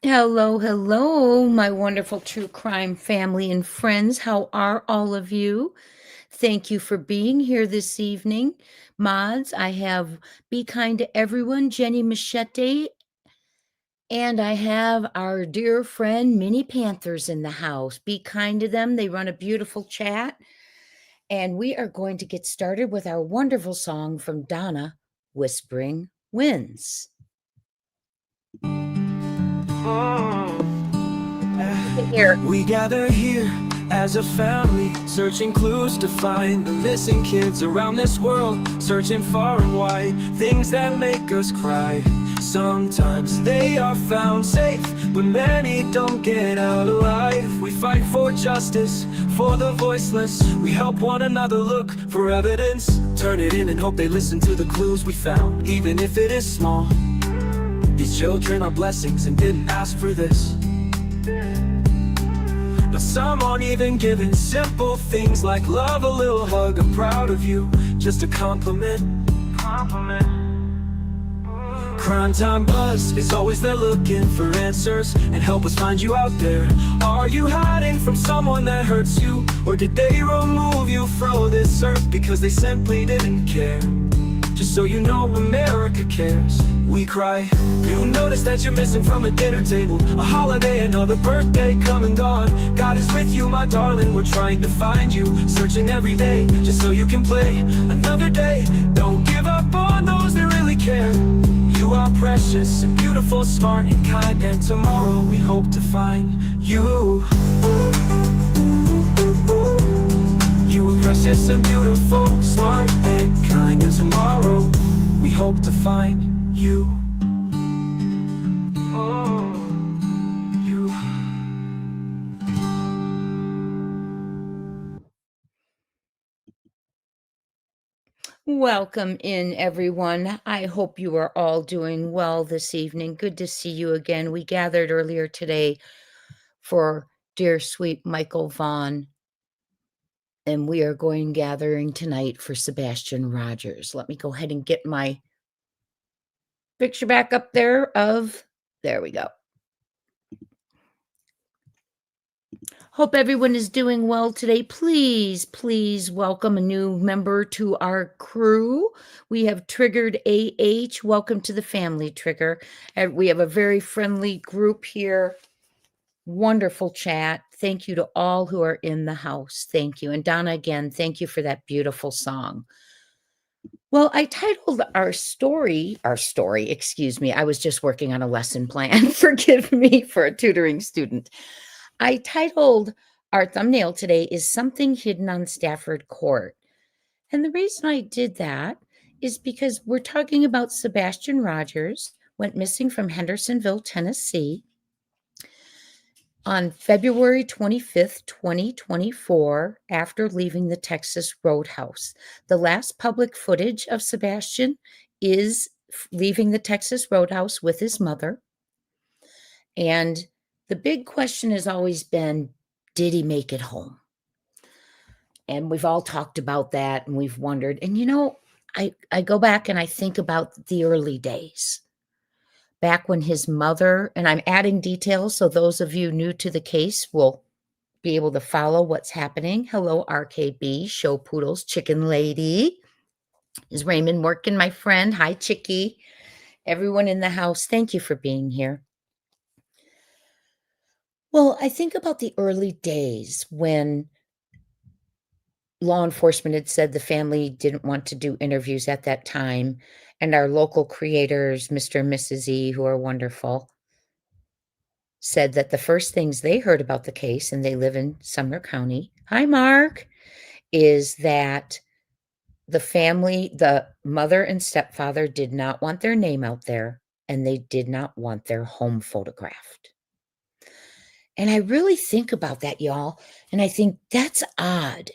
Hello, hello, my wonderful true crime family and friends. How are all of you? Thank you for being here this evening. Mods, I have Be Kind to Everyone, Jenny Machete, and I have our dear friend Minnie Panthers in the house. Be kind to them. They run a beautiful chat. And we are going to get started with our wonderful song from Donna, Whispering Winds. Here. We gather here as a family, searching clues to find the missing kids around this world, searching far and wide, things that make us cry. Sometimes they are found safe, but many don't get out alive. We fight for justice, for the voiceless. We help one another look for evidence, turn it in and hope they listen to the clues we found, even if it is small. These children are blessings and didn't ask for this. But some aren't even given simple things like love, a little hug, I'm proud of you, just a compliment. Crime Time Buzz is always there looking for answers and help us find you out there. Are you hiding from someone that hurts you? Or did they remove you from this earth because they simply didn't care? Just so you know, America cares. We cry. You notice that you're missing from a dinner table, a holiday, another birthday come and gone. God is with you, my darling, we're trying to find you, searching every day, just so you can play another day. Don't give up on those that really care. You are precious and beautiful, smart and kind, and tomorrow we hope to find you. You are precious and beautiful, smart and kind, and tomorrow we hope to find you. Oh, you. Welcome in, everyone. I hope you are all doing well this evening. Good to see you again. We gathered earlier today for dear sweet Michael Vaughn, and we are going gathering tonight for Sebastian Rogers. Let me go ahead and get my picture back up there there we go. Hope everyone is doing well today. Please welcome a new member to our crew. We have Triggered AH. Welcome to the family, Trigger. And we have a very friendly group here. Wonderful chat. Thank you to all who are in the house. Thank you. And Donna, again, thank you for that beautiful song. Well, I titled our story, excuse me. I was just working on a lesson plan. Forgive me for a tutoring student. I titled our thumbnail today is Something Hidden on Stafford Court. And the reason I did that is because we're talking about Sebastian Rogers, went missing from Hendersonville, Tennessee on February 25th, 2024, after leaving the Texas Roadhouse. The last public footage of Sebastian is leaving the Texas Roadhouse with his mother. And the big question has always been, did he make it home? And we've all talked about that and we've wondered. And I go back and I think about the early days, back when his mother, and I'm adding details so those of you new to the case will be able to follow what's happening. Hello, RKB, Show Poodles, Chicken Lady. Is Raymond working, my friend? Hi, Chicky. Everyone in the house, thank you for being here. Well, I think about the early days when law enforcement had said the family didn't want to do interviews at that time, and our local creators, Mr. and Mrs. E, who are wonderful, said that the first things they heard about the case, and they live in Sumner County, hi, Mark, is that the family, the mother and stepfather, did not want their name out there, and they did not want their home photographed. And I really think about that, y'all, and I think that's odd.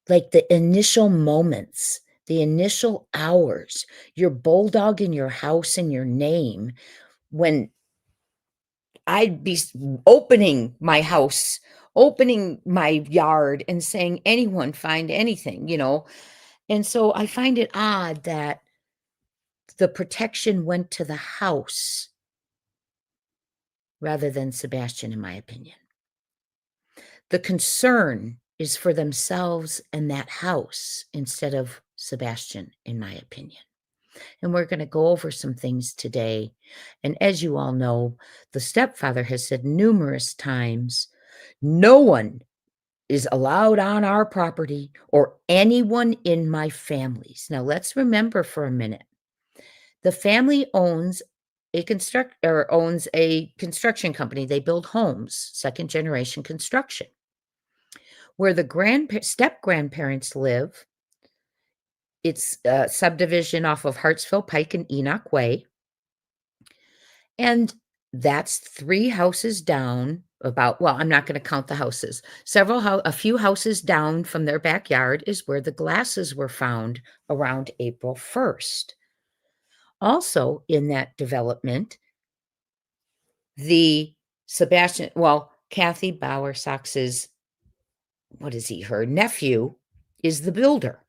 Like the initial moments, the initial hours, your bulldog in your house and your name, when I'd be opening my house, opening my yard and saying, anyone find anything, And so I find it odd that the protection went to the house rather than Sebastian, in my opinion. The concern is for themselves and that house instead of Sebastian, in my opinion. And we're going to go over some things today. And as you all know, the stepfather has said numerous times, no one is allowed on our property or anyone in my family's. Now let's remember for a minute. The family owns a construction company. They build homes, second generation construction. Where the step grandparents live, it's a subdivision off of Hartsville Pike and Enoch Way. And that's 3 houses down I'm not gonna count the houses. A few houses down from their backyard is where the glasses were found around April 1st. Also in that development, the Kathy Bowersox's her nephew is the builder.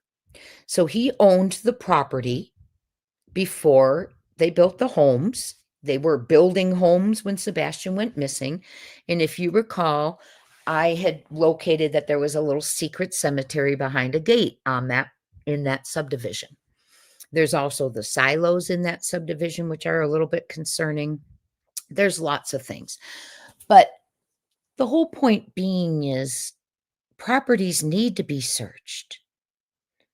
So he owned the property before they built the homes. They were building homes when Sebastian went missing. And if you recall, I had located that there was a little secret cemetery behind a gate in that subdivision. There's also the silos in that subdivision, which are a little bit concerning. There's lots of things. But the whole point being is properties need to be searched.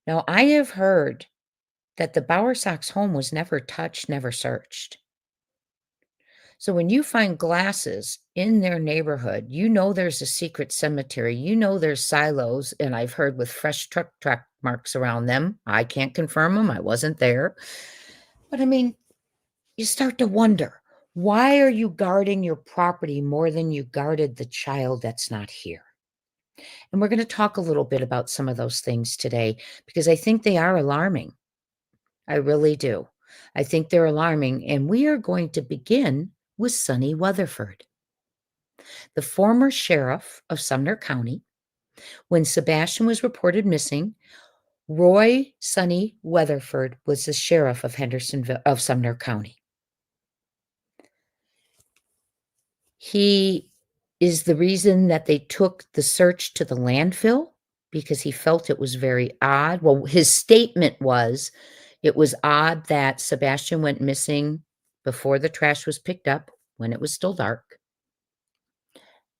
Now, I have heard that the Bowersox home was never touched, never searched. So when you find glasses in their neighborhood, you know there's a secret cemetery, you know there's silos, and I've heard with fresh truck track marks around them. I can't confirm them, I wasn't there. But I mean, you start to wonder, why are you guarding your property more than you guarded the child that's not here? And we're going to talk a little bit about some of those things today because I think they are alarming. I really do. I think they're alarming, and we are going to begin with Sonny Weatherford, the former sheriff of Sumner County. When Sebastian was reported missing, Roy Sonny Weatherford was the sheriff of Sumner County. He is the reason that they took the search to the landfill because he felt it was very odd. Well, his statement was, it was odd that Sebastian went missing before the trash was picked up when it was still dark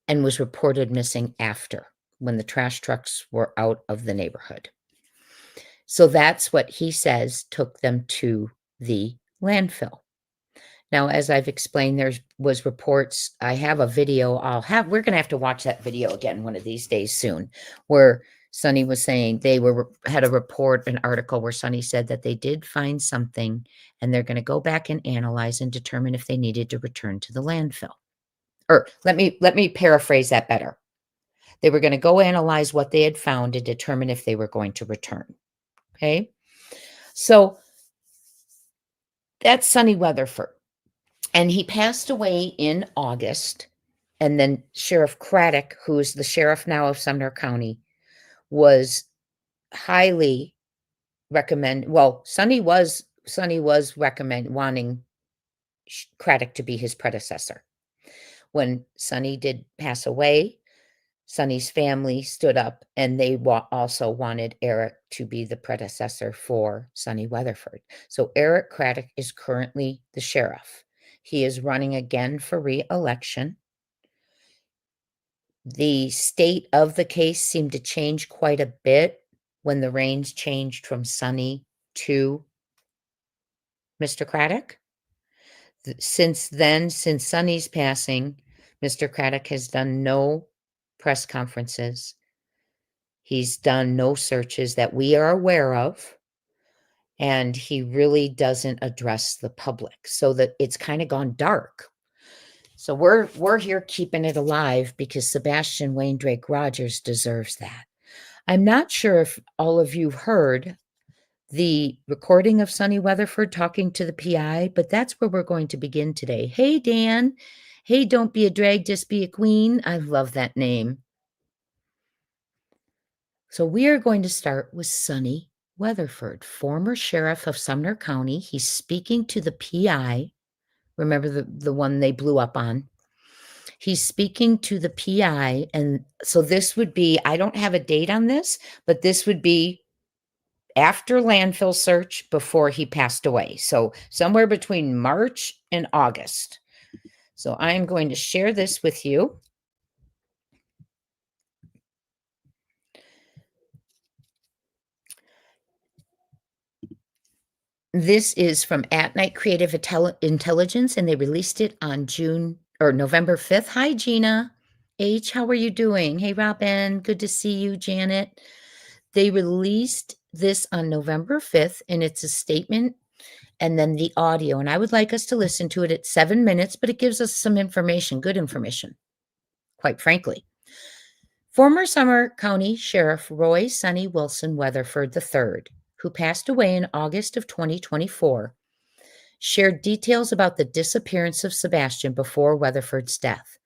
and was reported missing after when the trash trucks were out of the neighborhood. So that's what he says took them to the landfill. Now, as I've explained, there was reports. I have a video we're going to have to watch that video again one of these days soon, where Sonny was saying had a report, an article where Sonny said that they did find something and they're going to go back and analyze and determine if they needed to return to the landfill. Or let me paraphrase that better. They were going to go analyze what they had found and determine if they were going to return. Okay. So that's Sonny Weatherford. And he passed away in August. And then Sheriff Craddock, who is the sheriff now of Sumner County, was highly Sonny was wanting Craddock to be his predecessor. When Sonny did pass away, Sonny's family stood up and they also wanted Eric to be the predecessor for Sonny Weatherford. So Eric Craddock is currently the sheriff. He is running again for re-election. The state of the case seemed to change quite a bit when the reins changed from Sonny to Mr. Craddock. Since then, since Sonny's passing, Mr. Craddock has done no press conferences. He's done no searches that we are aware of. And he really doesn't address the public, so that it's kind of gone dark. So we're here keeping it alive because Sebastian Wayne Drake Rogers deserves that. I'm not sure if all of you heard the recording of Sonny Weatherford talking to the PI, but that's where we're going to begin today. Hey, Dan. Hey, don't be a drag, just be a queen. I love that name. So we are going to start with Sonny Weatherford, former sheriff of Sumner County. He's speaking to the PI. Remember the one they blew up on? He's speaking to the PI, and so this would be, I don't have a date on this, but this would be after landfill search before he passed away. So somewhere between March and August. So I'm going to share this with you. This is from At Night Creative Intelligence, and they released it on November 5th. Hi, Gina. H, how are you doing? Hey, Robin. Good to see you, Janet. They released this on November 5th, and it's a statement and then the audio. And I would like us to listen to it at 7 minutes, but it gives us some information, good information, quite frankly. Former Summer County Sheriff Roy Sonny Wilson Weatherford III, who passed away in August of 2024, shared details about the disappearance of Sebastian before Weatherford's death.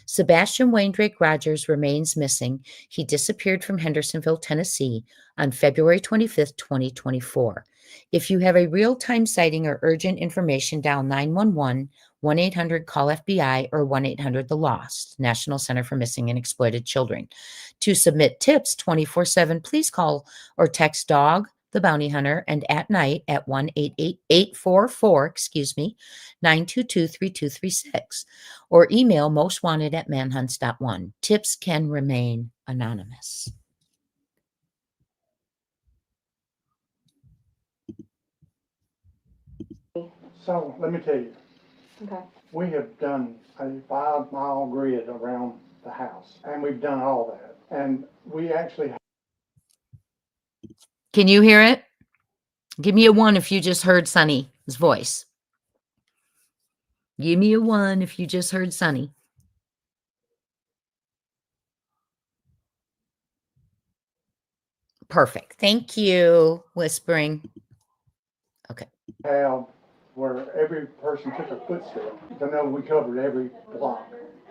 Sebastian Wayne Drake Rogers remains missing. He disappeared from Hendersonville, Tennessee on February 25th, 2024. If you have a real-time sighting or urgent information, dial 911, 1-800-CALL-FBI, or 1-800-THE-LOST, National Center for Missing and Exploited Children. To submit tips 24/7, please call or text DOG, the Bounty Hunter, and At Night at 1-888-844, 922-3236, or email mostwanted@manhunts.one. Tips can remain anonymous. So let me tell you, Okay. we have done a 5-mile grid around the house, and we've done all that. And we actually, Can you hear it? Give me a 1 if you just heard Sonny's voice. Give me a 1 if you just heard Sonny. Perfect. Thank you, whispering. Okay. have where every person took a footstep to know we covered every block.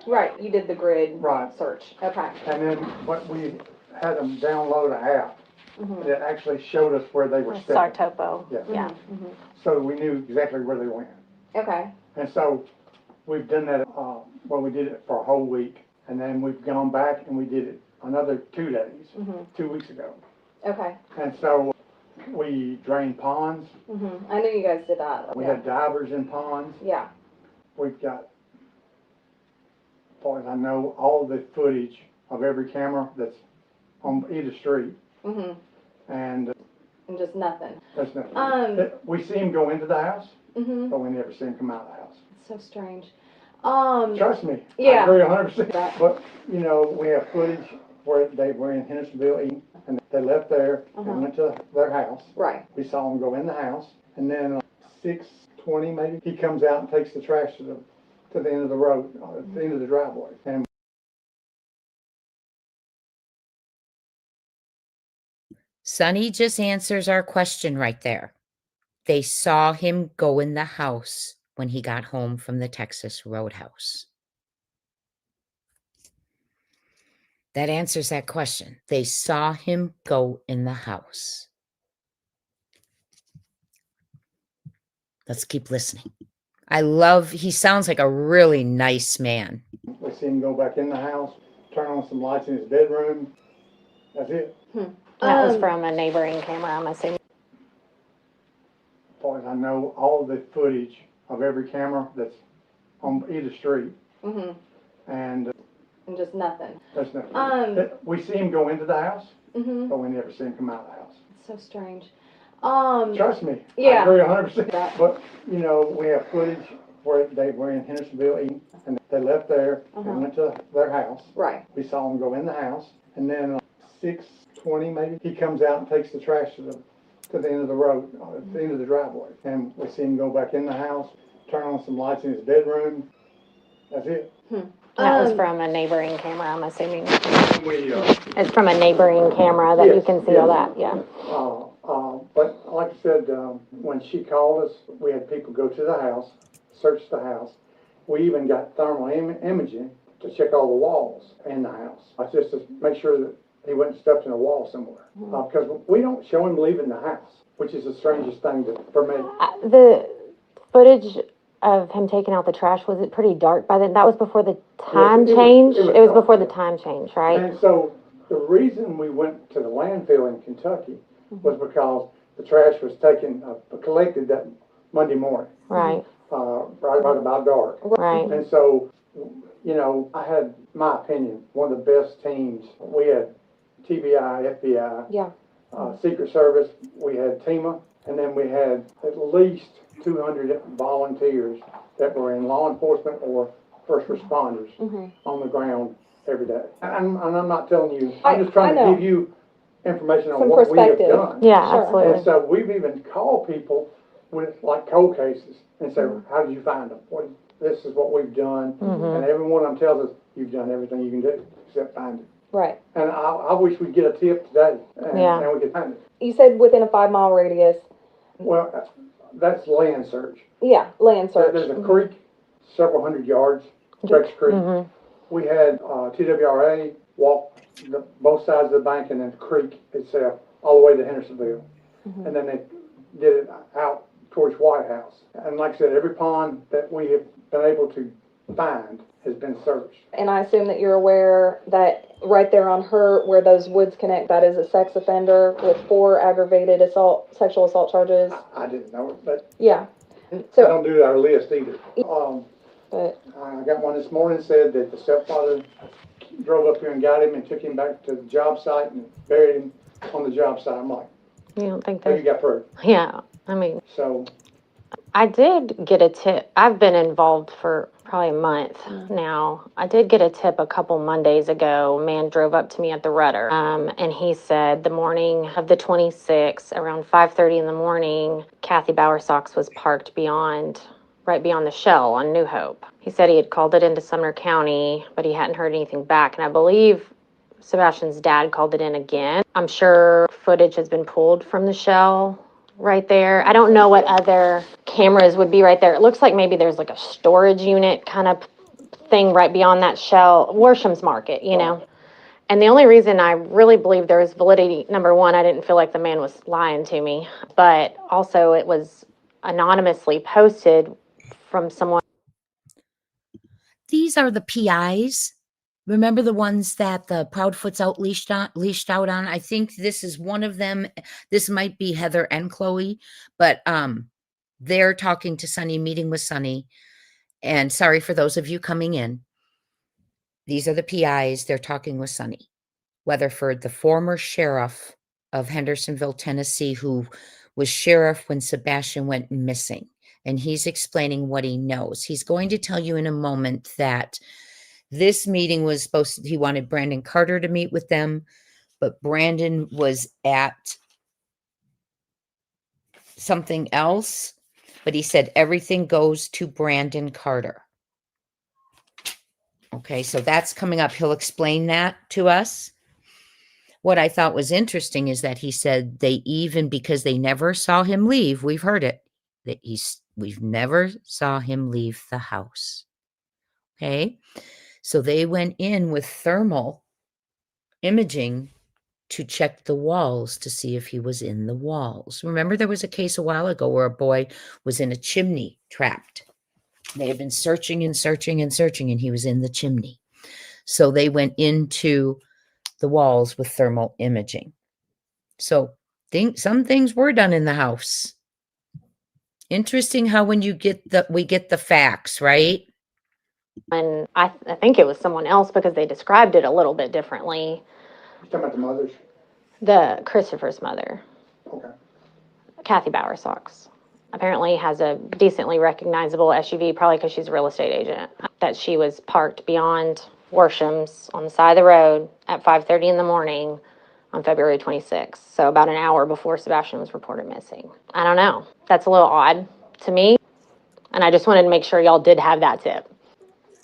Right, you did the grid Right. search. Okay. And then what we had them download an app Mhm. that actually showed us where they were Star stepping. topo. Yeah. Yeah. Mhm. So we knew exactly where they went. Okay. And so we've done that, well, we did it for a whole week. And then we've gone back and we did it another 2 days, Mhm. 2 weeks ago. Okay. And so we drained ponds. Mhm. I knew you guys did that. We Yeah. had divers in ponds. Yeah. We've got, as far as I know, all the footage of every camera that's on either street. Mhm. And And just nothing. there's nothing. We see them go into the house, Mhm. but we never see them come out of the house. It's so strange. Trust me. Yeah. I agree 100%. Right. But, you know, we have footage where they were in Hendersonville eating, and they left there and went to their house. Right. We saw them go in the house, and then 6:20 maybe, he comes out and takes the trash to the end of the road, the end of the driveway. And Sonny just answers our question right there. They saw him go in the house when he got home from the Texas Roadhouse. That answers that question. They saw him go in the house. Let's keep listening. He sounds like a really nice man. we see him go back in the house, turn on some lights in his bedroom. That's it. That was from a neighboring camera, I'm assuming. As far as I know, all the footage of every camera that's on either street. Mhm. And And just nothing. there's nothing. We see him go into the house, Mhm. but we never see him come out of the house. It's so strange. Trust me. Yeah. I agree 100%. Right. But, you know, we have footage where they were in Hendersonville eating, and they left there and went to their house. Right. We saw them go in the house, and then 6:20 maybe, he comes out and takes the trash to the end of the road, the end of the driveway. And we see him go back in the house, turn on some lights in his bedroom. That's it. That was from a neighboring camera, I'm assuming. We, It's from a neighboring camera that you Yes, can see yes. all that, yeah. But like I said, when she called us, we had people go to the house, search the house. We even got thermal imaging to check all the walls in the house. Just to make sure that he wasn't stepped in a wall somewhere. Because we don't show him leaving the house, which is the strangest thing for me. The footage of him taking out the trash, was it pretty dark by then? That was before the time it was- change? it was It was dark, before the yeah. time change, right? And so the reason we went to the landfill in Kentucky was because the trash was taken, collected that Monday morning, Right, right about dark. right. And so, you know, I had, my opinion, one of the best teams. We had TBI, FBI, Yeah. Secret Service, we had TEMA, and then we had at least 200 volunteers that were in law enforcement or first responders on the ground every day. And I'm not telling you, I'm just trying I to know. give you information on Some what we have perspective. done. Yeah, Sure. absolutely. And so we've even called people with like cold cases and say, how did you find them? This is what we've done. And every one of them tells us, you've done everything you can do except find it. Right. And I wish we'd get a tip today Yeah. and we could find it. You said within a 5-mile radius. Well, that's land search. Yeah, land search. There's a creek, several hundred yards, Rex Creek. We had TWRA walk both sides of the bank and then the creek itself all the way to Hendersonville. And then they did it out towards White House. And like I said, every pond that we have been able to find has been searched. And I assume that you're aware that right there on her, where those woods connect, that is a sex offender with 4 aggravated sexual assault charges. I didn't know it, but Yeah. I So, don't do our list either. but I got one this morning, said that the stepfather drove up here and got him and took him back to the job site and buried him on the job site. I'm like, You don't think have you that? got proof? Yeah, I mean, So, I did get a tip. I've been involved for probably a month now. I did get a tip a couple Mondays ago. A man drove up to me at the Rudder, and he said the morning of the 26th, around 5:30 in the morning, Kathy Bowersox was parked right beyond the Shell on New Hope. He said he had called it into Sumner County, but he hadn't heard anything back. And I believe Sebastian's dad called it in again. I'm sure footage has been pulled from the Shell right there. I don't know what other cameras would be right there. It looks like maybe there's like a storage unit kind of thing right beyond that Shell, Worsham's Market, you know. And the only reason I really believe there is validity, number one, I didn't feel like the man was lying to me, but also it was anonymously posted from someone. These are the PIs. Remember the ones that the Proudfoot's leashed out on? I think this is one of them. This might be Heather and Chloe, but they're talking to Sunny, meeting with Sunny. And sorry for those of you coming in. These are the PIs. They're talking with Sunny Weatherford, the former sheriff of Hendersonville, Tennessee, who was sheriff when Sebastian went missing. And he's explaining what he knows. He's going to tell you in a moment that this meeting was he wanted Brandon Carter to meet with them, but Brandon was at something else. But he said everything goes to Brandon Carter. Okay, so that's coming up. He'll explain that to us. What I thought was interesting is that he said because they never saw him leave, we've heard it, that we've never saw him leave the house. Okay, so they went in with thermal imaging to check the walls to see if he was in the walls. Remember, there was a case a while ago where a boy was in a chimney trapped. They had been searching and searching and searching, and he was in the chimney. So they went into the walls with thermal imaging. So some things were done in the house. Interesting how when we get the facts, right? And I think it was someone else because they described it a little bit differently. you're talking about the mothers? The Christopher's mother, Okay. Kathy Bowersox, apparently has a decently recognizable SUV, probably because she's a real estate agent, that she was parked beyond Worsham's on the side of the road at 5:30 in the morning on February 26th. So about an hour before Sebastian was reported missing. I don't know. That's a little odd to me. And I just wanted to make sure y'all did have that tip.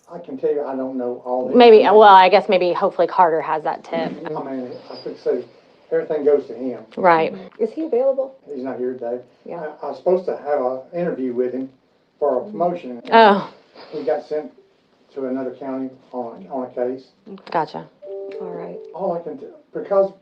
I can tell you, I don't know all the Maybe, information. well, I guess maybe hopefully Carter has that tip. I mean, I could say everything goes to him. Right. is he available? He's not here today. Yeah. I was supposed to have an interview with him for a promotion. Oh, He got sent to another county on a case. gotcha. All right. All I can tell, because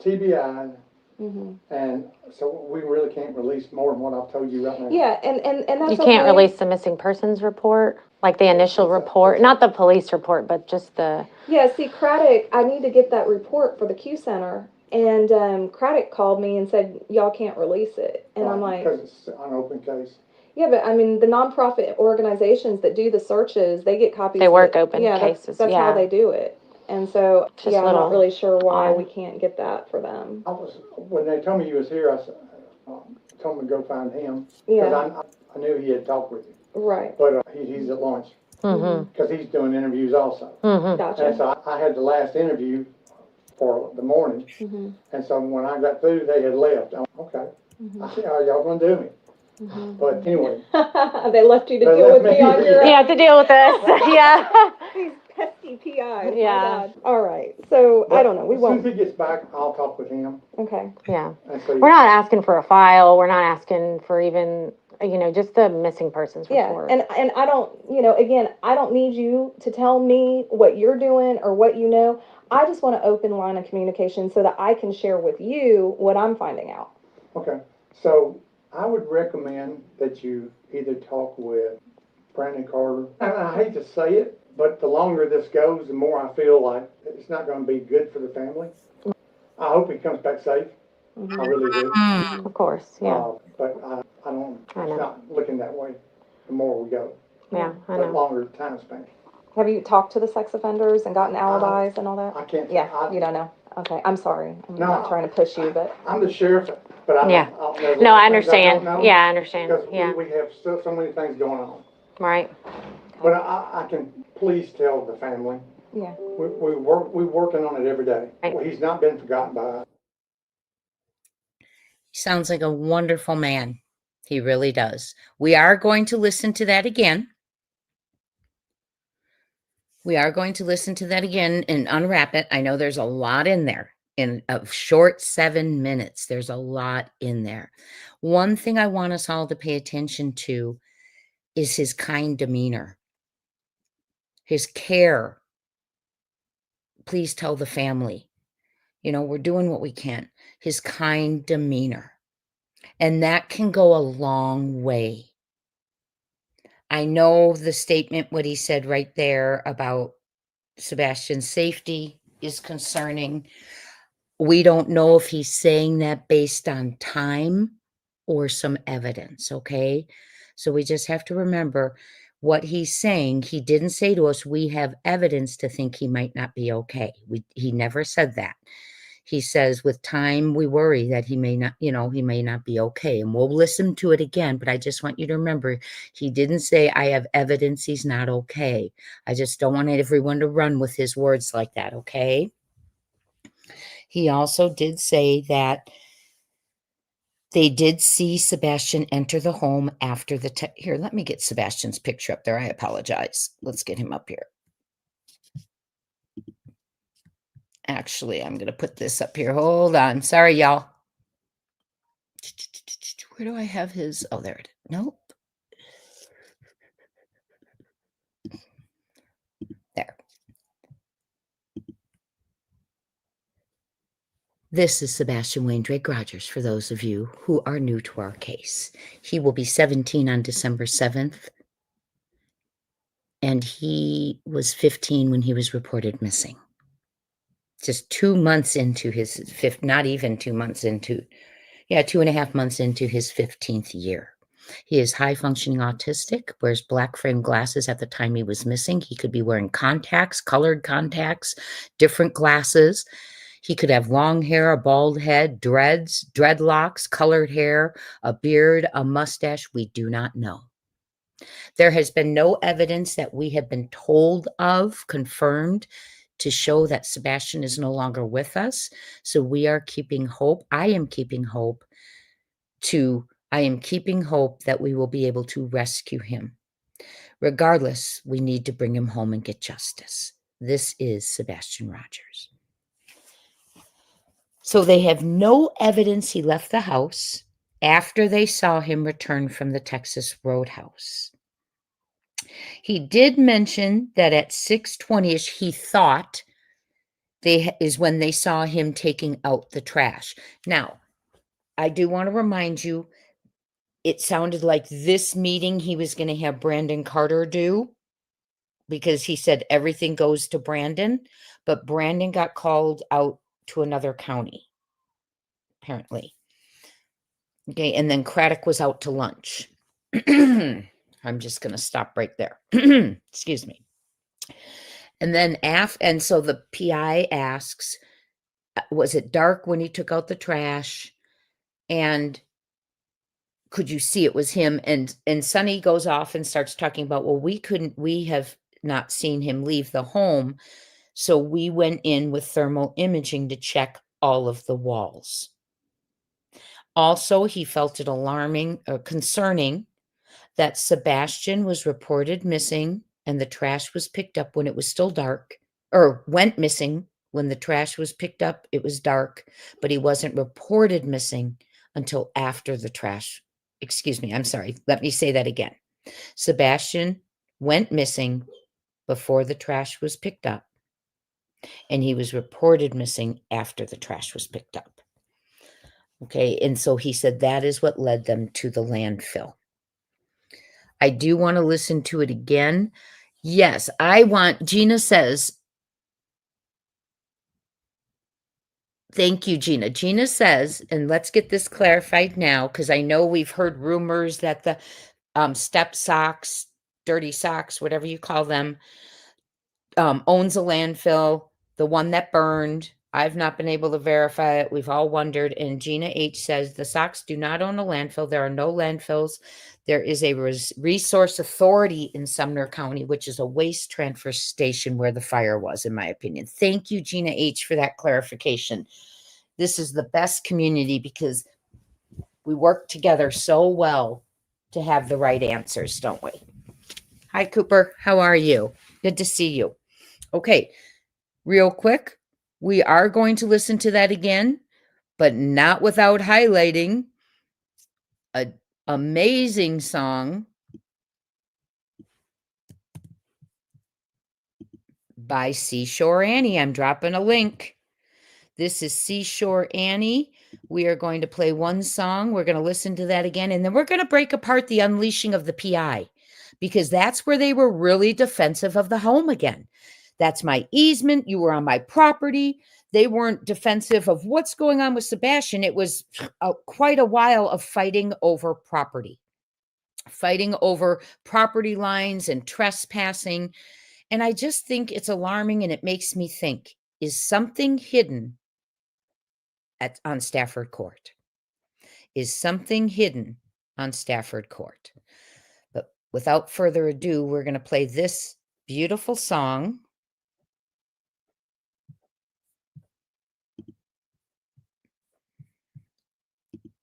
TBI, And so we really can't release more than what I've told you right now. Yeah, and that's You can't okay. release the missing persons report, like the initial report, not the police report, but just the, Yeah, see, Craddock, I need to get that report for the Q Center. And Craddock called me and said, y'all can't release it. And I'm like, Because it's an open case. yeah, but I mean, the nonprofit organizations that do the searches, they get copies. They work that, open yeah, cases, That's how yeah. they do it. And so, Just yeah, I'm not little really sure why odd. we can't get that for them. When they told me you was here, I said, told me to go find him. Yeah. Because I knew he had talked with you. Right. But he's at lunch. Because he's doing interviews also. Gotcha. And so I had the last interview for the morning. And so when I got through, they had left. I'm okay. I said, how y'all gonna do me? But anyway. They left you to They deal left with me me. on your yeah, to deal with this, yeah. these pesky PIs. Yeah. My God. All right. So I don't know. We As soon won't. as he gets back, I'll talk with him Okay. Yeah. and see. We're not asking for a file, we're not asking for even, just the missing persons Yeah, report. and I don't, again, I don't need you to tell me what you're doing or what you know. I just want an open line of communication so that I can share with you what I'm finding out. Okay, so I would recommend that you either talk with Brandon Carter. And I hate to say it, but the longer this goes, the more I feel like it's not gonna be good for the family. I hope he comes back safe. I really do. Of course, yeah, But I don't, I know. it's not looking that way the more we go. yeah, I The know. longer the time span. Have you talked to the sex offenders and gotten alibis and all that? I can't. Yeah, you don't know. Okay, I'm sorry. I'm No, not trying to push you, but I'm the sheriff, but I Yeah. don't know. No, I things don't understand, know yeah, I understand, Because yeah, we have so many things going on. right, But I can please tell the family, yeah. we're working on it every day. Right. Well, he's not been forgotten by us. He sounds like a wonderful man. He really does. We are going to listen to that again. We are going to listen to that again and unwrap it. I know there's a lot in there. In a short 7 minutes, there's a lot in there. One thing I want us all to pay attention to is his kind demeanor, his care. Please tell the family, we're doing what we can. His kind demeanor. And that can go a long way. I know the statement, what he said right there about Sebastian's safety is concerning. We don't know if he's saying that based on time or some evidence, okay? So we just have to remember what he's saying. He didn't say to us, we have evidence to think he might not be okay. He never said that. He says, with time, we worry that he may not, he may not be okay. And we'll listen to it again. But I just want you to remember, he didn't say, I have evidence he's not okay. I just don't want everyone to run with his words like that, okay? He also did say that they did see Sebastian enter the home after the here, let me get Sebastian's picture up there. I apologize. Let's get him up here. Actually, I'm going to put this up here. Hold on. Sorry, y'all. Where do I have his? Oh, there it is. Nope. There. This is Sebastian Wayne Drake Rogers, for those of you who are new to our case. He will be 17 on December 7th, and he was 15 when he was reported missing. Just 2 months into his fifth, not even 2 months into, 2.5 months into his 15th year. He is high-functioning autistic, wears black frame glasses at the time he was missing. He could be wearing contacts, colored contacts, different glasses. He could have long hair, a bald head, dreads, dreadlocks, colored hair, a beard, a mustache. We do not know. There has been no evidence that we have been told of, confirmed, to show that Sebastian is no longer with us. So we are keeping hope. I am keeping hope that we will be able to rescue him. Regardless, we need to bring him home and get justice. This is Sebastian Rogers. So they have no evidence he left the house after they saw him return from the Texas Roadhouse. He did mention that at 6:20ish, he thought is when they saw him taking out the trash. Now, I do want to remind you, it sounded like this meeting he was going to have Brandon Carter do, because he said everything goes to Brandon, but Brandon got called out to another county, apparently. Okay, and then Craddock was out to lunch. I'm just going to stop right there. Excuse me. And then and so the PI asks, was it dark when he took out the trash? And could you see it was him? And Sonny goes off and starts talking about, well, we have not seen him leave the home. So we went in with thermal imaging to check all of the walls. Also, he felt it alarming or concerning that Sebastian was reported missing and the trash was picked up when it was still dark, or went missing when the trash was picked up. It was dark, but he wasn't reported missing until after the trash. Excuse me, I'm sorry. Let me say that again. Sebastian went missing before the trash was picked up, and he was reported missing after the trash was picked up. Okay, and so he said that is what led them to the landfill. I do want to listen to it again. Yes, Gina says, thank you, Gina. Gina says, and let's get this clarified now, because I know we've heard rumors that the step socks, dirty socks, whatever you call them, owns a landfill, the one that burned. I've not been able to verify it. We've all wondered. And Gina H says the Sox do not own a landfill. There are no landfills. There is a resource authority in Sumner County, which is a waste transfer station where the fire was, in my opinion. Thank you, Gina H, for that clarification. This is the best community because we work together so well to have the right answers, don't we? Hi, Cooper. How are you? Good to see you. Okay, real quick. We are going to listen to that again, but not without highlighting an amazing song by Seashore Annie. I'm dropping a link. This is Seashore Annie. We are going to play one song. We're going to listen to that again, and then we're going to break apart the unleashing of the PI, because that's where they were really defensive of the home again. That's my easement. You were on my property. They weren't defensive of what's going on with Sebastian. It was quite a while of fighting over property lines and trespassing. And I just think it's alarming, and it makes me think, is something hidden on Stafford Court? Is something hidden on Stafford Court? But without further ado, we're going to play this beautiful song.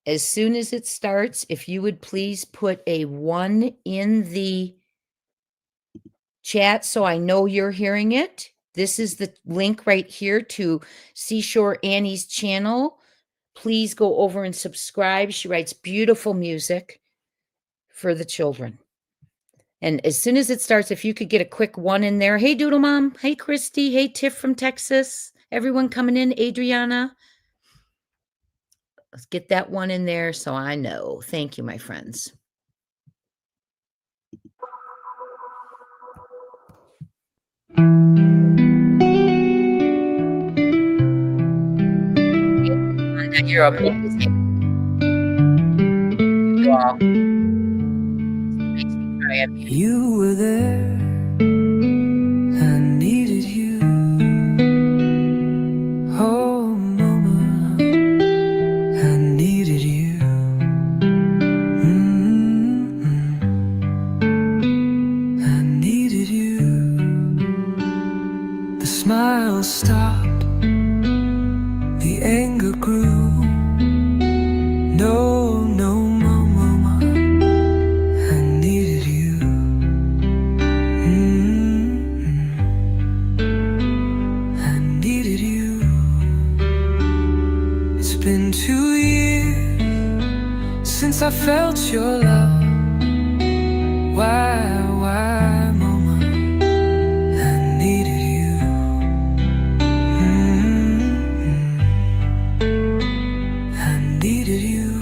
As soon as it starts, if you would please put a 1 in the chat so I know you're hearing it. This is the link right here to Seashore Annie's channel. Please go over and subscribe. She writes beautiful music for the children. And as soon as it starts, if you could get a quick 1 in there. Hey, Doodle Mom. Hey, Christy. Hey, Tiff from Texas. Everyone coming in. Adriana. Let's get that 1 in there so I know. Thank you, my friends. You're amazing. You all. Makes me cry. You were there, I needed you. Oh, mama, I needed you. I needed you. The smile stopped, the anger grew. No, no, mama, I needed you. I needed you. It's been 2 years since I felt your love. Why, mama, I needed you. I needed you.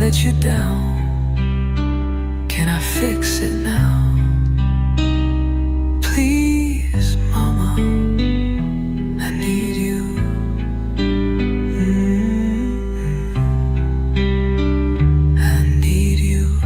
let you down. Can I fix it now? Please, mama, I need you. I need you.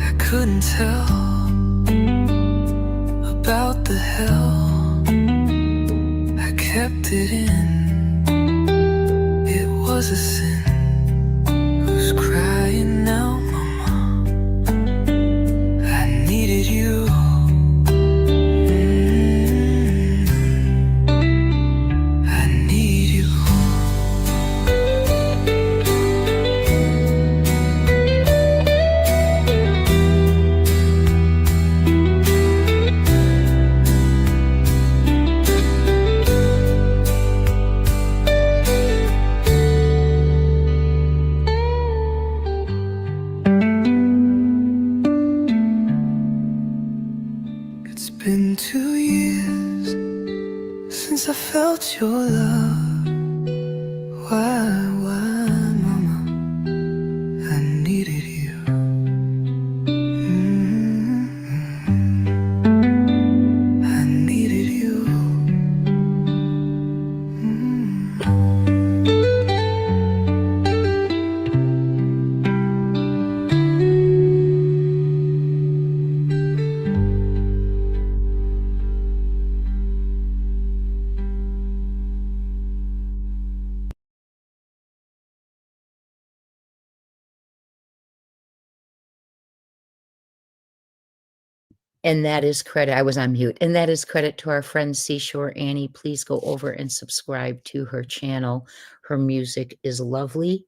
I couldn't tell about the hell. I kept it in. It was a sin. Who's crying now, mama? I needed you. I need you. It's been 2 years since I felt your love. Why, mama? I needed you. I needed you. And that is credit. I was on mute. And that is credit to our friend Seashore Annie. Please go over and subscribe to her channel. Her music is lovely.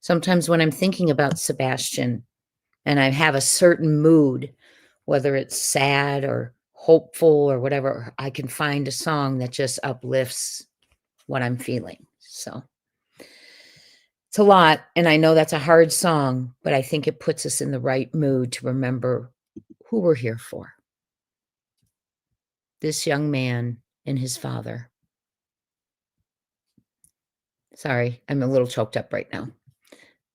Sometimes when I'm thinking about Sebastian and I have a certain mood, whether it's sad or hopeful or whatever, I can find a song that just uplifts what I'm feeling. So it's a lot. And I know that's a hard song, but I think it puts us in the right mood to remember who we're here for. This young man and his father. Sorry, I'm a little choked up right now.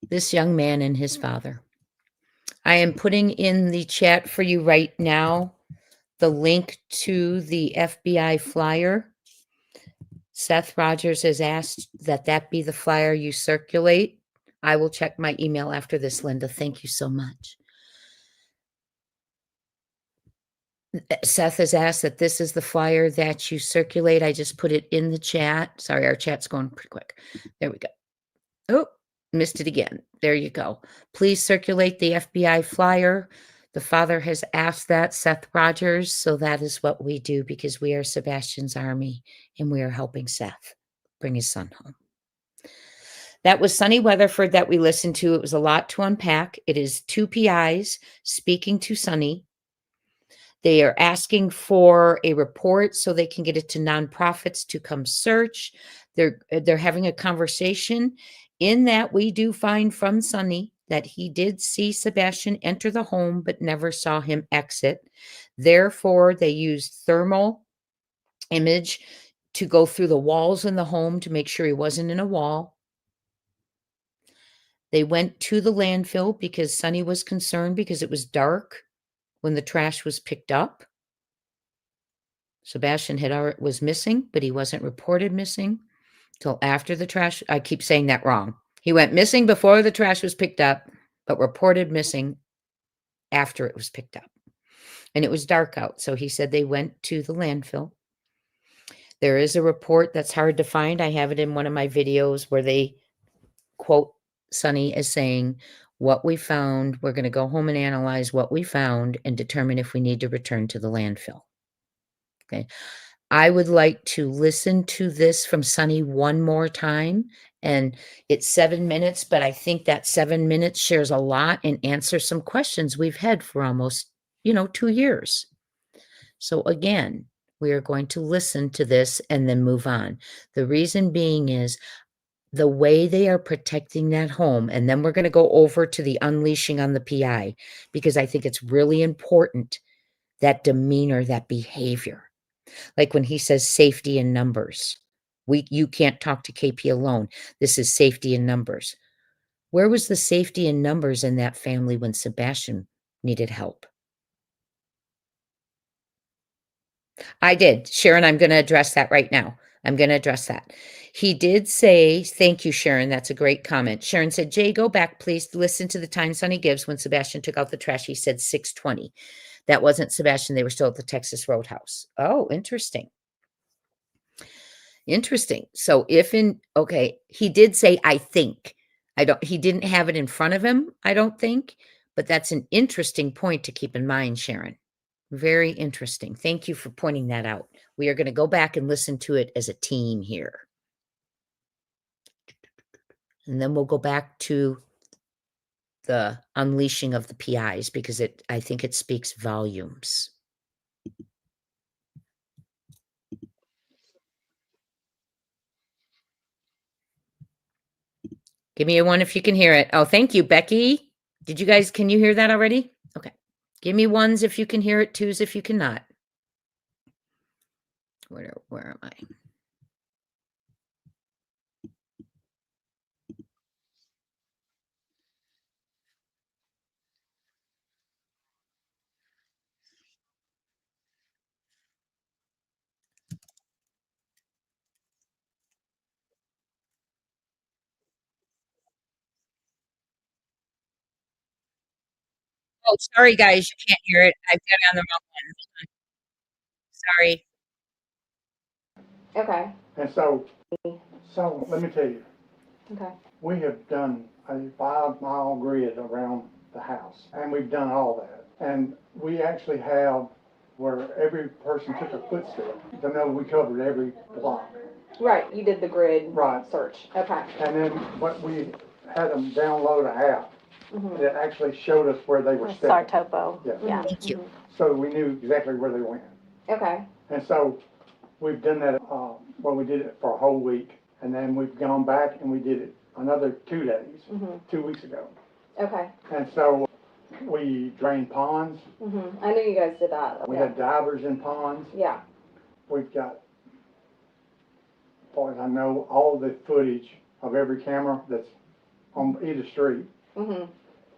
This young man and his father. I am putting in the chat for you right now the link to the FBI flyer. Seth Rogers has asked that that be the flyer you circulate. I will check my email after this, Linda. Thank you so much. Seth has asked that this is the flyer that you circulate. I just put it in the chat. Sorry, our chat's going pretty quick. There we go. Oh, missed it again. There you go. Please circulate the FBI flyer. The father has asked that, Seth Rogers. So that is what we do because we are Sebastian's army and we are helping Seth bring his son home. That was Sunny Weatherford that we listened to. It was a lot to unpack. It is two PIs speaking to Sunny. They are asking for a report so they can get it to nonprofits to come search. They're having a conversation. In that, we do find from Sunny that he did see Sebastian enter the home, but never saw him exit. Therefore, they used thermal image to go through the walls in the home to make sure he wasn't in a wall. They went to the landfill because Sunny was concerned because it was dark when the trash was picked up. Sebastian was missing, but he wasn't reported missing till after the trash. I keep saying that wrong. He went missing before the trash was picked up, but reported missing after it was picked up. And it was dark out. So he said they went to the landfill. There is a report that's hard to find. I have it in one of my videos where they quote Sunny as saying, what we found, we're going to go home and analyze what we found and determine if we need to return to the landfill. Okay. I would like to listen to this from Sunny one more time. And it's 7 minutes, but I think that 7 minutes shares a lot and answers some questions we've had for almost, 2 years. So again, We are going to listen to this and then move on. The reason being is the way they are protecting that home, and then we're going to go over to the unleashing on the PI, because I think it's really important, that demeanor, that behavior. Like when he says safety in numbers. You can't talk to KP alone. This is safety in numbers. Where was the safety in numbers in that family when Sebastian needed help? I did. Sharon, I'm going to address that right now. I'm going to address that. He did say, thank you, Sharon. That's a great comment. Sharon said, Jay, go back, please. Listen to the time Sonny gives when Sebastian took out the trash. He said 6:20. That wasn't Sebastian. They were still at the Texas Roadhouse. Oh, interesting. Interesting. So okay, he did say, I think. He didn't have it in front of him, I don't think, but that's an interesting point to keep in mind, Sharon. Very interesting. Thank you for pointing that out. We are going to go back and listen to it as a team here. And then we'll go back to the unleashing of the PIs, because I think it speaks volumes. Give me a one if you can hear it. Oh, thank you, Becky. Can you hear that already? Okay. Give me ones if you can hear it, twos if you cannot. Where am I? Oh, sorry, guys, you can't hear it. I've got it on the wrong one. Sorry. Okay, And so let me tell you, okay. we have done a 5-mile grid around the house, and we've done all that. And we actually have where every person took a footstep to know we covered every block. Right, you did the grid Right. search. Okay. And then what we had them download an app Mhm. that actually showed us where they were Star stepping. topo. Yeah. Yeah. Thank you. So we knew exactly where they went. Okay. And so we've done that, well, we did it for a whole week, and then we've gone back and we did it another 2 days, Mhm. 2 weeks ago. Okay. And so we drained ponds. Mhm. I knew you guys did that. We Yeah. had divers in ponds. Yeah. We've got, as far as I know, all the footage of every camera that's on either street. Mhm.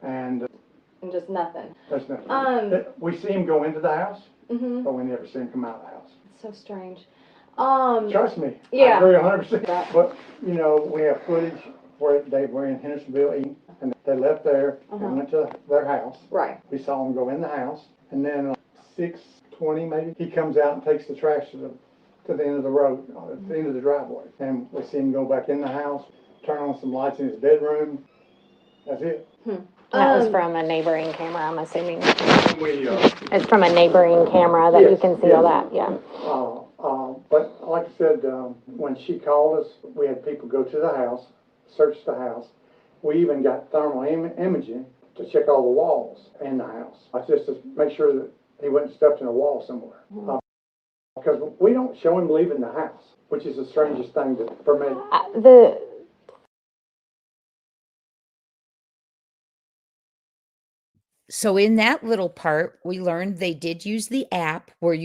And And just nothing. there's nothing. We see him go into the house, Mhm. but we never see him come out of the house. It's so strange. Trust me, I Yeah. agree 100%. That- But, we have footage where they were in Hendersonville eating, and they left there and went to their house. Right. We saw them go in the house, and then 6:20 maybe, he comes out and takes the trash to the end of the road, at the end of the driveway. And we see him go back in the house, turn on some lights in his bedroom. That's it. That was from a neighboring camera, I'm assuming. We, It's from a neighboring camera that you Yes, can see all yes. that, yeah. But like I said, when she called us, we had people go to the house, search the house. We even got thermal imaging to check all the walls in the house. Just to make sure that he wasn't stepped in a wall somewhere. Because we don't show him leaving the house, which is the strangest thing for me. So in that little part, we learned they did use the app where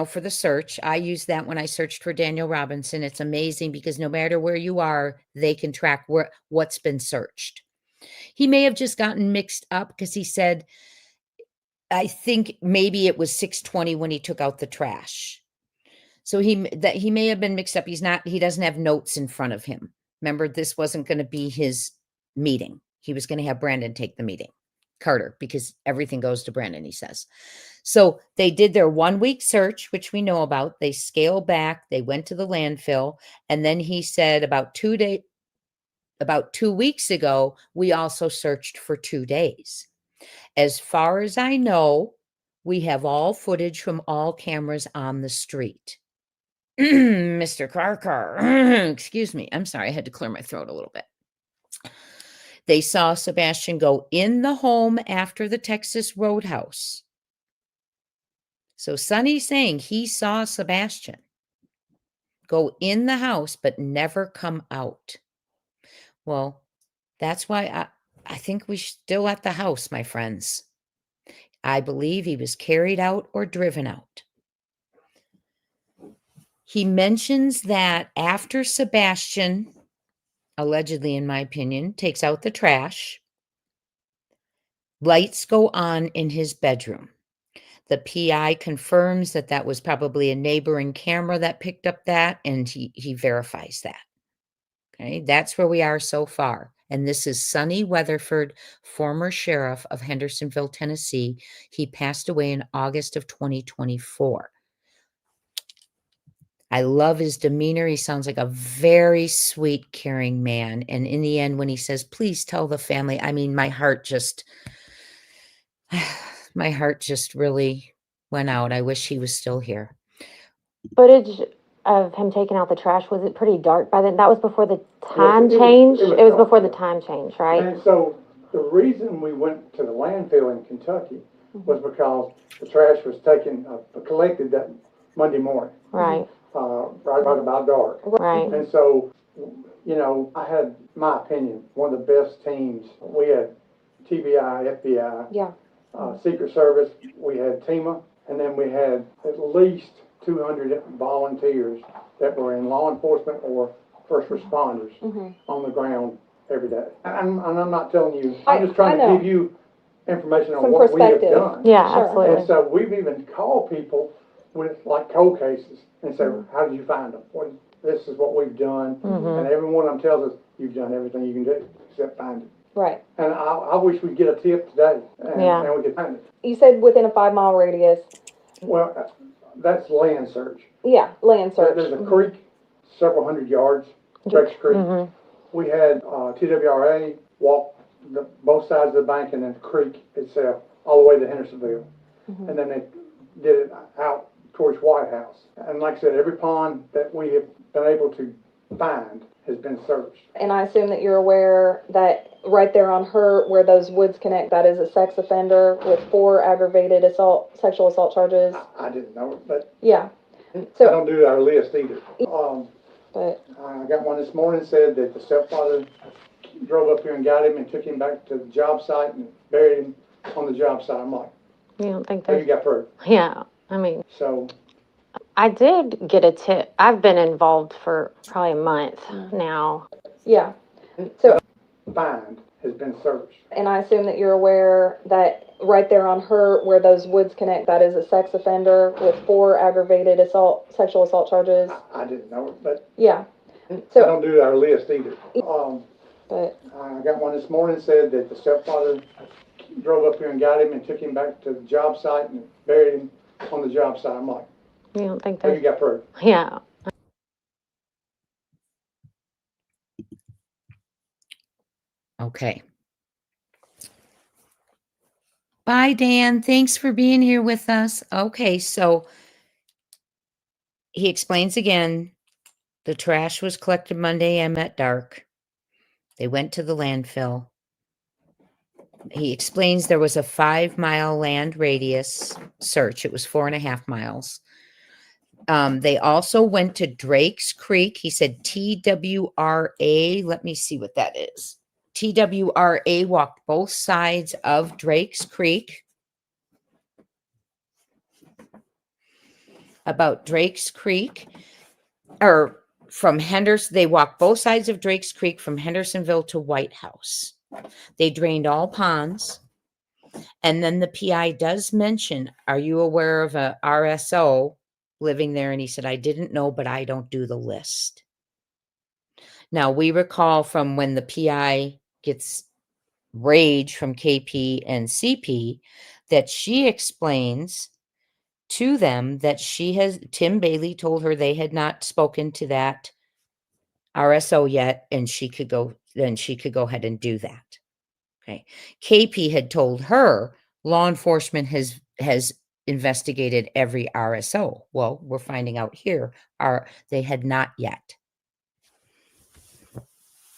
for the search. I used that when I searched for Daniel Robinson. It's amazing because no matter where you are, they can track what's been searched. He may have just gotten mixed up because he said, I think maybe it was 6:20 when he took out the trash. So he may have been mixed up. He doesn't have notes in front of him. Remember, this wasn't going to be his meeting. He was going to have Brandon take the meeting. Carter, because everything goes to Brandon, he says. So they did their 1-week search, which we know about. They scaled back. They went to the landfill. And then he said about 2 weeks ago, we also searched for 2 days. As far as I know, we have all footage from all cameras on the street. Mr. Carcar, excuse me. I'm sorry. I had to clear my throat a little bit. They saw Sebastian go in the home after the Texas Roadhouse. So Sonny's saying he saw Sebastian go in the house but never come out. Well, that's why I think we're still at the house, my friends. I believe he was carried out or driven out. He mentions that after Sebastian, allegedly in my opinion, takes out the trash, lights go on in his bedroom. The PI confirms that that was probably a neighboring camera that picked up that, and he verifies that. Okay, that's where we are so far. And this is Sonny Weatherford, former sheriff of Hendersonville, Tennessee. He passed away in August of 2024. I love his demeanor. He sounds like a very sweet, caring man. And in the end, when he says, please tell the family, I mean, my heart just really went out. I wish he was still here. Footage of him taking out the trash, was it pretty dark by then? That was before the time change? It was dark, before the yeah. time change, right? And so the reason we went to the landfill in Kentucky was because the trash was collected that Monday morning, Right, right about dark. right. And so, you know, I had, my opinion, one of the best teams. We had TBI, FBI, Yeah. Secret Service, we had TEMA, and then we had at least 200 volunteers that were in law enforcement or first responders on the ground every day. And I'm not telling you, I'm just trying I to know. give you information on Some what we have perspective. done. Yeah, Sure. absolutely. And so we've even called people with like cold cases and say, how did you find them? Well, this is what we've done. And every one of them tells us, you've done everything you can do except find it. Right. And I wish we'd get a tip today and we could find it. You said within a 5-mile radius. Well, that's land search. Yeah, land search. There's a creek, several hundred yards, Rex Creek. We had TWRA walk both sides of the bank and then the creek itself all the way to Hendersonville. And then they did it out towards White House. And like I said, every pond that we have been able to find has been searched. And I assume that you're aware that right there on her, where those woods connect, that is a sex offender with 4 aggravated sexual assault charges. I didn't know it, but Yeah. I So, don't do our list either. but I got one this morning said that the stepfather drove up here and got him and took him back to the job site and buried him on the job site. I'm like, You don't think oh, you that? got proof. Yeah, I mean, So I did get a tip. I've been involved for probably a month now. yeah. So, find has been searched. and I assume that you're aware that right there on her, where those woods connect, that is a sex offender with 4 aggravated sexual assault charges. I didn't know it, but Yeah. I So, don't do our list either. but I got one this morning said that the stepfather drove up here and got him and took him back to the job site and buried him on the job site. I'm like, You don't think oh, you that? got proof. Yeah. Okay. Bye, Dan. Thanks for being here with us. Okay, so he explains again, the trash was collected Monday AM at dark. They went to the landfill. He explains there was a 5-mile land radius search. It was 4.5 miles. They also went to Drake's Creek. He said TWRA. Let me see what that is. TWRA walked both sides of Drake's Creek. About Drake's Creek, or from Henderson, they walked both sides of Drake's Creek from Hendersonville to White House. They drained all ponds. And then the PI does mention, are you aware of a RSO living there? And he said, I didn't know, but I don't do the list. Now, we recall from when the PI gets rage from KP and CP that she explains to them that Tim Bailey told her they had not spoken to that RSO yet, and she could go ahead and do that. Okay. KP had told her law enforcement has investigated every RSO. Well, we're finding out here they had not yet.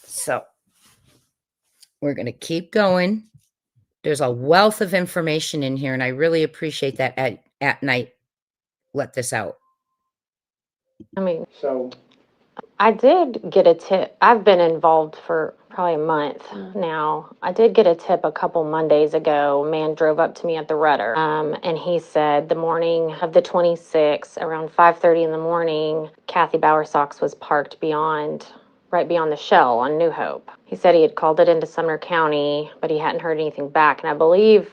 So we're going to keep going. There's a wealth of information in here, and I really appreciate that at night let this out. I mean, So, I did get a tip. I've been involved for probably a month now. I did get a tip a couple Mondays ago. A man drove up to me at the rudder, and he said the morning of the 26th, around 5:30 in the morning, Kathy Bowersox was parked right beyond the Shell on New Hope. He said he had called it into Sumner County, but he hadn't heard anything back. And I believe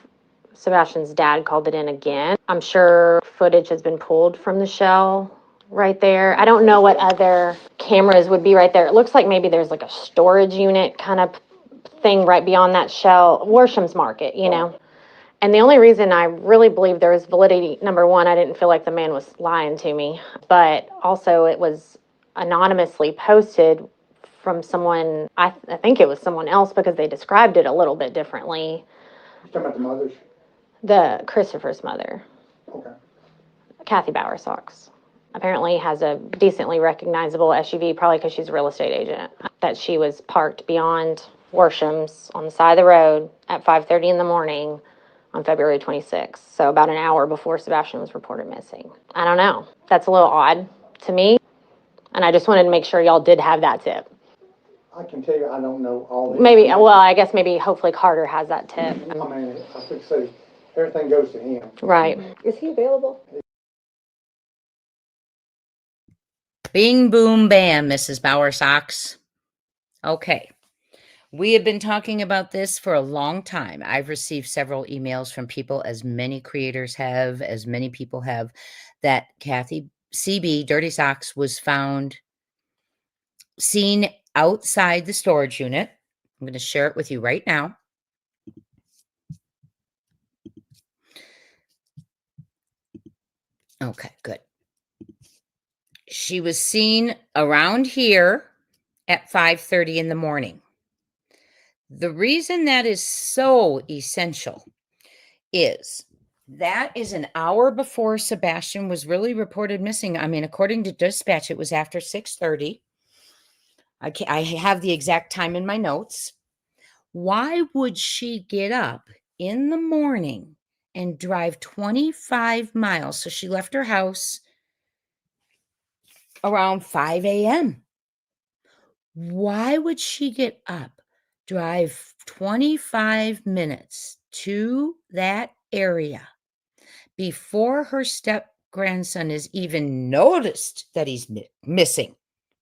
Sebastian's dad called it in again. I'm sure footage has been pulled from the Shell right there. I don't know what other cameras would be right there. It looks like maybe there's like a storage unit kind of thing right beyond that Shell, Worsham's Market, you know. And the only reason I really believe there was validity, number one, I didn't feel like the man was lying to me, but also it was anonymously posted from someone, I think it was someone else because they described it a little bit differently. you're talking about the mothers? The Christopher's mother, Okay. Kathy Bowersox, apparently has a decently recognizable SUV, probably because she's a real estate agent, that she was parked beyond Worsham's on the side of the road at 5:30 in the morning on February 26th, so about an hour before Sebastian was reported missing. I don't know. That's a little odd to me, and I just wanted to make sure y'all did have that tip. I can tell you, I don't know all the. Maybe, well, I guess maybe hopefully Carter has that tip. I mean, I think so, everything goes to him. Right. Is he available? Bing, boom, bam, Mrs. Bowersox. Okay. We have been talking about this for a long time. I've received several emails from people, as many creators have, as many people have, that Kathy CB Dirty Socks was seen outside the storage unit. I'm going to share it with you right now. Okay, good. She was seen around here at 5:30 in the morning. The reason that is so essential is that is an hour before Sebastian was really reported missing. I mean, according to dispatch, it was after 6:30. I have the exact time in my notes. Why would she get up in the morning and drive 25 miles? So she left her house around 5 a.m. Why would she get up, drive 25 minutes to that area before her step grandson is even noticed that he's missing?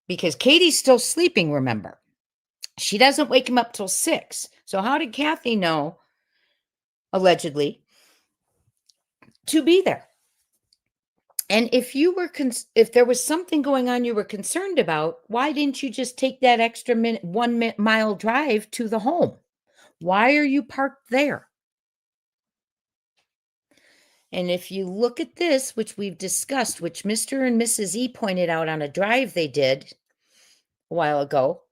Because Katie's still sleeping, remember. She doesn't wake him up till 6. So how did Kathy know, allegedly, to be there? And if you were if there was something going on you were concerned about, why didn't you just take that extra 1 mile drive to the home? Why are you parked there? And if you look at this, which we've discussed, which Mr. and Mrs. E pointed out on a drive they did a while ago,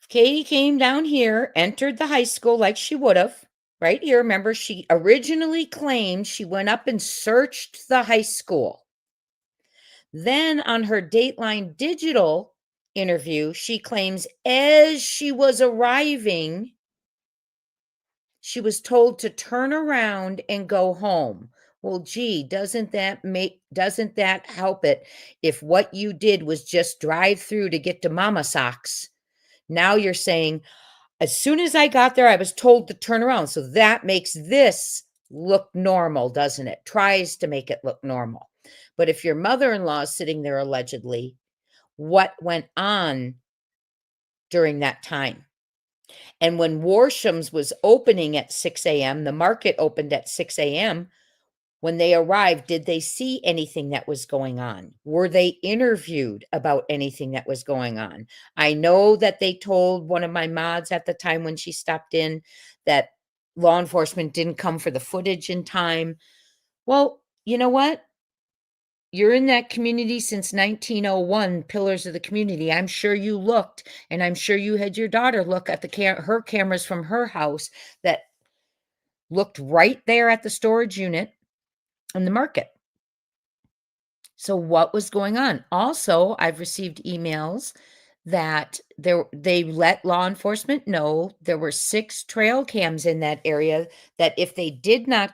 Katie came down here, entered the high school like she would have, right here. Remember, she originally claimed she went up and searched the high school. Then on her Dateline Digital interview, she claims as she was arriving, she was told to turn around and go home. Well, gee, doesn't that help it if what you did was just drive through to get to Mama Socks? Now you're saying, as soon as I got there, I was told to turn around. So that makes this look normal, doesn't it? Tries to make it look normal. But if your mother-in-law is sitting there allegedly, what went on during that time? And when Worsham's was opening at 6 a.m., the market opened at 6 a.m., when they arrived, did they see anything that was going on? Were they interviewed about anything that was going on? I know that they told one of my mods at the time when she stopped in that law enforcement didn't come for the footage in time. Well, you know what? You're in that community since 1901, Pillars of the Community. I'm sure you looked, and I'm sure you had your daughter look at her cameras from her house that looked right there at the storage unit in the market. So what was going on? Also, I've received emails that they let law enforcement know there were 6 trail cams in that area, that if they did not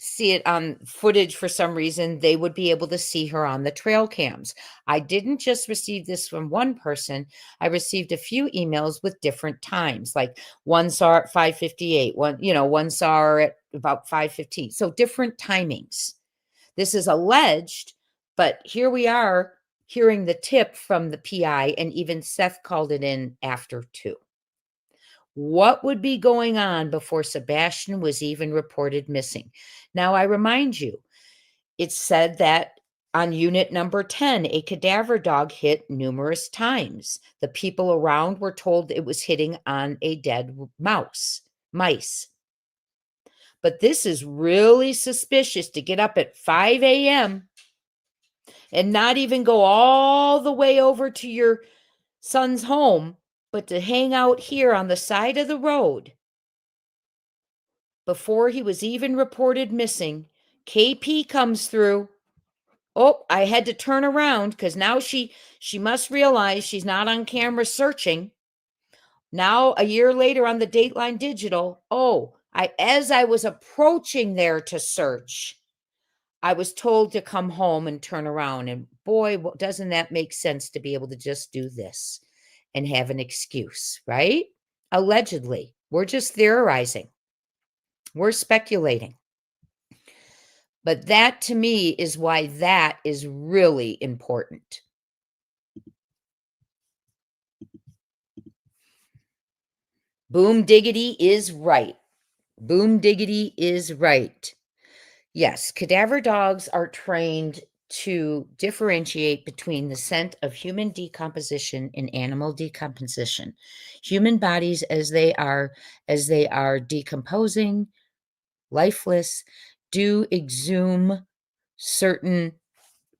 see it on footage for some reason, they would be able to see her on the trail cams. I didn't just receive this from one person. I received a few emails with different times. Like one saw her at 5:58, one saw her at about 5:15. So different timings. This is alleged, but here we are hearing the tip from the PI, and even Seth called it in after too. What would be going on before Sebastian was even reported missing? Now, I remind you, it's said that on unit number 10, a cadaver dog hit numerous times. The people around were told it was hitting on a dead mice. But this is really suspicious to get up at 5 a.m. and not even go all the way over to your son's home, but to hang out here on the side of the road. Before he was even reported missing, KP comes through. Oh, I had to turn around because now she must realize she's not on camera searching. Now, a year later on the Dateline Digital, as I was approaching there to search, I was told to come home and turn around. And boy, doesn't that make sense to be able to just do this and have an excuse, right? Allegedly. We're just theorizing. We're speculating. But that to me is why that is really important. Boom diggity is right. Boom diggity is right. Yes, cadaver dogs are trained to differentiate between the scent of human decomposition and animal decomposition. Human bodies, as they are decomposing, lifeless, do exhume certain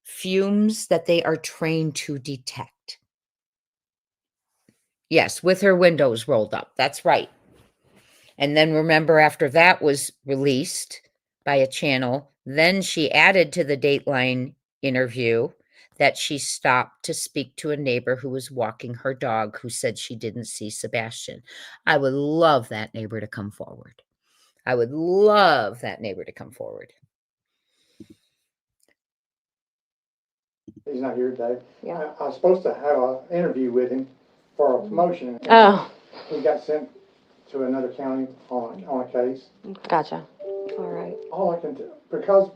fumes that they are trained to detect. Yes, with her windows rolled up. That's right. And then remember, after that was released by a channel, then she added to the Dateline interview that she stopped to speak to a neighbor who was walking her dog who said she didn't see Sebastian. I would love that neighbor to come forward. I would love that neighbor to come forward. He's not here today. Yeah. I was supposed to have an interview with him for a promotion. Oh, He got sent to another county on a case. gotcha. All right. All I can do, because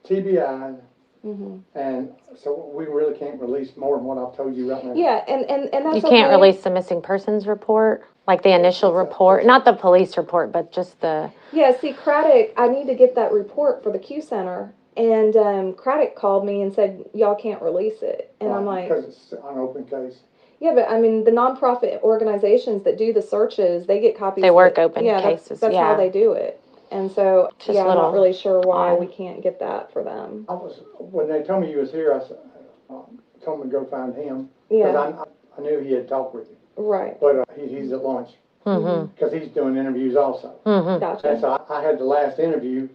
TBI, Mm-hmm. and so we really can't release more than what I've told you right now. Yeah, and that's You can't okay. release the missing persons report, like the initial report, not the police report, but just the, Yeah, see, Craddock, I need to get that report for the Q Center. And Craddock called me and said, y'all can't release it. And I'm like, Because it's an open case. yeah, but I mean, the nonprofit organizations that do the searches, they get copies. They work of it. open Yeah, cases, that's how yeah. they do it. And so, Just yeah, I'm not little really sure why odd. we can't get that for them. When they told me you was here, I said, told me to go find him. Yeah. Because I knew he had talked with you. Right. But he's at lunch. mm-hmm, Because he's doing interviews also. mm-hmm. Gotcha. And so I had the last interview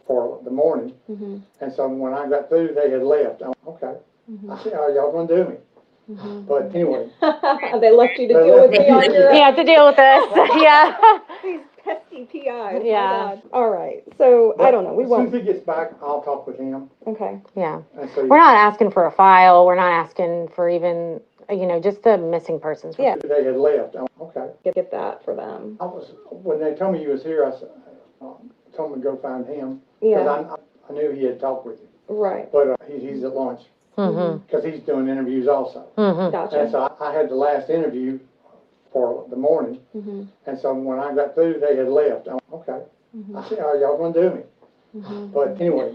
for the morning. Mm-hmm. And so when I got through, they had left. I'm, okay. I said, are y'all going to do me? Mm-hmm. But anyway. They left you to They deal left with me me on to your You have to deal with this, yeah. These pesky PIs. Yeah. My God. All right. So, I don't know. We As soon won't. as he gets back, I'll talk with him. Okay. Yeah. And so We're not asking for a file, we're not asking for even, just the missing persons Yeah. report. they had left. I'm, okay. Get that for them. When they told me you was here, I said, told me to go find him. Yeah. Because I knew he had talked with you. Right. But he's at lunch. Mm-hmm, Because he's doing interviews also. mm-hmm. Gotcha. And so I had the last interview for the morning. Mm-hmm. And so when I got through, they had left. I'm, okay. I said, are y'all going to do me? Mm-hmm. But anyway.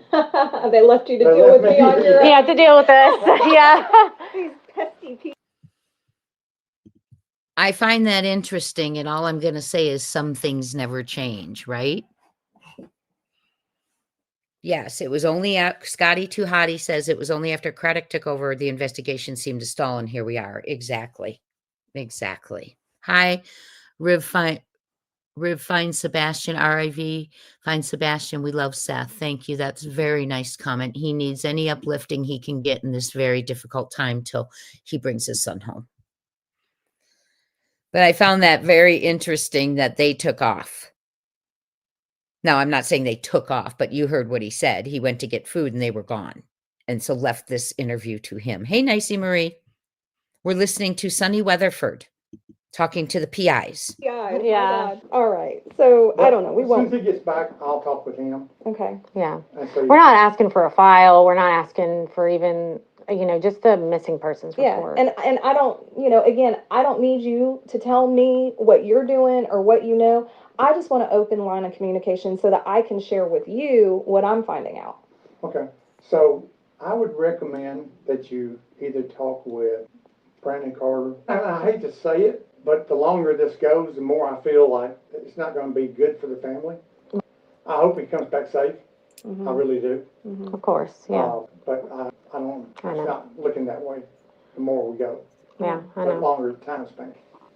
They left you to They deal with left me me. on your You have to deal with this, yeah. these pesky PIs. I find that interesting, and all I'm going to say is some things never change, right? Yes, it was only Scotty Too Hottie says it was only after Craddock took over the investigation seemed to stall, and here we are. Exactly. Hi, Riv Fine Sebastian, RIV Fine Sebastian. We love Seth. Thank you. That's a very nice comment. He needs any uplifting he can get in this very difficult time till he brings his son home. But I found that very interesting that they took off. Now, I'm not saying they took off, but you heard what he said. He went to get food and they were gone. And so left this interview to him. Hey, Nicey Marie. We're listening to Sunny Weatherford talking to the PIs. Yeah. Yeah. All right. So I don't know. We As soon as won't. he gets back, I'll talk with him Okay. Yeah. and see. We're not asking for a file. We're not asking for even, just the missing persons Yeah. report. And I don't, again, I don't need you to tell me what you're doing or what you know. I just want an open line of communication so that I can share with you what I'm finding out. Okay, so I would recommend that you either talk with Brandon Carter. And I hate to say it, but the longer this goes, the more I feel like it's not gonna be good for the family. I hope he comes back safe. I really do. Of course. Yeah. But I don't, I know. it's not looking that way the more we go, Yeah. I the know. longer time span.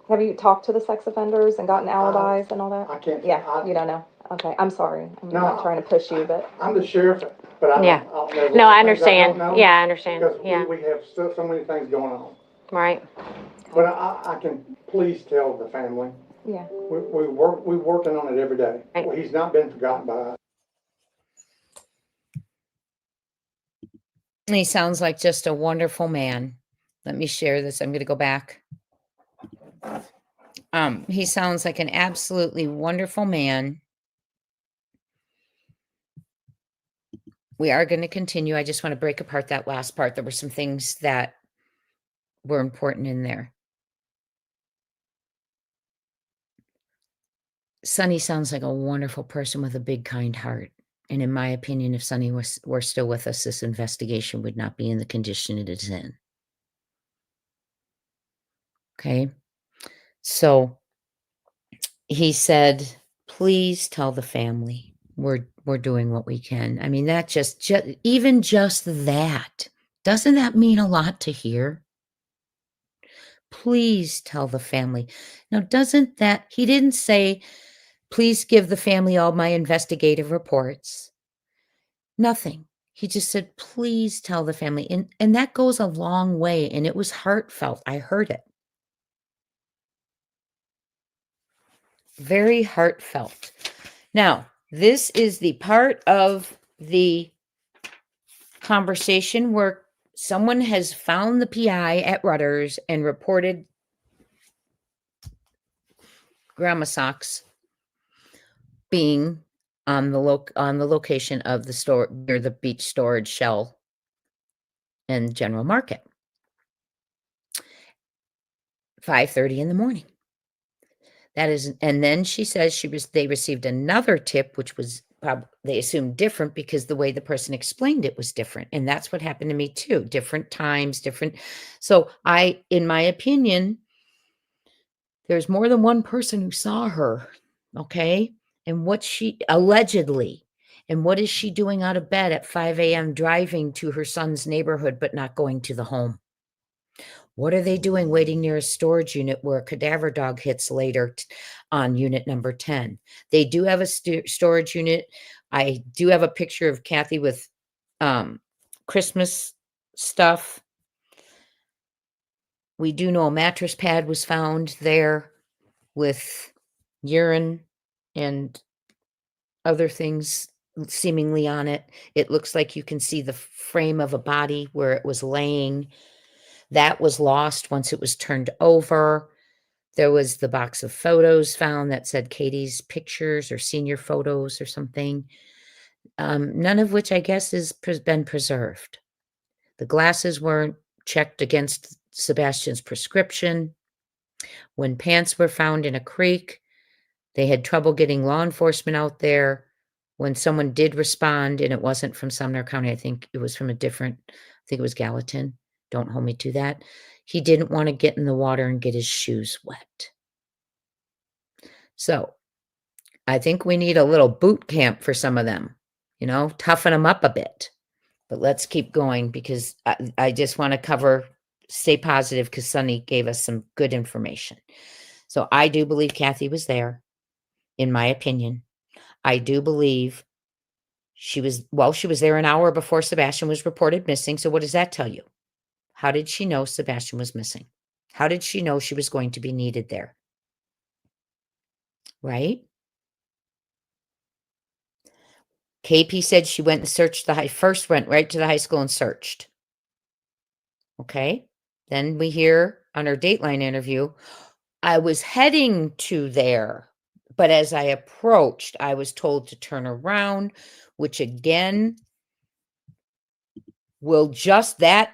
Have you talked to the sex offenders and gotten alibis and all that? I can't. Yeah, you don't know. Okay, I'm sorry. I'm No, not trying to push you, but I'm the sheriff, but I Yeah. don't know. No, I things understand. don't know Yeah, I understand. Because Yeah. we have so many things going on. Right. But I can please tell the family, yeah. we're working on it every day. Right. Well, he's not been forgotten by us. He sounds like just a wonderful man. Let me share this. I'm going to go back. He sounds like an absolutely wonderful man. We are going to continue. I just want to break apart that last part. There were some things that were important in there. Sonny sounds like a wonderful person with a big, kind heart. And in my opinion, if Sonny were still with us, this investigation would not be in the condition it is in. Okay. So he said, please tell the family we're doing what we can. I mean, that even just that, doesn't that mean a lot to hear? Please tell the family. Now, doesn't that, he didn't say, please give the family all my investigative reports. Nothing. He just said, please tell the family. And that goes a long way. And it was heartfelt. I heard it. Very heartfelt. Now, this is the part of the conversation where someone has found the PI at Rutter's and reported Grandma Socks being on the location of the store near the beach storage shell and general market. 5:30 in the morning. That is, and then she says they received another tip, which was probably, they assumed different because the way the person explained it was different. And that's what happened to me too. Different times, different. So in my opinion, there's more than one person who saw her. Okay. And what she allegedly, and what is she doing out of bed at 5 a.m. driving to her son's neighborhood, but not going to the home? What are they doing waiting near a storage unit where a cadaver dog hits later on unit number 10? They do have a storage unit. I do have a picture of Kathy with Christmas stuff. We do know a mattress pad was found there with urine and other things seemingly on it. It looks like you can see the frame of a body where it was laying. That was lost once it was turned over. There was the box of photos found that said Katie's pictures or senior photos or something. None of which I guess has been preserved. The glasses weren't checked against Sebastian's prescription. When pants were found in a creek, they had trouble getting law enforcement out there. When someone did respond, and it wasn't from Sumner County, I think it was from I think it was Gallatin. Don't hold me to that. He didn't want to get in the water and get his shoes wet. So I think we need a little boot camp for some of them, toughen them up a bit. But let's keep going because I just want to stay positive because Sunny gave us some good information. So I do believe Kathy was there, in my opinion. I do believe she was there an hour before Sebastian was reported missing. So what does that tell you? How did she know Sebastian was missing? How did she know she was going to be needed there? Right? KP said she went and searched first went right to the high school and searched. Okay. Then we hear on her Dateline interview, I was heading to there, but as I approached, I was told to turn around, which again will just that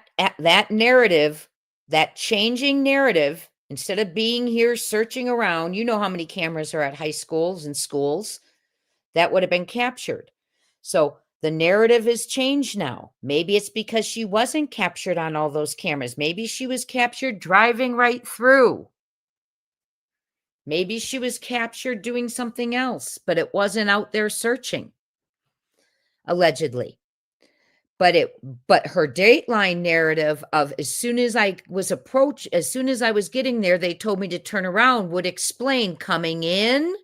narrative, that changing narrative, instead of being here searching around, you know how many cameras are at high schools and schools, that would have been captured. So the narrative has changed now. Maybe it's because she wasn't captured on all those cameras. Maybe she was captured driving right through. Maybe she was captured doing something else, but it wasn't out there searching, allegedly. But her Dateline narrative of as soon as I was getting there, they told me to turn around would explain coming in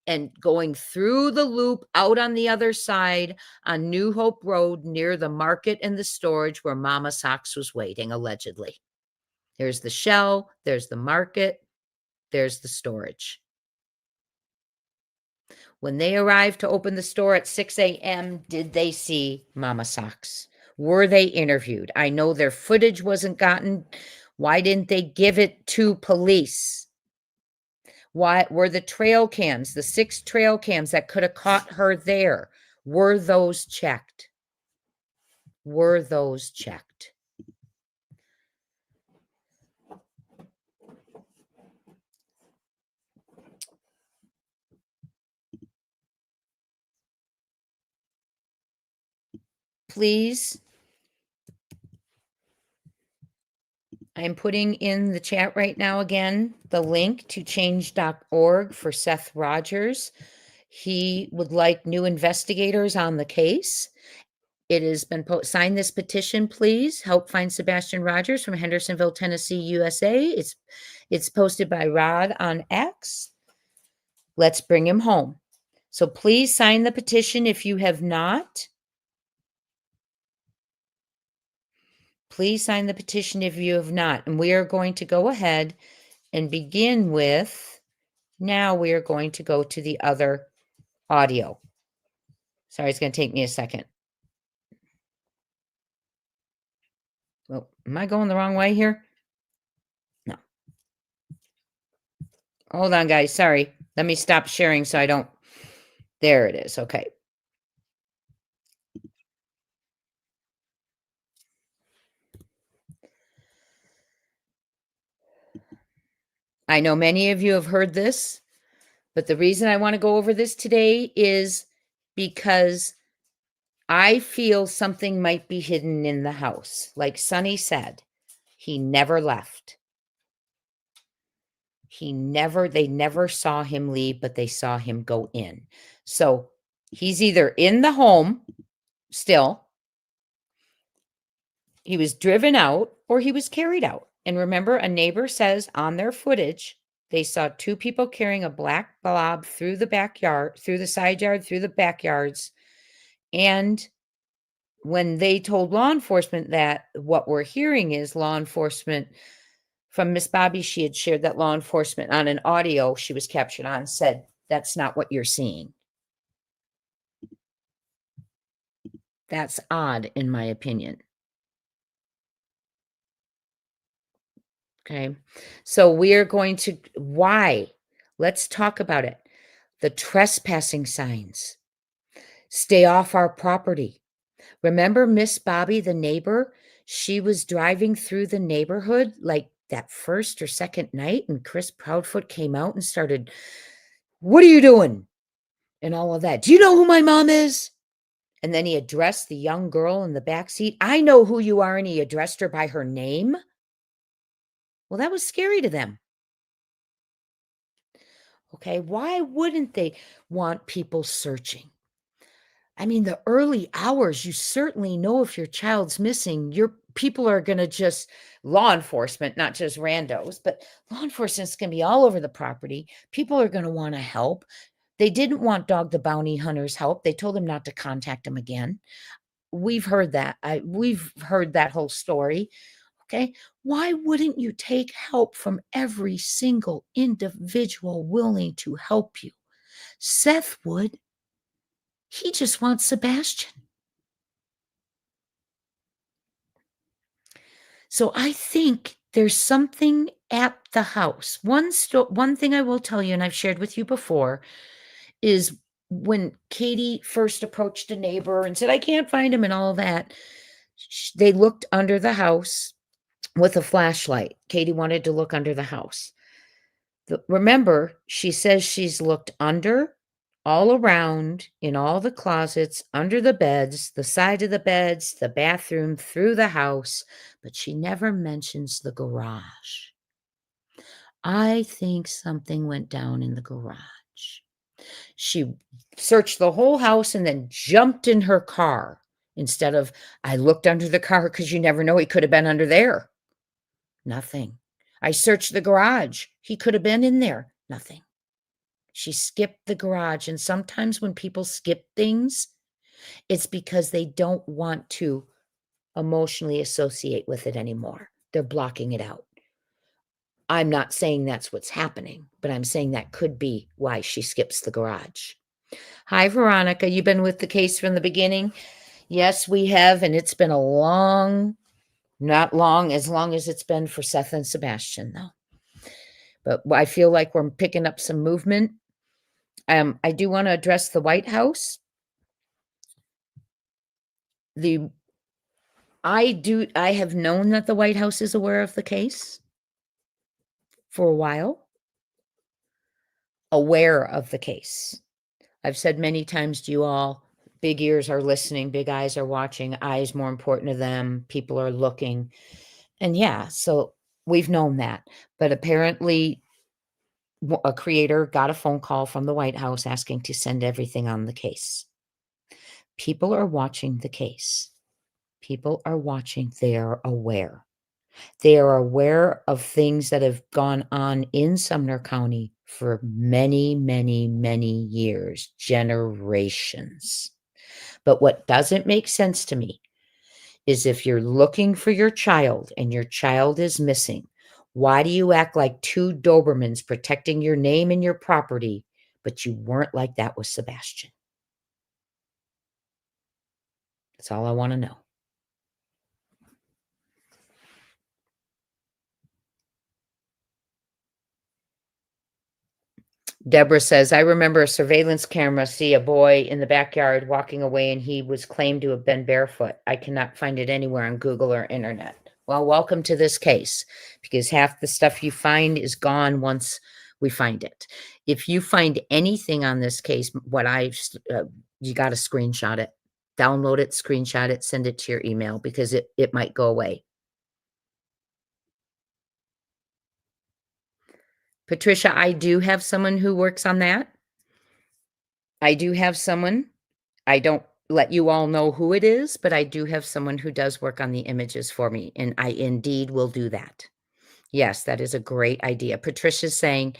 and going through the loop out on the other side on New Hope Road near the market and the storage where Mama Socks was waiting, allegedly. There's the shell, there's the market, there's the storage. When they arrived to open the store at 6 a.m., did they see Mama Socks? Were they interviewed? I know their footage wasn't gotten. Why didn't they give it to police? Why were the trail cams, the 6 trail cams that could have caught her there, were those checked? Were those checked? Please. I'm putting in the chat right now again the link to change.org for Seth Rogers. He would like new investigators on the case. It has been sign this petition, please. Help find Sebastian Rogers from Hendersonville, Tennessee, USA. It's posted by Rod on X. Let's bring him home. So please sign the petition if you have not. Please sign the petition if you have not. And we are going to go ahead and begin with, now we are going to go to the other audio. Sorry, it's going to take me a second. Well, am I going the wrong way here? No. Hold on, guys. Sorry. Let me stop sharing so I don't. There it is. Okay. I know many of you have heard this, but the reason I want to go over this today is because I feel something might be hidden in the house. Like Sonny said, he never left. They never saw him leave, but they saw him go in. So he's either in the home still, he was driven out, or he was carried out. And remember, a neighbor says on their footage, they saw 2 people carrying a black blob through the backyard, through the side yard, through the backyards. And when they told law enforcement that, what we're hearing is law enforcement from Miss Bobby, she had shared that law enforcement on an audio she was captured on said, that's not what you're seeing. That's odd, in my opinion. Okay. So we are going to, why? Let's talk about it. The trespassing signs. Stay off our property. Remember Miss Bobby, the neighbor? She was driving through the neighborhood like that first or second night, and Chris Proudfoot came out and started, what are you doing? And all of that. Do you know who my mom is? And then he addressed the young girl in the back seat. I know who you are. And he addressed her by her name. Well, that was scary to them. Okay, why wouldn't they want people searching? I mean, the early hours, you certainly know if your child's missing, your people are going to just, law enforcement, not just randos, but law enforcement's going to be all over the property. People are going to want to help. They didn't want Dog the Bounty Hunter's help. They told him not to contact him again. We've heard that. We've heard that whole story. Okay. Why wouldn't you take help from every single individual willing to help you? Seth would. He just wants Sebastian. So I think there's something at the house. One thing I will tell you, and I've shared with you before, is when Katie first approached a neighbor and said, "I can't find him," and all that, they looked under the house with a flashlight. Katie wanted to look under the house. Remember, she says she's looked under, all around, in all the closets, under the beds, the side of the beds, the bathroom, through the house, but she never mentions the garage. I think something went down in the garage. She searched the whole house and then jumped in her car instead of, "I looked under the car because you never know, he could have been under there." Nothing. "I searched the garage. He could have been in there." Nothing. She skipped the garage, and sometimes when people skip things, it's because they don't want to emotionally associate with it anymore. They're blocking it out. I'm not saying that's what's happening, but I'm saying that could be why she skips the garage. Hi, Veronica. You've been with the case from the beginning? Yes, we have, and it's been a not long, as long as it's been for Seth and Sebastian, though. But I feel like we're picking up some movement. I do want to address the White House. I have known that the White House is aware of the case for a while. Aware of the case. I've said many times to you all, big ears are listening, big eyes are watching, eyes more important to them, people are looking. And yeah, so we've known that. But apparently a creator got a phone call from the White House asking to send everything on the case. People are watching the case. People are watching. They are aware. They are aware of things that have gone on in Sumner County for many, many, many years, generations. But what doesn't make sense to me is if you're looking for your child and your child is missing, why do you act like two Dobermans protecting your name and your property, but you weren't like that with Sebastian? That's all I want to know. Deborah says, "I remember a surveillance camera see a boy in the backyard walking away, and he was claimed to have been barefoot. I cannot find it anywhere on Google or internet." Well, welcome to this case, because half the stuff you find is gone once we find it. If you find anything on this case, you got to screenshot it, download it, screenshot it, send it to your email, because it might go away. Patricia, I do have someone who works on that. I do have someone. I don't let you all know who it is, but I do have someone who does work on the images for me, and I indeed will do that. Yes, that is a great idea. Patricia's saying,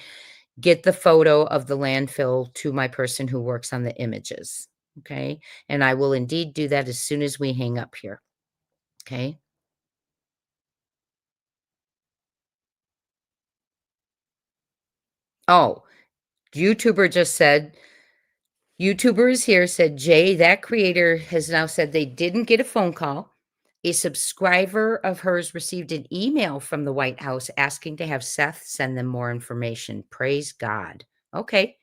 "Get the photo of the landfill to my person who works on the images." Okay. And I will indeed do that as soon as we hang up here. Okay. Oh, YouTuber is here, said, "Jay, that creator has now said they didn't get a phone call. A subscriber of hers received an email from the White House asking to have Seth send them more information. Praise God." Okay.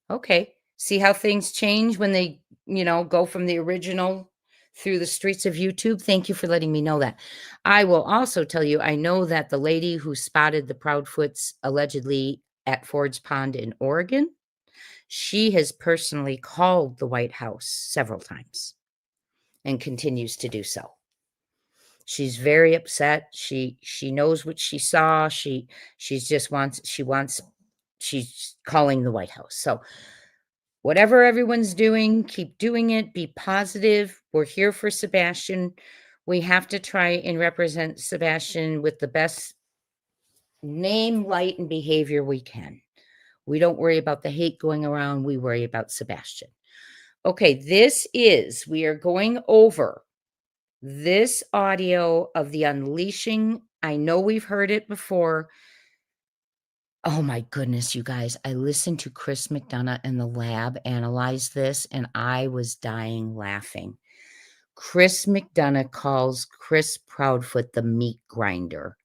Okay. See how things change when they, go from the original through the streets of YouTube? Thank you for letting me know that. I will also tell you, I know that the lady who spotted the Proudfoots allegedly at Ford's Pond in Oregon, she has personally called the White House several times and continues to do so. She's very upset. She knows what she saw. She's calling the White House. So whatever everyone's doing, keep doing it. Be positive. We're here for Sebastian. We have to try and represent Sebastian with the best name, light, and behavior we can. We don't worry about the hate going around. We worry about Sebastian. Okay, we are going over this audio of the unleashing. I know we've heard it before. Oh my goodness, you guys. I listened to Chris McDonough in the lab analyze this, and I was dying laughing. Chris McDonough calls Chris Proudfoot the meat grinder.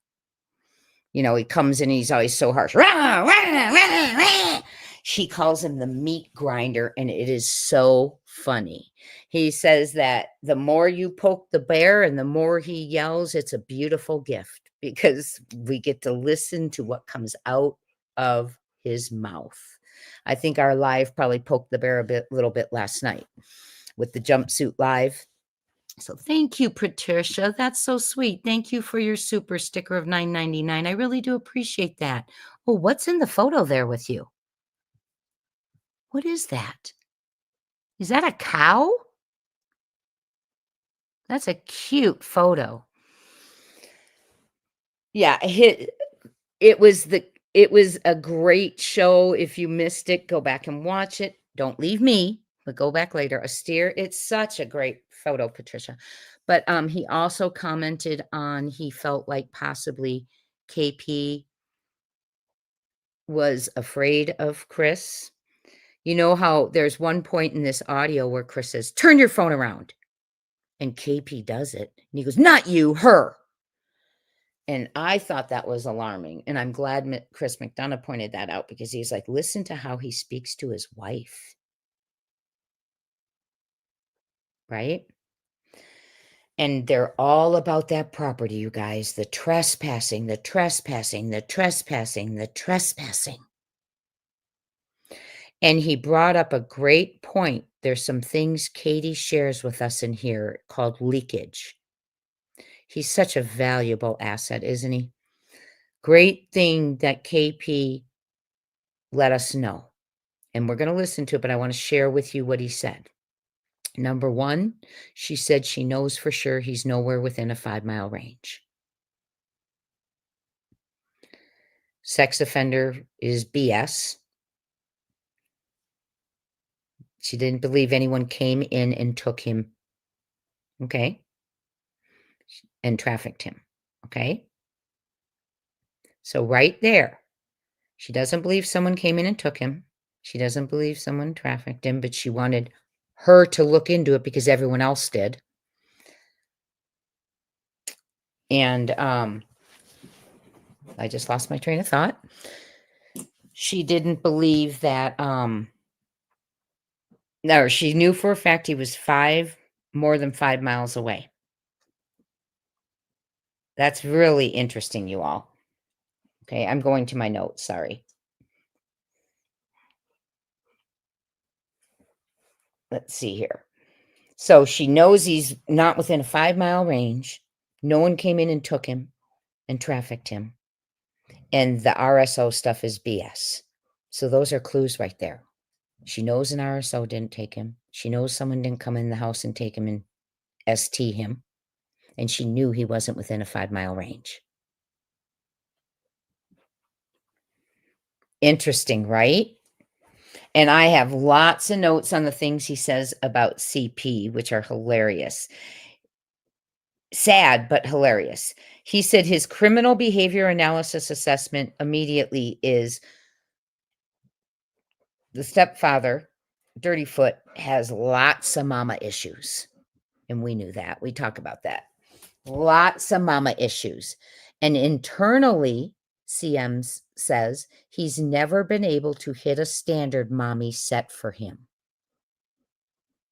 He comes in, he's always so harsh. Rah, rah, rah, rah. She calls him the meat grinder, and it is so funny. He says that the more you poke the bear and the more he yells, it's a beautiful gift because we get to listen to what comes out of his mouth. I think our live probably poked the bear little bit last night with the jumpsuit live. So thank you, Patricia. That's so sweet. Thank you for your super sticker of $9.99. I really do appreciate that. Oh, what's in the photo there with you? What is that? Is that a cow? That's a cute photo. Yeah, it was a great show. If you missed it, go back and watch it. Don't leave me, but go back later. A steer. It's such a great photo, Patricia. But he also commented on he felt like possibly KP was afraid of Chris. You know how there's one point in this audio where Chris says, "Turn your phone around." And KP does it. And he goes, "Not you, her." And I thought that was alarming. And I'm glad Chris McDonough pointed that out because he's like, listen to how he speaks to his wife. Right? And they're all about that property, you guys. The trespassing, the trespassing, the trespassing, the trespassing. And he brought up a great point. There's some things Katie shares with us in here called leakage. He's such a valuable asset, isn't he? Great thing that KP let us know. And we're going to listen to it, but I want to share with you what he said. Number one, she said she knows for sure he's nowhere within a 5-mile range. Sex offender is BS. She didn't believe anyone came in and took him, okay, and trafficked him, okay? So right there, she doesn't believe someone came in and took him. She doesn't believe someone trafficked him, but she wanted her to look into it because everyone else did. And I just lost my train of thought. She didn't believe that, no, she knew for a fact he was more than 5 miles away. That's really interesting, you all. Okay, I'm going to my notes, sorry. Let's see here. So she knows he's not within a 5-mile range. No one came in and took him and trafficked him. And the RSO stuff is BS. So those are clues right there. She knows an RSO didn't take him. She knows someone didn't come in the house and take him and ST him. And she knew he wasn't within a 5-mile range. Interesting, right? And I have lots of notes on the things he says about CP, which are hilarious. Sad, but hilarious. He said his criminal behavior analysis assessment immediately is the stepfather, Dirty Foot, has lots of mama issues. And we knew that. We talk about that. Lots of mama issues. And internally, CM says he's never been able to hit a standard mommy set for him.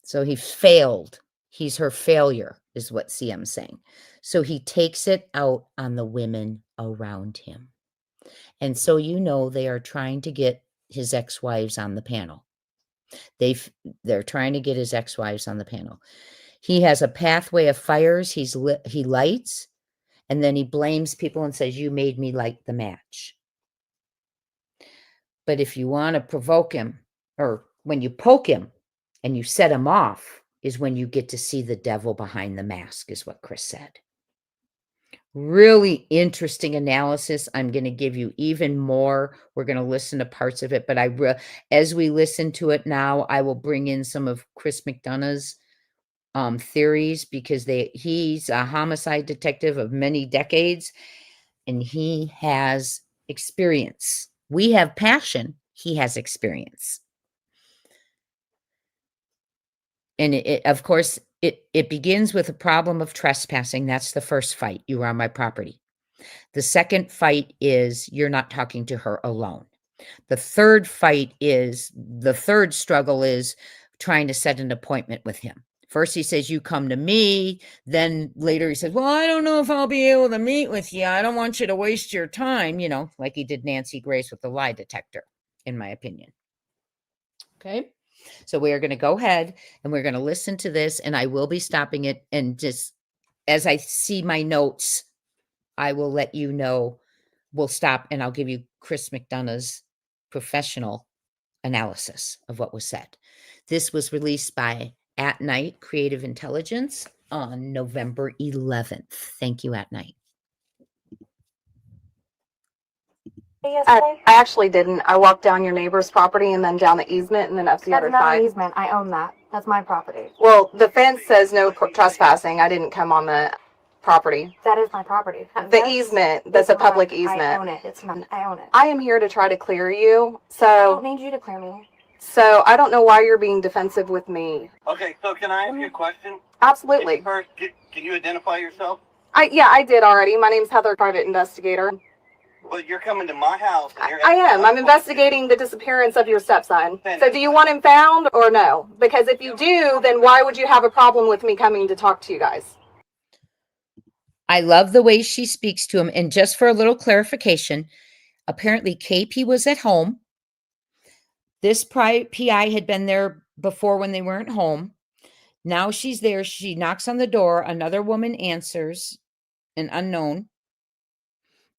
So he failed. He's her failure, is what CM's saying. So he takes it out on the women around him. And so they are trying to get his ex-wives on the panel. They're trying to get his ex-wives on the panel. He has a pathway of fires he lights, and then he blames people and says, "You made me light the match." But if you want to provoke him, or when you poke him and you set him off, is when you get to see the devil behind the mask, is what Chris said. Really interesting analysis. I'm going to give you even more. We're going to listen to parts of it, but as we listen to it now, I will bring in some of Chris McDonough's theories because he's a homicide detective of many decades, and he has experience We have passion. He has experience. And of course, it begins with a problem of trespassing. That's the first fight. You are on my property. The second fight is you're not talking to her alone. The third struggle is trying to set an appointment with him. First, he says, you come to me. Then later he says, well, I don't know if I'll be able to meet with you. I don't want you to waste your time, like he did Nancy Grace with the lie detector, in my opinion. Okay. So we are going to go ahead and we're going to listen to this, and I will be stopping it. And just as I see my notes, I will let you know. We'll stop and I'll give you Chris McDonough's professional analysis of what was said. This was released by At Night Creative Intelligence on November 11th. Thank you, At Night. I actually didn't. I walked down your neighbor's property and then down the easement and then up the other That's not side. an easement. I own that. That's my property. Well, the fence says no trespassing. I didn't come on the property. That is my property. The easement, that's a public I easement. own it. It's mine. I own it. I am here to try to clear you. I don't So need you to clear me. I don't know why you're being defensive with me. Okay, so can I ask you a question? Absolutely. First, can you identify yourself? I did already. My name's Heather, private investigator. Well, you're coming to my house. And you're I am. I'm investigating the disappearance of your stepson. So do you want him found or no? Because if you do, then why would you have a problem with me coming to talk to you guys? I love the way she speaks to him. And just for a little clarification, apparently KP was at home. This PI had been there before when they weren't home. Now she's there. She knocks on the door. Another woman answers, an unknown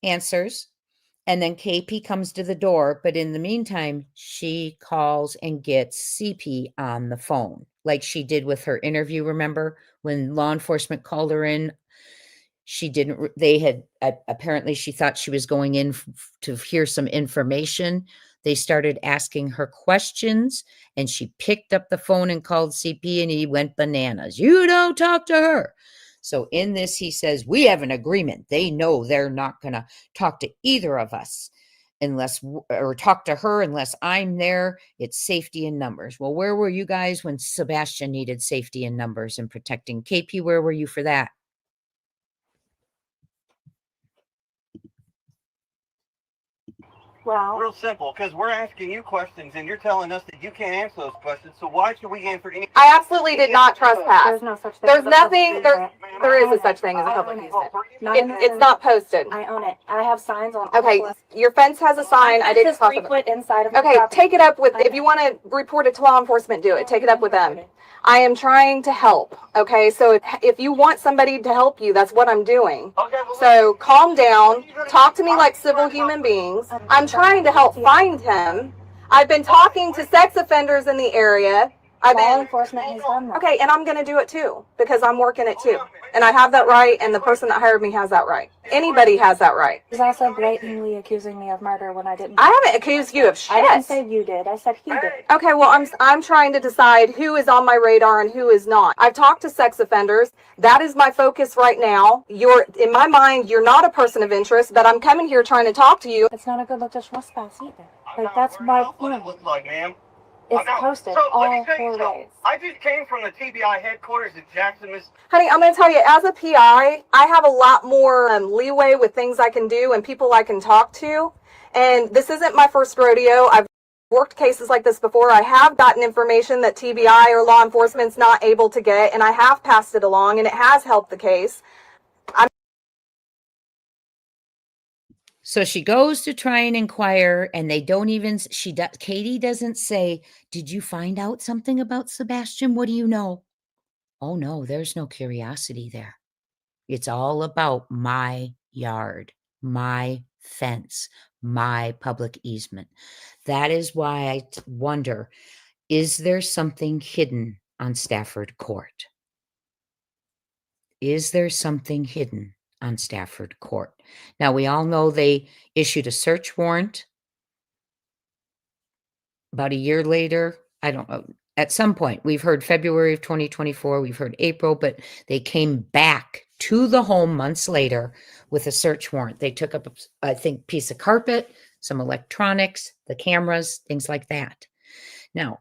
answers. And then KP comes to the door. But in the meantime, she calls and gets CP on the phone, like she did with her interview. Remember when law enforcement called her in? She didn't, they had, apparently she thought she was going in to hear some information. They started asking her questions and she picked up the phone and called CP and he went bananas. You don't talk to her. So in this, he says, we have an agreement. They know they're not going to talk to either of us or talk to her unless I'm there. It's safety in numbers. Well, where were you guys when Sebastian needed safety in numbers and protecting KP? Where were you for that? Well, Real simple, because we're asking you questions and you're telling us that you can't answer those questions. So why should we answer any? I absolutely did not trespass. there's no such thing. There's as a nothing, public easement. there is I own a such it. thing as a I public own it. easement. Not in It's this not posted. I own it. I have signs on. Okay, your fence has a sign. I didn't It's talk 3 about. foot inside of my Okay, property. take it up with, if you want to report it to law enforcement, do it. Take it up with them. I am trying to help. Okay, so if you want somebody to help you, that's what I'm doing. Okay, well, So calm down, talk to me like civil human beings. I'm trying to help find him. I've been talking to sex offenders in the area. I've Law been, enforcement has done that. okay, and I'm going to do it too because I'm working it too. And I have that right, and the person that hired me has that right. Anybody has that right. He's also blatantly accusing me of murder when I didn't. I haven't accused you of shit. I didn't say you did. I said he did. Okay, well, I'm trying to decide who is on my radar and who is not. I've talked to sex offenders. That is my focus right now. In my mind, you're not a person of interest, but I'm coming here trying to talk to you. It's not a good look to trespass either. Like that's my what it point. looks like, ma'am. It's posted So, let me all tell you 4 something. ways. I just came from the TBI headquarters in Jackson, Miss. Honey, I'm going to tell you, as a PI, I have a lot more leeway with things I can do and people I can talk to. And this isn't my first rodeo. I've worked cases like this before. I have gotten information that TBI or law enforcement's not able to get, and I have passed it along, and it has helped the case. So she goes to try and inquire, and they don't even, Katie doesn't say, did you find out something about Sebastian? What do you know? Oh no, there's no curiosity there. It's all about my yard, my fence, my public easement. That is why I wonder, is there something hidden on Stafford Court? Is there something hidden on Stafford Court? Now, we all know they issued a search warrant about a year later. I don't know. At some point, we've heard February of 2024, we've heard April, but they came back to the home months later with a search warrant. They took up, I think, piece of carpet. some electronics, the cameras, things like that. Now,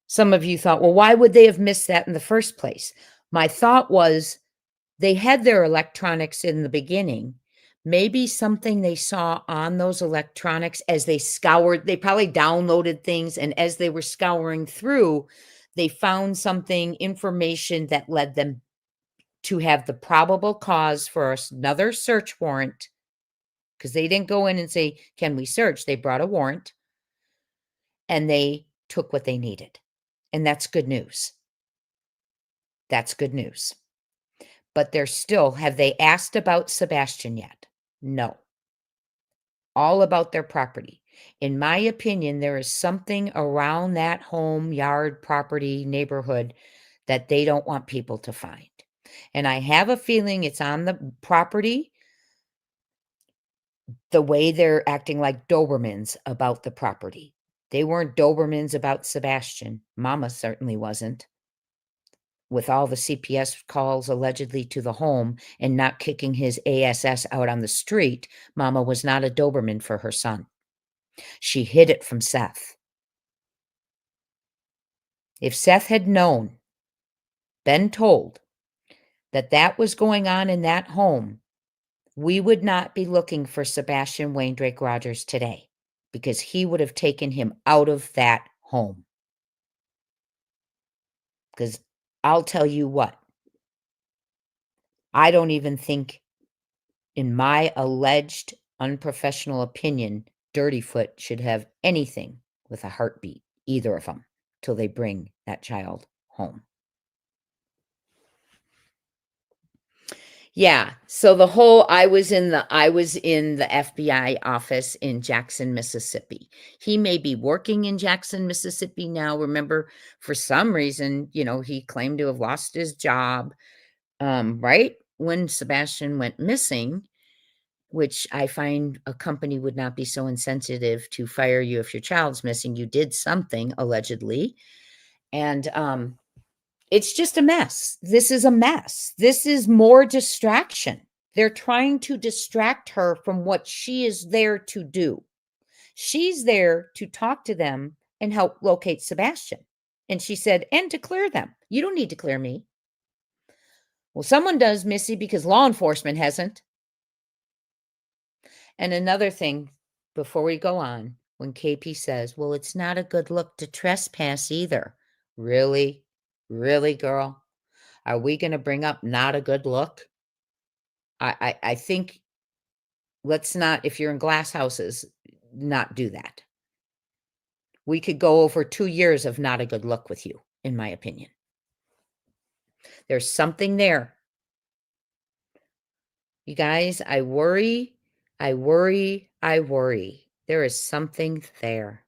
some of you thought, well, why would they have missed that in the first place? My thought was they had their electronics in the beginning. Maybe something they saw on those electronics as they scoured, they probably downloaded things, and as they were scouring through, they found something, information that led them to have the probable cause for another search warrant, because they didn't go in and say, can we search? They brought a warrant and they took what they needed. And that's good news. That's good news. But they're still, have they asked about Sebastian yet? No. All about their property. In my opinion, there is something around that home, yard, property, neighborhood that they don't want people to find. And I have a feeling it's on the property, the way they're acting like Dobermans about the property. They weren't Dobermans about Sebastian. Mama certainly wasn't. With all the CPS calls allegedly to the home and not kicking his ASS out on the street, Mama was not a Doberman for her son. She hid it from Seth. If Seth had known, been told that that was going on in that home, we would not be looking for Sebastian Wayne Drake Rogers today, because he would have taken him out of that home. Because I'll tell you what, I don't even think, in my alleged unprofessional opinion, Dirtyfoot should have anything with a heartbeat, either of them, till they bring that child home. Yeah, so the whole, I was in the FBI office in Jackson, Mississippi. He may be working in Jackson, Mississippi now. Remember, for some reason, he claimed to have lost his job, right when Sebastian went missing, which I find a company would not be so insensitive to fire you if your child's missing. You did something, allegedly. And it's just a mess. This is a mess. This is more distraction. They're trying to distract her from what she is there to do. She's there to talk to them and help locate Sebastian. And she said, and to clear them. You don't need to clear me. Well, someone does, Missy, because law enforcement hasn't. And another thing, before we go on, when KP says, well, it's not a good look to trespass either. Really? Really, girl? Are we going to bring up not a good look? I think let's not, if you're in glass houses, not do that. We could go over 2 years of not a good look with you, in my opinion. There's something there. You guys, I worry. There is something there.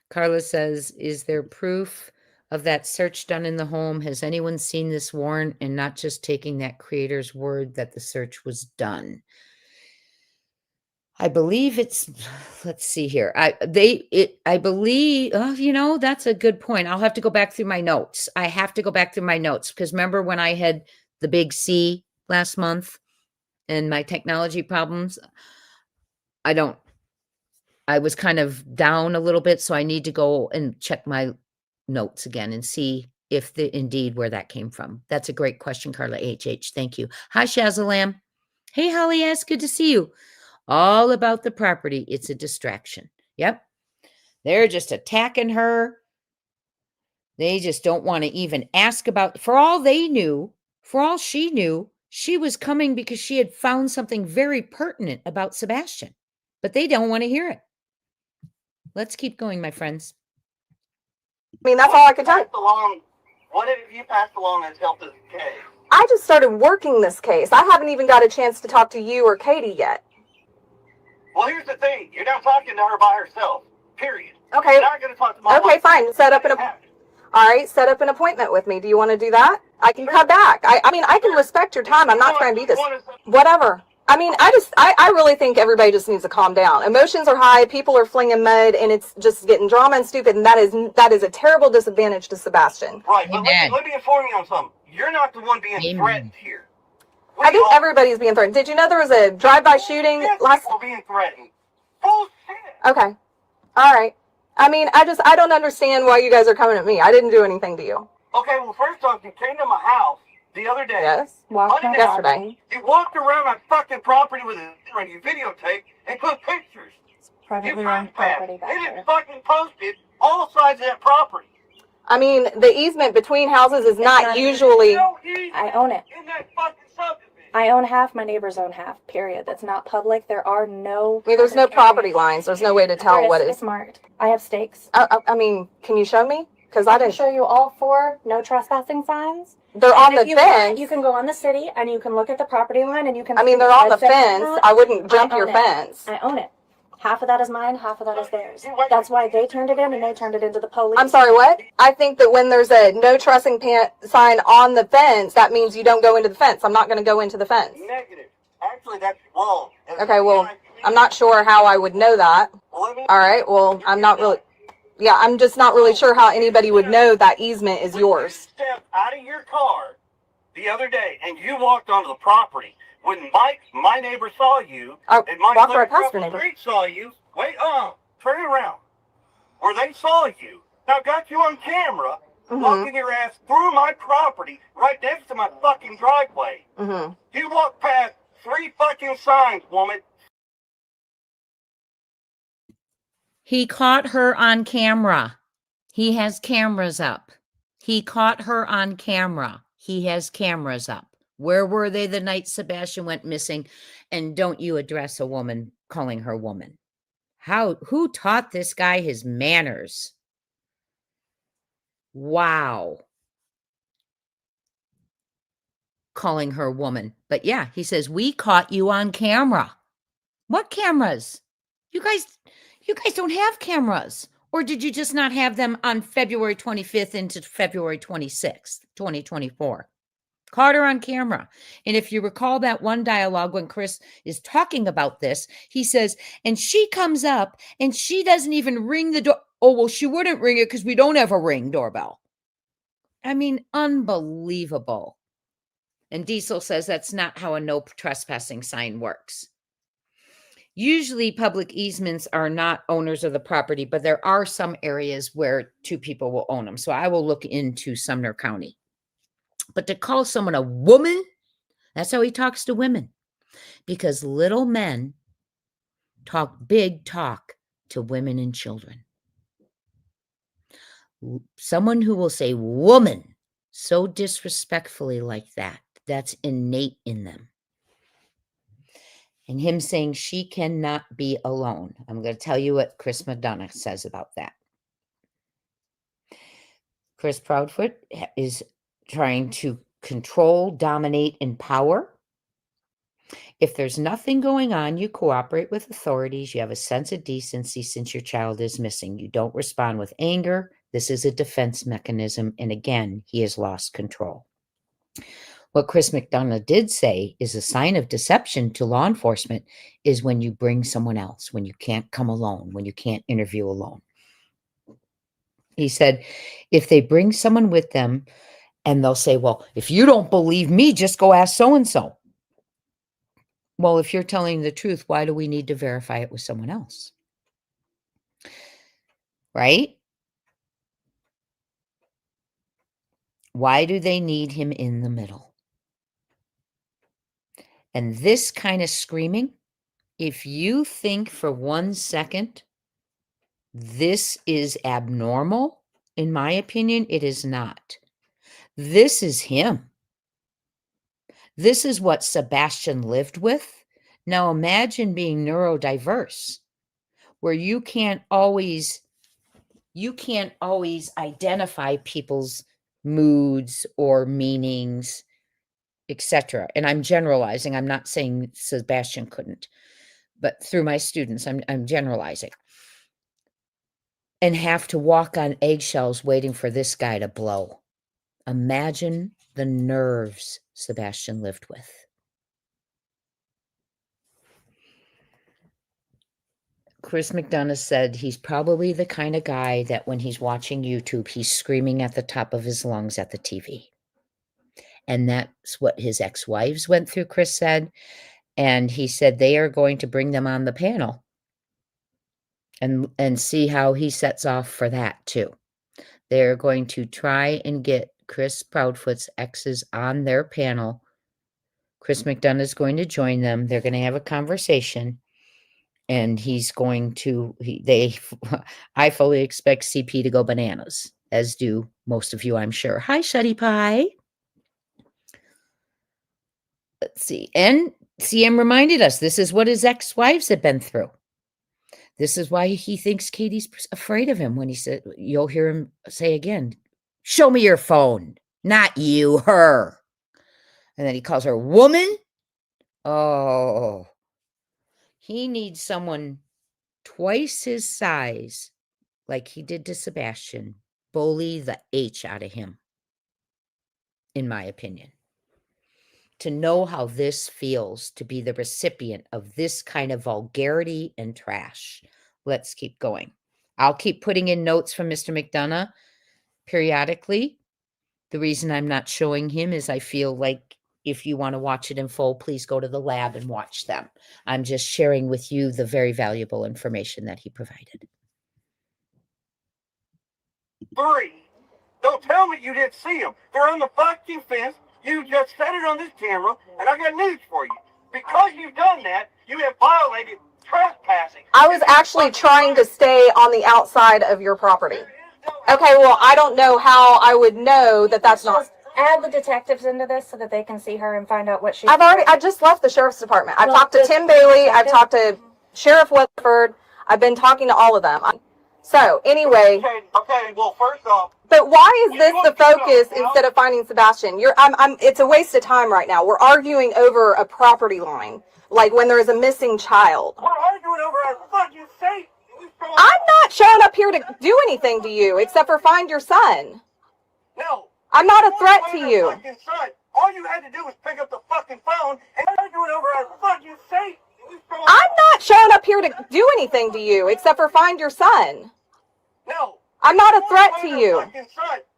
Carla says, is there proof of that search done in the home? Has anyone seen this warrant and not just taking that creator's word that the search was done? I believe it's, let's see here. I believe, that's a good point. I'll have to go back through my notes. I have to go back through my notes, because remember when I had the big C last month and my technology problems? I was kind of down a little bit, so I need to go and check my notes again and see if indeed where that came from. That's a great question, Carla HH. Thank you. Hi, Shazalam. Hey, Holly S. Good to see you. All about the property. It's a distraction. Yep. They're just attacking her. They just don't want to even ask about, for all they knew, for all she knew, she was coming because she had found something very pertinent about Sebastian, but they don't want to hear it. Let's keep going, my friends. I mean, that's all I could tell you. What have you passed along that's helped this case? I just started working this case. I haven't even got a chance to talk to you or Katie yet. Well, here's the thing. You're not talking to her by herself. Period. Okay. You're not going to talk to my Okay, wife. fine. Set up an appointment with me. Do you want to do that? I can come back. I mean, I can respect your time. I'm not trying to be this. Whatever. I mean, I really think everybody just needs to calm down. Emotions are high. People are flinging mud, and it's just getting drama and stupid. And that is a terrible disadvantage to Sebastian. Right. But let me inform you on something. You're not the one being Amen. threatened here. I think everybody's being threatened. Did you know there was a drive-by shooting last? People being threatened. Bullshit. Okay. All right. I mean, I don't understand why you guys are coming at me. I didn't do anything to you. Okay, well, first off, you came to my house the other day. Yes. Walked my Unannounced. Yesterday. You walked around my fucking property with a camera and you videotaped and took pictures. privately You owned property back They there. didn't fucking post it all sides of that property. I mean, the easement between houses is not not- usually. No easement I own it. in that fucking subdivision. I own half, my neighbors own half, period. That's not public. There are no... I mean, there's no property lines. There's no way to tell what It's is. marked. I have stakes. I mean, can you show me? Because I I can didn't. show you all 4 no trespassing signs. They're on And the if you want, fence. you can go on the city and you can look at the property line and you can... I mean, see they're on the red fence fence. or not. I wouldn't jump I your own it. fence. I own it. Half of that is mine, half of that is theirs. That's why they turned it in and they turned it into the police. I'm sorry, what? I think that when there's a no trespassing sign on the fence, that means you don't go into the fence. I'm not going to go into the fence. Negative. Actually, that's wrong. Okay, well, I'm not sure how I would know that. Let me- All right, well, I'm not really. Yeah, I'm just not really sure how anybody would know that easement is yours. You stepped out of your car the other day and you walked onto the property. When Mike, my neighbor, saw you, I and Mike walked right lived across past your the neighbor. street saw you, turn around. Where they saw you. Now got you on camera, walking your ass through my property, right next to my fucking driveway. Mm-hmm. You walked past 3 fucking signs, woman. He caught her on camera. He has cameras up. He caught her on camera. He has cameras up. Where were they the night Sebastian went missing? And don't you address a woman calling her woman. Who taught this guy his manners? Wow. Calling her woman. But yeah, he says, we caught you on camera. What cameras? You guys don't have cameras. Or did you just not have them on February 25th into February 26th, 2024? Caught her on camera. And if you recall that one dialogue when Chris is talking about this, he says, and she comes up and she doesn't even ring the door. Oh, well, she wouldn't ring it because we don't have a ring doorbell. I mean, unbelievable. And Diesel says that's not how a no trespassing sign works. Usually public easements are not owners of the property, but there are some areas where 2 people will own them. So I will look into Sumner County. But to call someone a woman, that's how he talks to women. Because little men talk big talk to women and children. Someone who will say woman so disrespectfully like that, that's innate in them. And him saying she cannot be alone. I'm going to tell you what Chris McDonough says about that. Chris Proudfoot is trying to control, dominate, empower. If there's nothing going on, you cooperate with authorities. You have a sense of decency since your child is missing. You don't respond with anger. This is a defense mechanism. And again, he has lost control. What Chris McDonough did say is a sign of deception to law enforcement is when you bring someone else, when you can't come alone, when you can't interview alone. He said, if they bring someone with them and they'll say, well, if you don't believe me, just go ask so-and-so. Well, if you're telling the truth, why do we need to verify it with someone else? Right? Why do they need him in the middle? And this kind of screaming, if you think for 1 second this is abnormal, in my opinion, it is not. This is him. This is what Sebastian lived with. Now imagine being neurodiverse, where you can't always identify people's moods or meanings, etc. And I'm generalizing. I'm not saying Sebastian couldn't, but through my students, I'm generalizing. And have to walk on eggshells waiting for this guy to blow. Imagine the nerves Sebastian lived with. Chris McDonough said he's probably the kind of guy that when he's watching YouTube, he's screaming at the top of his lungs at the TV. And that's what his ex-wives went through, Chris said. And he said they are going to bring them on the panel and see how he sets off for that too. They're going to try and get Chris Proudfoot's exes on their panel. Chris McDonough is going to join them. They're going to have a conversation, and he's going to, I fully expect CP to go bananas, as do most of you, I'm sure. Hi, Shutty Pie. Let's see. And CM reminded us this is what his ex-wives have been through. This is why he thinks Katie's afraid of him when he said, you'll hear him say again, show me your phone, not you, her. And then he calls her woman. Oh, he needs someone twice his size, like he did to Sebastian, bully the H out of him, in my opinion. To know how this feels to be the recipient of this kind of vulgarity and trash. Let's keep going. I'll keep putting in notes from Mr. McDonough periodically. The reason I'm not showing him is I feel like if you want to watch it in full, please go to the lab and watch them. I'm just sharing with you the very valuable information that he provided. 3. Don't tell me you didn't see them. They're on the fucking fence. You just said it on this camera, and I got news for you. Because you've done that, you have violated trespassing. I was actually trying to stay on the outside of your property. Okay, well, I don't know how I would know that that's not. Just add the detectives into this so that they can see her and find out what she's. I just left the sheriff's department. I've talked to Tim Bailey. I've talked to Sheriff Weatherford. I've been talking to all of them. So anyway. Okay, well, first off. But why is this the focus instead of finding Sebastian? It's a waste of time right now. We're arguing over a property line, like when there is a missing child. We're arguing over a fucking safe. I'm not showing up here to do anything to you except for find your son. No. I'm not a threat to you. All you had to do was pick up the fucking phone and arguing over a fucking safe. I'm not showing up here to do anything to you except for find your son. No. I'm not a threat to you.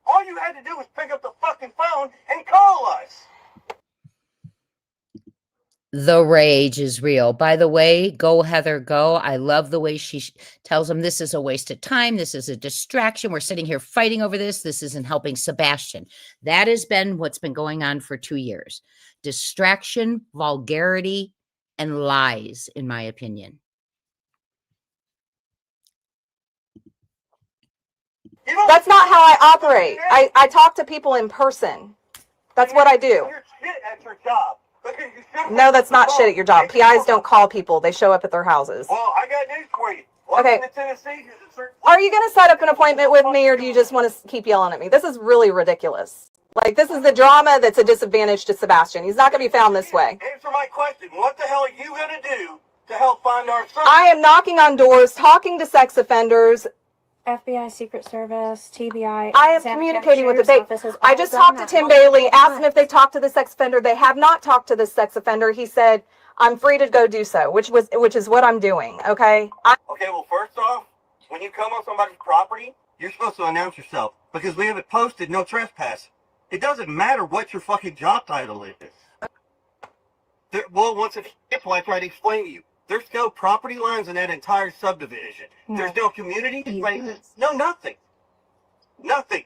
All you had to do was pick up the fucking phone and call us. The rage is real. By the way, go Heather, go. I love the way she tells him this is a waste of time. This is a distraction. We're sitting here fighting over this. This isn't helping Sebastian. That has been what's been going on for 2 years. Distraction, vulgarity, and lies, in my opinion. That's not how I operate. I talk to people in person. That's what I do. You're shit at your job. No, that's not shit at your job. PIs don't call people. They show up at their houses. Well, I got news for you. Okay. Are you going to set up an appointment with me, or do you just want to keep yelling at me? This is really ridiculous. Like, this is the drama that's a disadvantage to Sebastian. He's not going to be found this way. Answer my question. What the hell are you going to do to help find our son? I am knocking on doors, talking to sex offenders. FBI, Secret Service, TBI. I am communicating with the I just talked to Tim Bailey, asked him if they talked to the sex offender. They have not talked to the sex offender. He said, I'm free to go do so, which is what I'm doing, okay? Okay, well, first off, when you come on somebody's property, you're supposed to announce yourself, because we have it posted, no trespass. It doesn't matter what your fucking job title is. Once it's I try to explain to you. There's no property lines in that entire subdivision. No. There's no community. No, nothing. Nothing.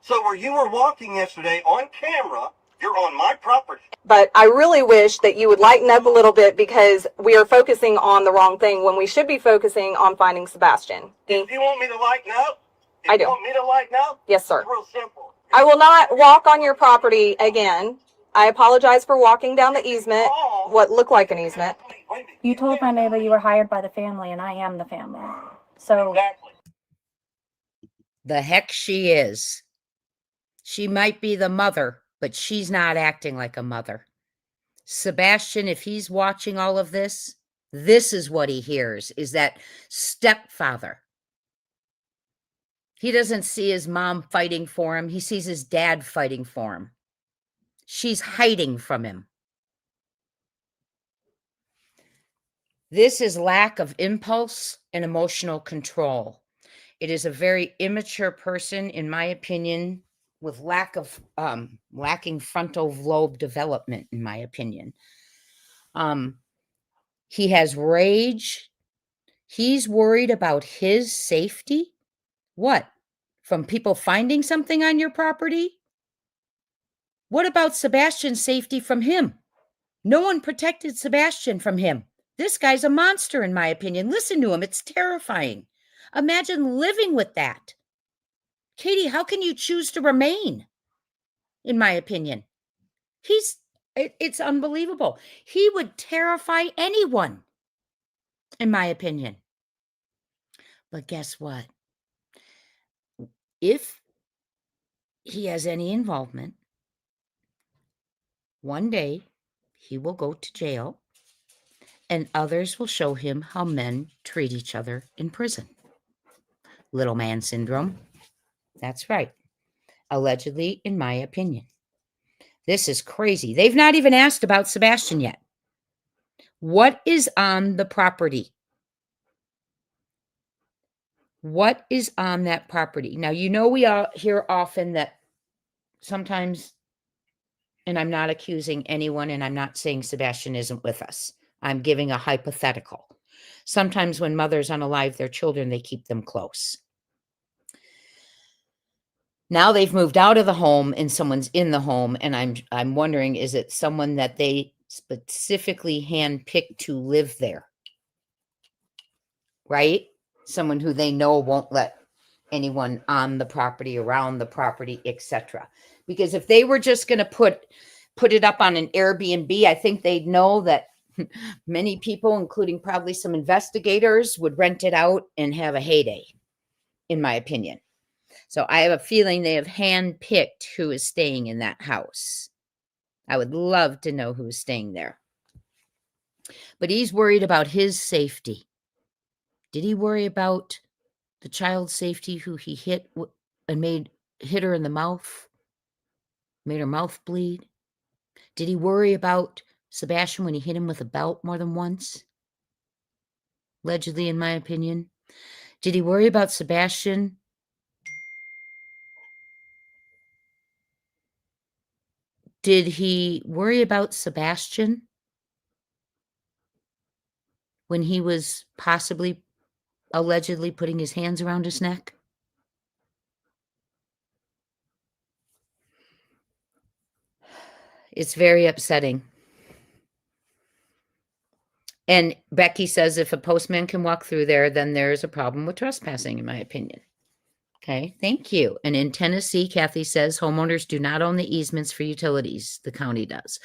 So where you were walking yesterday on camera, you're on my property. But I really wish that you would lighten up a little bit, because we are focusing on the wrong thing when we should be focusing on finding Sebastian. If you want me to lighten up? I do. You want me to lighten up? Yes, sir. It's real simple. I will not walk on your property again. I apologize for walking down the easement, what looked like an easement. You told my neighbor you were hired by the family, and I am the family. So Exactly. The heck she is. She might be the mother, but she's not acting like a mother. Sebastian, if he's watching all of this, this is what he hears, is that stepfather. He doesn't see his mom fighting for him. He sees his dad fighting for him. She's hiding from him. This is lack of impulse and emotional control. It is a very immature person, in my opinion, with lacking frontal lobe development, in my opinion. He has rage. He's worried about his safety. What? From people finding something on your property? What about Sebastian's safety from him? No one protected Sebastian from him. This guy's a monster, in my opinion. Listen to him. It's terrifying. Imagine living with that. Katie, how can you choose to remain? In my opinion, it's unbelievable. He would terrify anyone, in my opinion. But guess what? If he has any involvement, one day he will go to jail and others will show him how men treat each other in prison. Little man syndrome. That's right. Allegedly, in my opinion. This is crazy. They've not even asked about Sebastian yet. What is on the property? What is on that property? Now, you know, we all hear often that sometimes, and I'm not accusing anyone, and I'm not saying Sebastian isn't with us. I'm giving a hypothetical. Sometimes when mothers unalive their children, they keep them close. Now they've moved out of the home and someone's in the home, and I'm wondering, is it someone that they specifically handpicked to live there? Right? Someone who they know won't let anyone on the property, around the property, etc. Because if they were just going to put it up on an Airbnb, I think they'd know that many people, including probably some investigators, would rent it out and have a heyday, in my opinion. So I have a feeling they have handpicked who is staying in that house. I would love to know who is staying there. But he's worried about his safety. Did he worry about the child's safety who he hit and hit her in the mouth? Made her mouth bleed? Did he worry about Sebastian when he hit him with a belt more than once? Allegedly, in my opinion. Did he worry about Sebastian Did he worry about Sebastian when he was possibly, allegedly putting his hands around his neck? It's very upsetting. And Becky says if a postman can walk through there, then there's a problem with trespassing, in my opinion. Okay, thank you. And in Tennessee, Kathy says homeowners do not own the easements for utilities. The county does.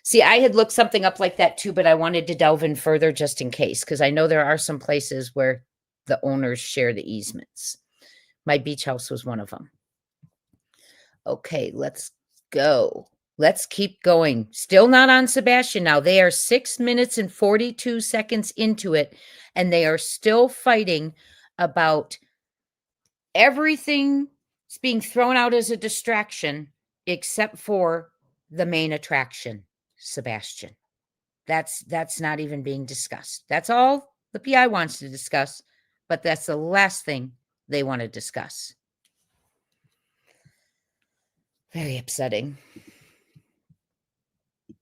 See, I had looked something up like that too, but I wanted to delve in further just in case, because I know there are some places where the owners share the easements. My beach house was one of them. Okay, let's go. Let's keep going. Still not on Sebastian now. They are 6 minutes and 42 seconds into it, and they are still fighting about everything being thrown out as a distraction except for the main attraction, Sebastian. That's not even being discussed. That's all the PI wants to discuss, but that's the last thing they want to discuss. Very upsetting.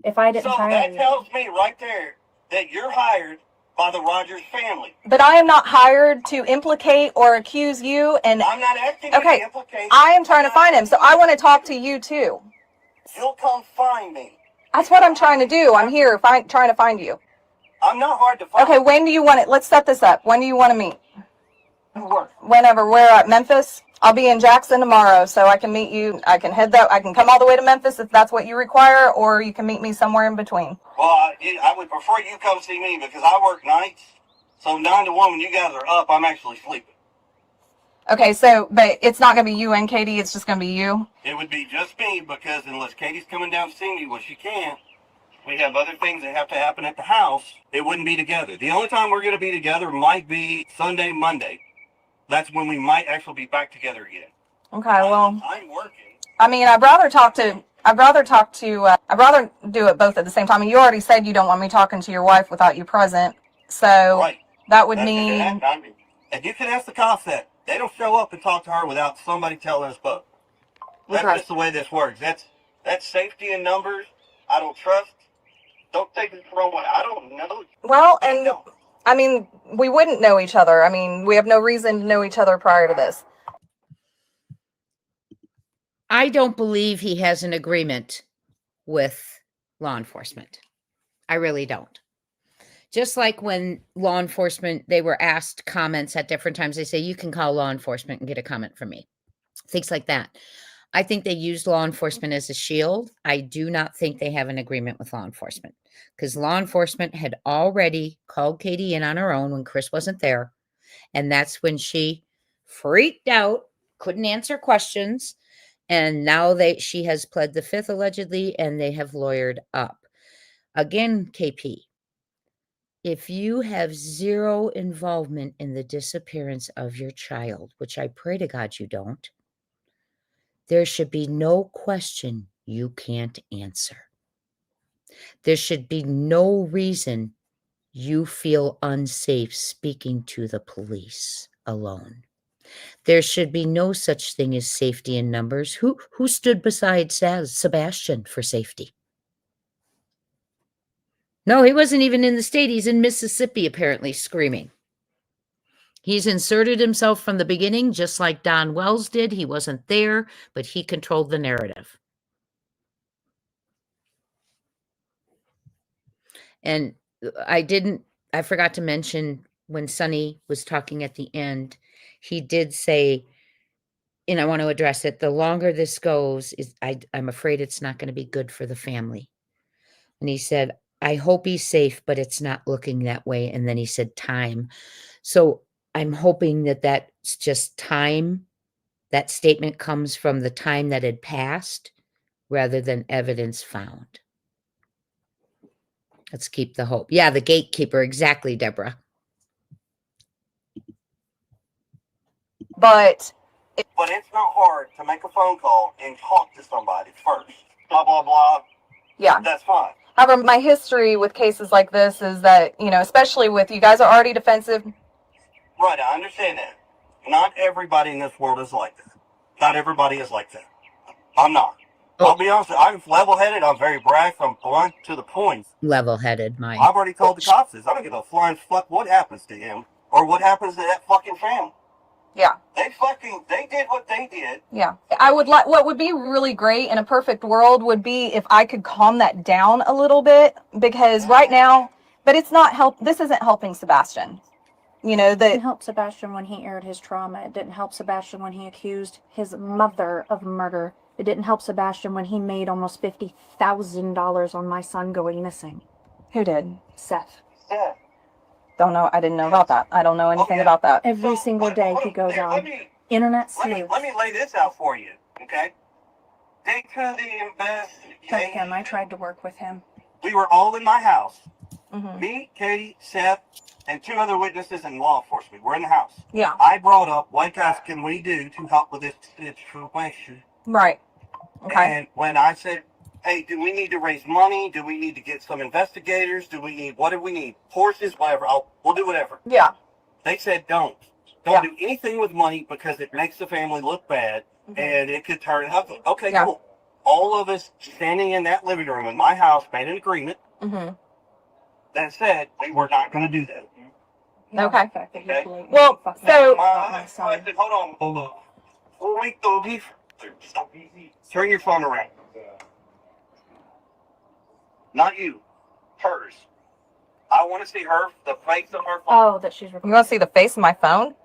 If I didn't So hire that you. tells me right there that you're hired by the Rogers family. But I am not hired to implicate or accuse you. And I'm not asking okay, you to implicate. I am trying to find him. So I want to talk to you too. You'll come find me. That's what I'm trying to do. I'm here trying to find you. I'm not hard to find. Okay, when do you want it? Let's set this up. When do you want to meet? Work. Whenever. We're at Memphis. I'll be in Jackson tomorrow, so I can meet you. I can come all the way to Memphis if that's what you require, or you can meet me somewhere in between. Well, I would prefer you come see me because I work nights. So 9 to 1 when you guys are up, I'm actually sleeping. Okay, so, but it's not going to be you and Katie, it's just going to be you? It would be just me because unless Katie's coming down to see me, well, she can't. We have other things that have to happen at the house. It wouldn't be together. The only time we're going to be together might be Sunday, Monday. That's when we might actually be back together again. Okay, well, I'm working. I mean, I'd rather do it both at the same time. And you already said you don't want me talking to your wife without you present. So Right. that would That's mean, and you can ask the cops that. They don't show up and talk to her without somebody telling us both. That's Okay. just the way this works. That's safety in numbers. I don't trust. Don't take it the wrong way. I don't know. Well, and I mean, we wouldn't know each other. I mean, we have no reason to know each other prior to this. I don't believe he has an agreement with law enforcement. I really don't. Just like when law enforcement, they were asked comments at different times, they say, you can call law enforcement and get a comment from me. Things like that. I think they use law enforcement as a shield. I do not think they have an agreement with law enforcement because law enforcement had already called Katie in on her own when Chris wasn't there. And that's when she freaked out, couldn't answer questions. And now she has pled the fifth allegedly, and they have lawyered up. Again, KP, if you have zero involvement in the disappearance of your child, which I pray to God you don't, there should be no question you can't answer. There should be no reason you feel unsafe speaking to the police alone. There should be no such thing as safety in numbers. Who stood beside Sebastian for safety? No, he wasn't even in the state. He's in Mississippi, apparently, screaming. He's inserted himself from the beginning, just like Don Wells did. He wasn't there, but he controlled the narrative. And I forgot to mention when Sonny was talking at the end, he did say, and I want to address it, the longer this goes, I'm afraid it's not going to be good for the family. And he said, I hope he's safe, but it's not looking that way. And then he said time. So I'm hoping that that's just time. That statement comes from the time that had passed rather than evidence found. Let's keep the hope. Yeah, the gatekeeper. Exactly, Deborah. But But it's not hard to make a phone call and talk to somebody first. Blah, blah, blah. yeah. That's fine. However, my history with cases like this is that, you know, especially with you guys are already defensive. Right, I understand that. Not everybody in this world is like that. Not everybody is like that. I'm not. I'll be honest, I'm level-headed, I'm very brash, I'm blunt to the point. Level-headed, Mike. I've already told the cops this. I don't give a flying fuck what happens to him or what happens to that fucking family. Yeah. They did what they did. Yeah. I would like, what would be really great in a perfect world would be if I could calm that down a little bit, because right now, but it's not this isn't helping Sebastian. You know, It didn't help Sebastian when he aired his trauma. It didn't help Sebastian when he accused his mother of murder. It didn't help Sebastian when he made almost $50,000 on my son going missing. Who did? Seth. Yeah. Don't know. I didn't know about that. I don't know anything about that. Every single day he goes on. Internet sleuth. Let me lay this out for you, okay? They could But investigate. again, I tried to work with him. We were all in my house. Mm-hmm. Me, Katie, Seth, and two other witnesses and law enforcement. We're in the house. Yeah. I brought up, what else can we do to help with this situation? Right. Okay. And when I said, hey, do we need to raise money? Do we need to get some investigators? What do we need? Horses, whatever. We'll do whatever. Yeah. They said don't Yeah. do anything with money because it makes the family look bad and it could turn ugly. Okay, Yeah. cool. All of us standing in that living room in my house made an agreement Mm-hmm. that said we were not going to do that. Okay. The fact that he Okay. blatantly Well, fucked so- up My my son. question, hold on. Wait, Doggy. Stop. Turn your phone around. Not you. Hers. I want to see the face of her phone. Oh, that she's You recording. want to see the face of my phone?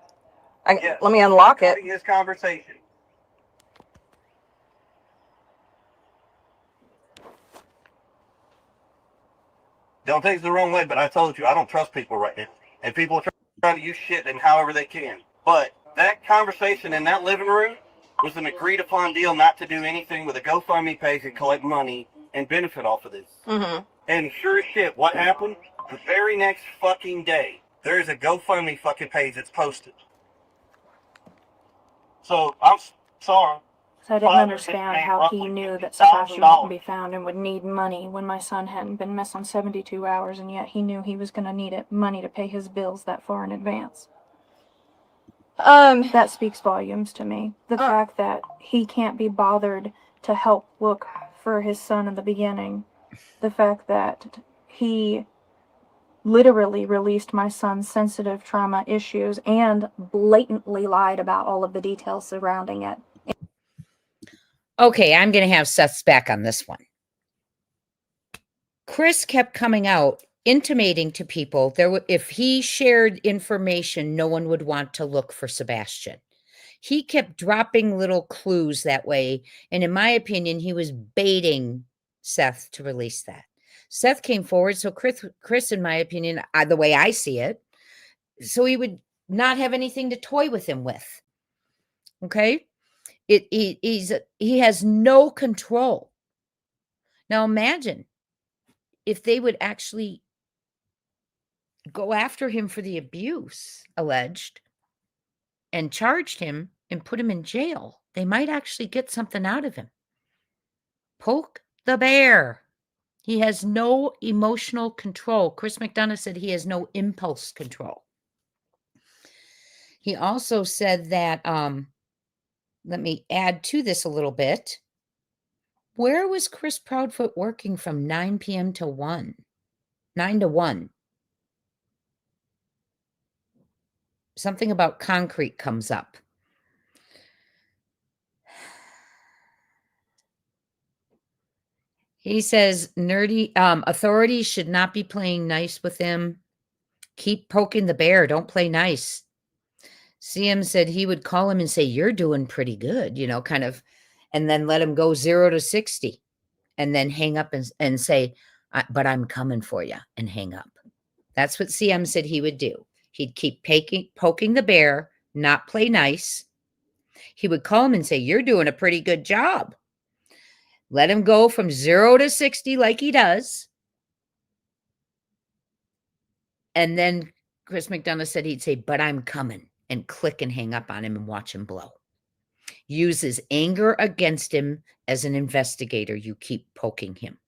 Yes. Let me unlock it. Having this conversation. Don't take it the wrong way, but I told you I don't trust people right now. And people are trying to use shit and however they can. But that conversation in that living room was an agreed upon deal not to do anything with a GoFundMe page and collect money and benefit off of this. Mm-hmm. And sure as shit, what happened? The very next fucking day, there's a GoFundMe fucking page that's posted. So, I'm sorry. So I didn't understand how he knew that Sebastian wouldn't be found and would need money when my son hadn't been missing 72 hours, and yet he knew he was going to need money to pay his bills that far in advance. That speaks volumes to me. The fact that he can't be bothered to help look for his son in the beginning. The fact that he literally released my son's sensitive trauma issues and blatantly lied about all of the details surrounding it. Okay, I'm going to have Seth's back on this one. Chris kept coming out, intimating to people if he shared information, no one would want to look for Sebastian. He kept dropping little clues that way. And in my opinion, he was baiting Seth to release that. Seth came forward. So Chris, in my opinion, the way I see it, so he would not have anything to toy with him with. Okay. He has no control. Now imagine if they would actually go after him for the abuse alleged and charged him and put him in jail. They might actually get something out of him. Poke the bear. He has no emotional control. Chris McDonough said he has no impulse control. He also said that, let me add to this a little bit. Where was Chris Proudfoot working from 9 p.m. to 1? 9 to 1. Something about concrete comes up. He says authorities should not be playing nice with him. Keep poking the bear. Don't play nice. CM said he would call him and say, you're doing pretty good, kind of, and then let him go 0 to 60 and then hang up and say, but I'm coming for you, and hang up. That's what CM said he would do. He'd keep poking the bear, not play nice. He would call him and say, you're doing a pretty good job. Let him go from 0 to 60 like he does. And then Chris McDonough said he'd say, but I'm coming, and click and hang up on him and watch him blow. Uses anger against him as an investigator. You keep poking him.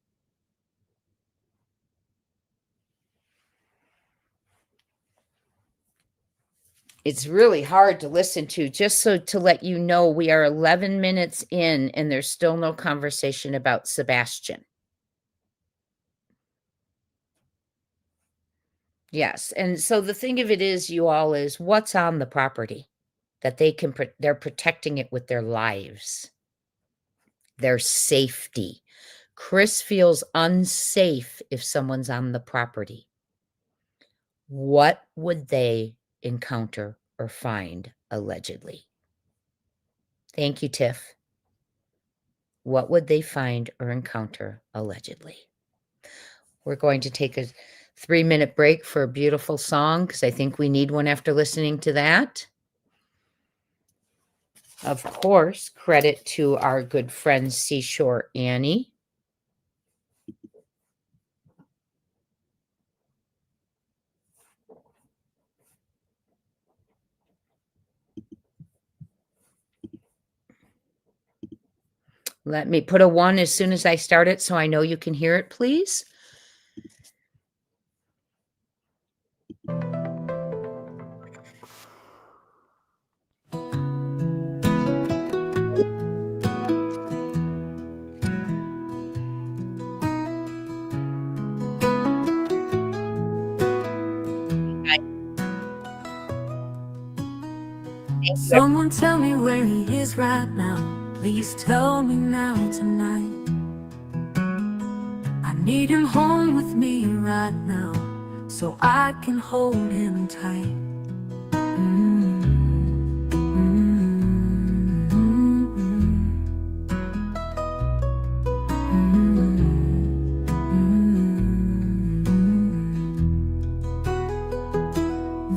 It's really hard to listen to. Just so to let you know, we are 11 minutes in and there's still no conversation about Sebastian. Yes. And so the thing of it is, you all, is what's on the property that they're protecting it with their lives, their safety. Chris feels unsafe if someone's on the property. What would they encounter or find allegedly? Thank you, Tiff. What would they find or encounter allegedly? We're going to take a 3-minute break for a beautiful song because I think we need one after listening to that. Of course, credit to our good friend Seashore Annie. Let me put a 1 as soon as I start it so I know you can hear it, please. Someone tell me where he is right now. Please tell me now tonight. I need him home with me right now, so I can hold him tight.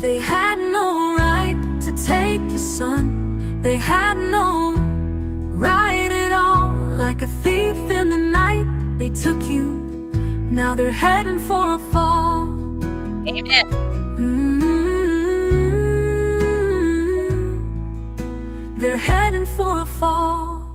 They had no right to take your son. They had no right at all. Like a thief in the night, they took you. Now they're heading for a fall. Amen. They're heading for a fall.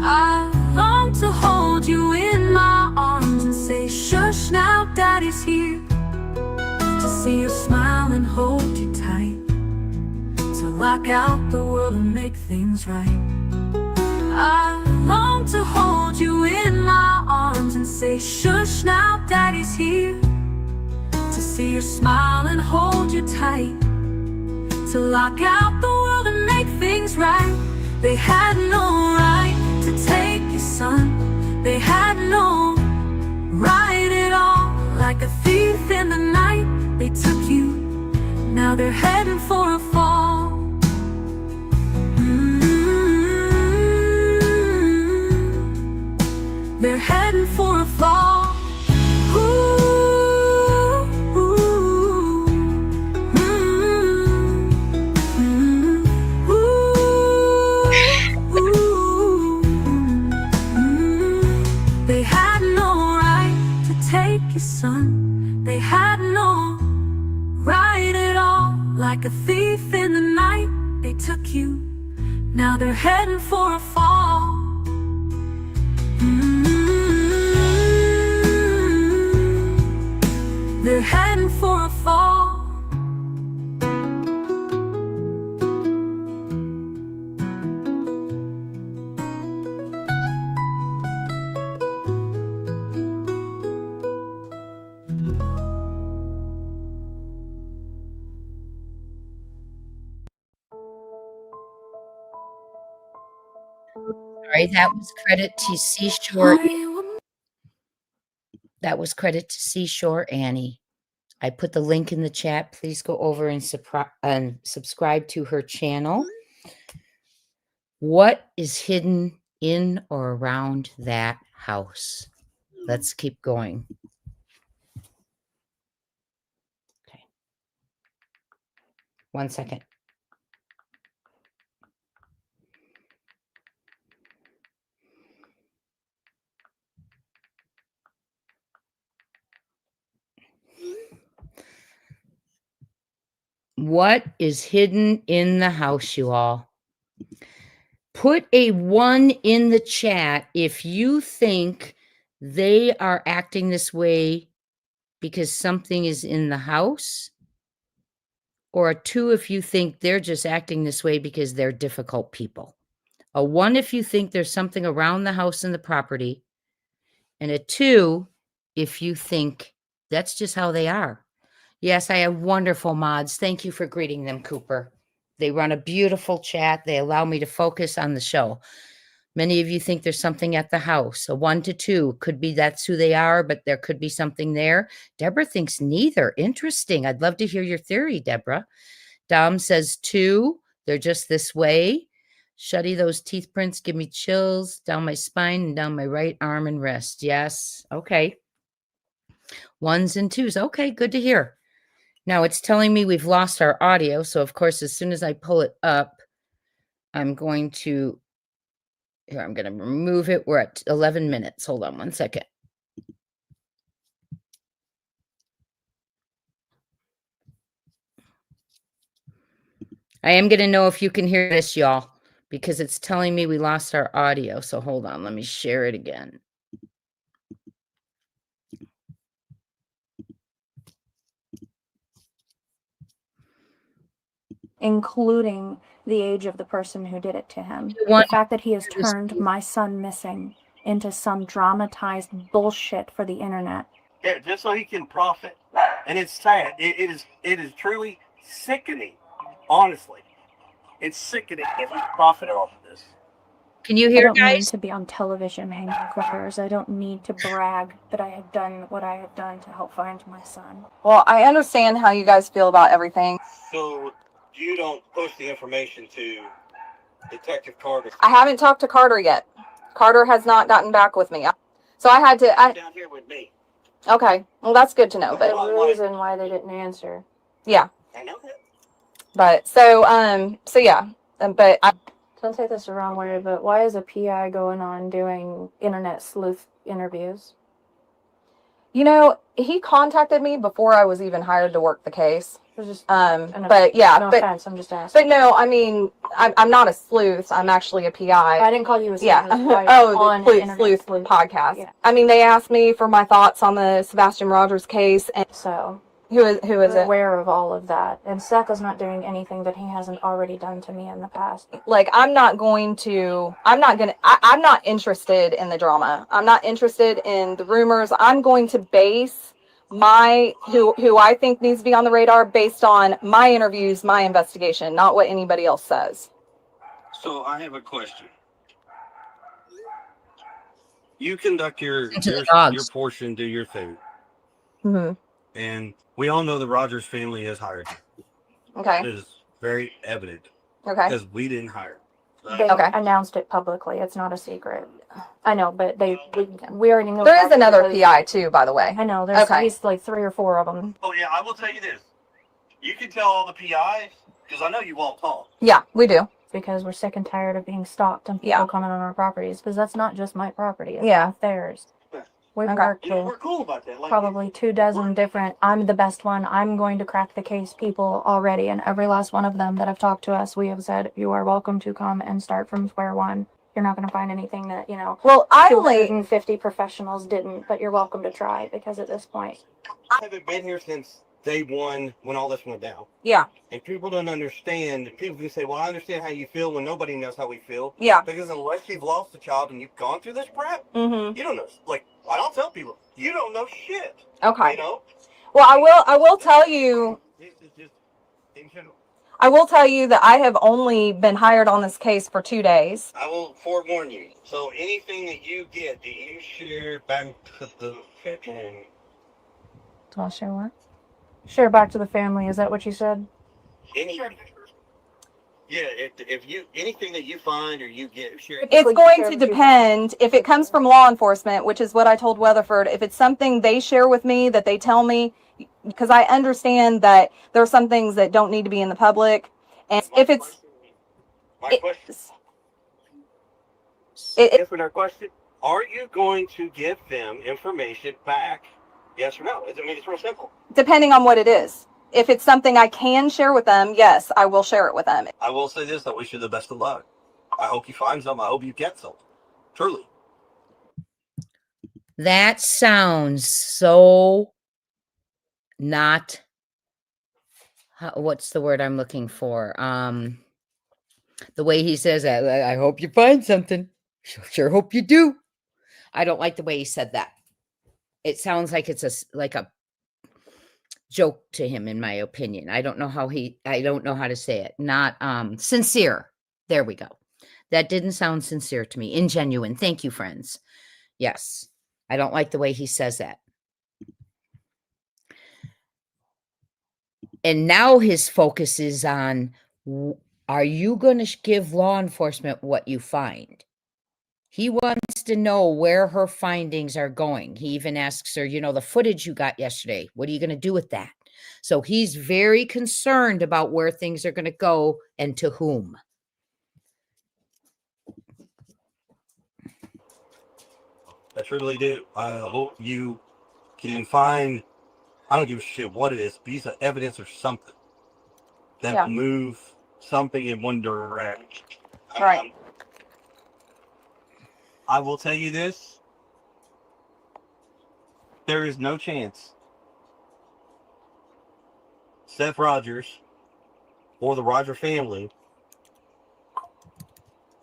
I long to hold you in my arms and say, shush, shush now, daddy's here to see you smile and hold you tight, to lock out the world and make things right. I long to hold you in my arms and say, shush now, daddy's here to see you smile and hold you tight, to lock out the world and make things right. They had no right to take your son. They had no right at all. Like a thief in the night, they took you. Now they're heading for a fall. They're heading for a fall. They had no right to take your son. They had no right at all. Like a thief in the night, they took you. Now they're heading for a fall. They're heading for a fall. Sorry, that was credit to Seashore. That was credit to Seashore Annie. I put the link in the chat. Please go over and subscribe to her channel. What is hidden in or around that house? Let's keep going. Okay. 1 second. What is hidden in the house, you all? Put a 1 in the chat if you think they are acting this way because something is in the house, or a 2 if you think they're just acting this way because they're difficult people. A 1 if you think there's something around the house and the property, and a 2 if you think that's just how they are. Yes, I have wonderful mods. Thank you for greeting them, Cooper. They run a beautiful chat. They allow me to focus on the show. Many of you think there's something at the house. A 1 to 2 could be that's who they are, but there could be something there. Deborah thinks neither. Interesting. I'd love to hear your theory, Deborah. Dom says 2. They're just this way. Shuddy, those teeth prints give me chills down my spine and down my right arm and wrist. Yes. Okay. 1s and 2s. Okay, good to hear. Now it's telling me we've lost our audio. So of course, as soon as I pull it up, I'm going to remove it. We're at 11 minutes. Hold on 1 second. I am going to know if you can hear this, y'all, because it's telling me we lost our audio. So hold on. Let me share it again. Including the age of the person who did it to him. One- The fact that he has turned my son missing into some dramatized bullshit for the internet. Yeah, just so he can profit. And it's sad. It is truly sickening. Honestly, it's sickening if he profited off of this. Can you I hear, don't need guys? to be on television hanging corners. I don't need to brag that I have done what I have done to help find my son. Well, I understand how you guys feel about everything. So you don't push the information to Detective Carter. I haven't talked to Carter yet. Carter has not gotten back with me. So I had to. Down here with me. Okay, well that's good to know. But Well, The reason why they didn't answer. yeah, I know that. but so yeah, but Don't take this the wrong way, but why is a PI going on doing internet sleuth interviews? you know, he contacted me before I was even hired to work the case. It was just, But yeah, no but offense, I'm just asking. but no, I mean, I'm not a sleuth. I'm actually a PI. I didn't call you a sleuth. Yeah. On The internet sleuth podcast. Yeah. I mean, they asked me for my thoughts on the Sebastian Rogers case, and So who is it? aware of all of that, and Seth is not doing anything that he hasn't already done to me in the past. Like, I'm not interested in the drama. I'm not interested in the rumors. I'm going to base who I think needs to be on the radar based on my interviews, my investigation, not what anybody else says. So I have a question. You conduct your portion, do your thing. Mm-hmm. And we all know the Rogers family has hired you. Okay. It is very evident. Okay. Because we didn't hire. They announced it publicly. It's not a secret. I know, but we already know. There is another PI too, by the way. I know. There's at least like 3 or 4 of them. Oh yeah, I will tell you this. You can tell all the PIs, because I know you all talk. Yeah, we do. Because we're sick and tired of being stalked and people coming on our properties. Because that's not just my property. It's theirs. We've worked with we're cool about that. Like, probably 24 different, I'm the best one, I'm going to crack the case people already. And every last one of them that have talked to us, we have said, you are welcome to come and start from square one. You're not going to find anything that, well, 250 professionals didn't, but you're welcome to try, because at this point. I haven't been here since day one when all this went down. Yeah. And people don't understand. People can say, well, I understand how you feel when nobody knows how we feel. Yeah. Because unless you've lost a child and you've gone through this crap, Mm-hmm. you don't know. Like, I don't tell people, you don't know shit. Okay. You know? Well, I will tell you. This is just in general. I will tell you that I have only been hired on this case for 2 days. I will forewarn you. So anything that you get, do you share back to the family? So I'll share what? Share back to the family. Is that what you said? Yeah, if you anything that you find or you get, share it. It's going to depend if it comes from law enforcement, which is what I told Weatherford. If it's something they share with me that they tell me, because I understand that there are some things that don't need to be in the public, and if it's Answer our question. Are you going to give them information back? Yes or no? I mean, it's real simple. Depending on what it is. If it's something I can share with them, yes, I will share it with them. I will say this: I wish you the best of luck. I hope you find some. I hope you get some. Truly. That sounds so not, what's the word I'm looking for? The way he says that, I hope you find something. Sure hope you do. I don't like the way he said that. It sounds like it's like a joke to him, in my opinion. I don't know how to say it. Not sincere. There we go. That didn't sound sincere to me. Ingenuine. Thank you, friends. Yes. I don't like the way he says that. And now his focus is on, are you going to give law enforcement what you find? He wants to know where her findings are going. He even asks her, the footage you got yesterday, what are you going to do with that? So he's very concerned about where things are going to go and to whom. I truly do. I hope you can find, I don't give a shit what it is, piece of evidence or something that will move something in one direction. Right. I will tell you this. There is no chance Seth Rogers or the Roger family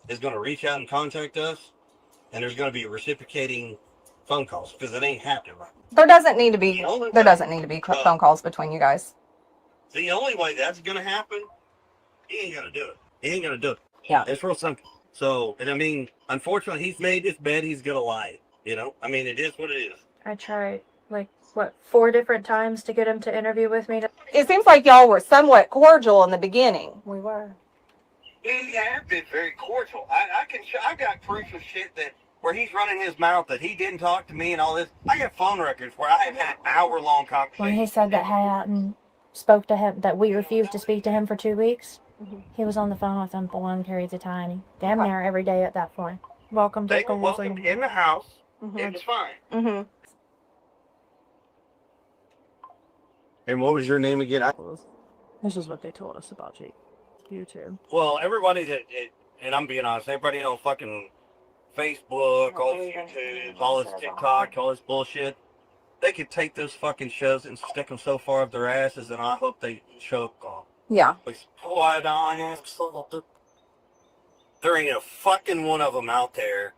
is going to reach out and contact us, and there's going to be reciprocating phone calls, because it ain't happening right. There doesn't need to be phone calls between you guys. The only way that's going to happen, he ain't going to do it. He ain't going to do it. Yeah. It's real simple. So, and I mean, unfortunately, he's made this bed, he's going to lie. I mean, it is what it is. I tried, 4 different times to get him to interview with me. It seems like y'all were somewhat cordial in the beginning. We were. We have been very cordial. I got proof of shit where he's running his mouth that he didn't talk to me and all this. I got phone records where I have had hour-long conversations. When he said that Hatton spoke to him, that we refused to speak to him for 2 weeks, he was on the phone with him for long periods of time. Damn near every day at that point. Welcome to They were welcome in the house. It was fine. Mm-hmm. And what was your name again? This is what they told us about YouTube. Well, everybody and I'm being honest, everybody on fucking Facebook, all this YouTube, all this TikTok, all this bullshit, they could take those fucking shows and stick them so far up their asses, and I hope they choke on. Yeah. What on there ain't a fucking one of them out there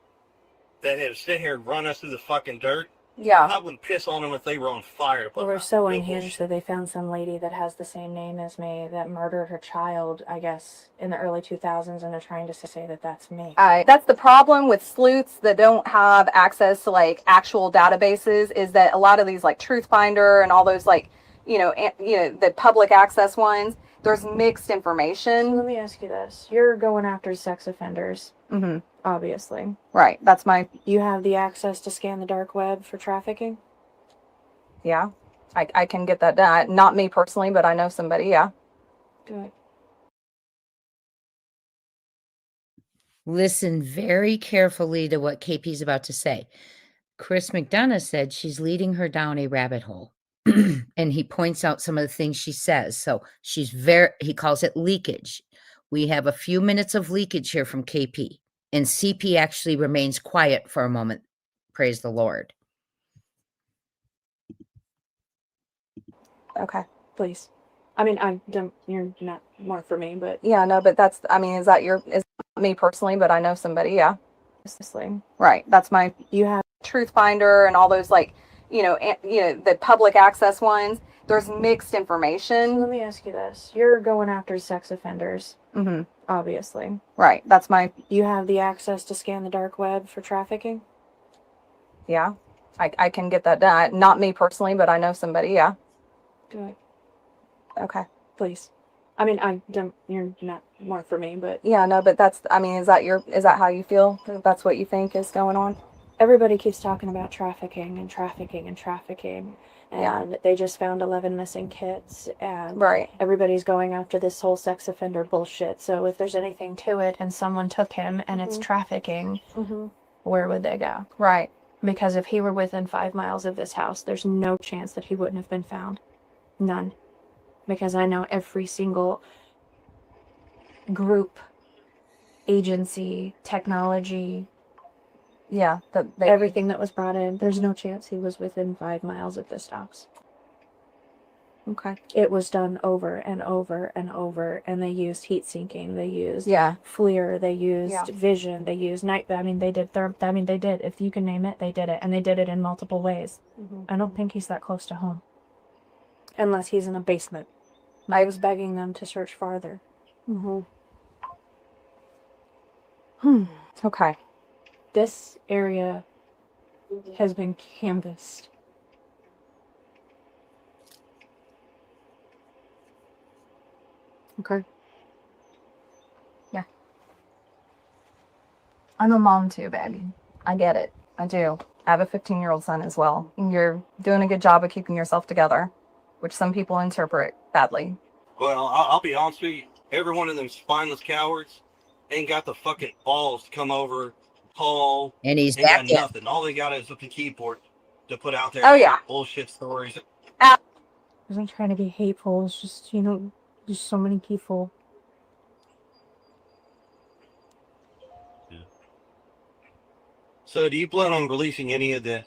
that have sit here and run us through the fucking dirt. Yeah. I wouldn't piss on them if they were on fire. Well, we're so unhinged that they found some lady that has the same name as me that murdered her child, I guess, in the early 2000s, and they're trying to say that that's me. That's the problem with sleuths that don't have access to like actual databases, is that a lot of these like Truth Finder and all those like, the public access ones, there's mixed information. Let me ask you this. You're going after sex offenders, Mm-hmm. obviously. Right. That's my, You have the access to scan the dark web for trafficking? yeah. I can get that done. Not me personally, but I know somebody, yeah. Do it. Listen very carefully to what KP's about to say. Chris McDonough said she's leading her down a rabbit hole. And he points out some of the things she says. So he calls it leakage. We have a few minutes of leakage here from KP. And CP actually remains quiet for a moment. Praise the Lord. Okay. Please. I mean, you're not more for me, but Yeah, no, but that's, is that is me personally, but I know somebody, yeah. honestly, Right. That's my you have Truth Finder and all those like, the public access ones, there's mixed information. Let me ask you this. You're going after sex offenders, Mm-hmm. obviously. Right. That's my, You have the access to scan the dark web for trafficking? yeah. I can get that done. Not me personally, but I know somebody, yeah. Do it. Okay. Please. I mean, you're not more for me, but Yeah, no, but that's, is that how you feel? That's what you think is going on? everybody keeps talking about trafficking and trafficking and trafficking. Yeah. And they just found 11 missing kids, and Right. everybody's going after this whole sex offender bullshit. So if there's anything to it and someone took him and it's trafficking, Mm-hmm. where would they go? Right. Because if he were within 5 miles of this house, there's no chance that he wouldn't have been found. None. Because I know every single group, agency, technology, Yeah. everything that was brought in, there's no chance he was within 5 miles of this house. Okay. It was done over and over and over, and they used heat sinking, they used Yeah. FLIR, they used Yeah. vision, they used night. They did. If you can name it, they did it, and they did it in multiple ways. Mm-hmm. I don't think he's that close to home, unless he's in a basement. I was begging them to search farther. Mm-hmm. Okay. This area has been canvassed. Okay. Yeah. I'm a mom too, baby. I get it. I do. I have a 15-year-old son as well. And you're doing a good job of keeping yourself together, which some people interpret badly. Well, I'll be honest with you. Every one of them spineless cowards ain't got the fucking balls to come over, call, And he's ain't got back in. nothing. All they got is a keyboard to put out there. Oh, yeah. Bullshit stories. I wasn't trying to be hateful. It's just, there's so many people. So do you plan on releasing any of the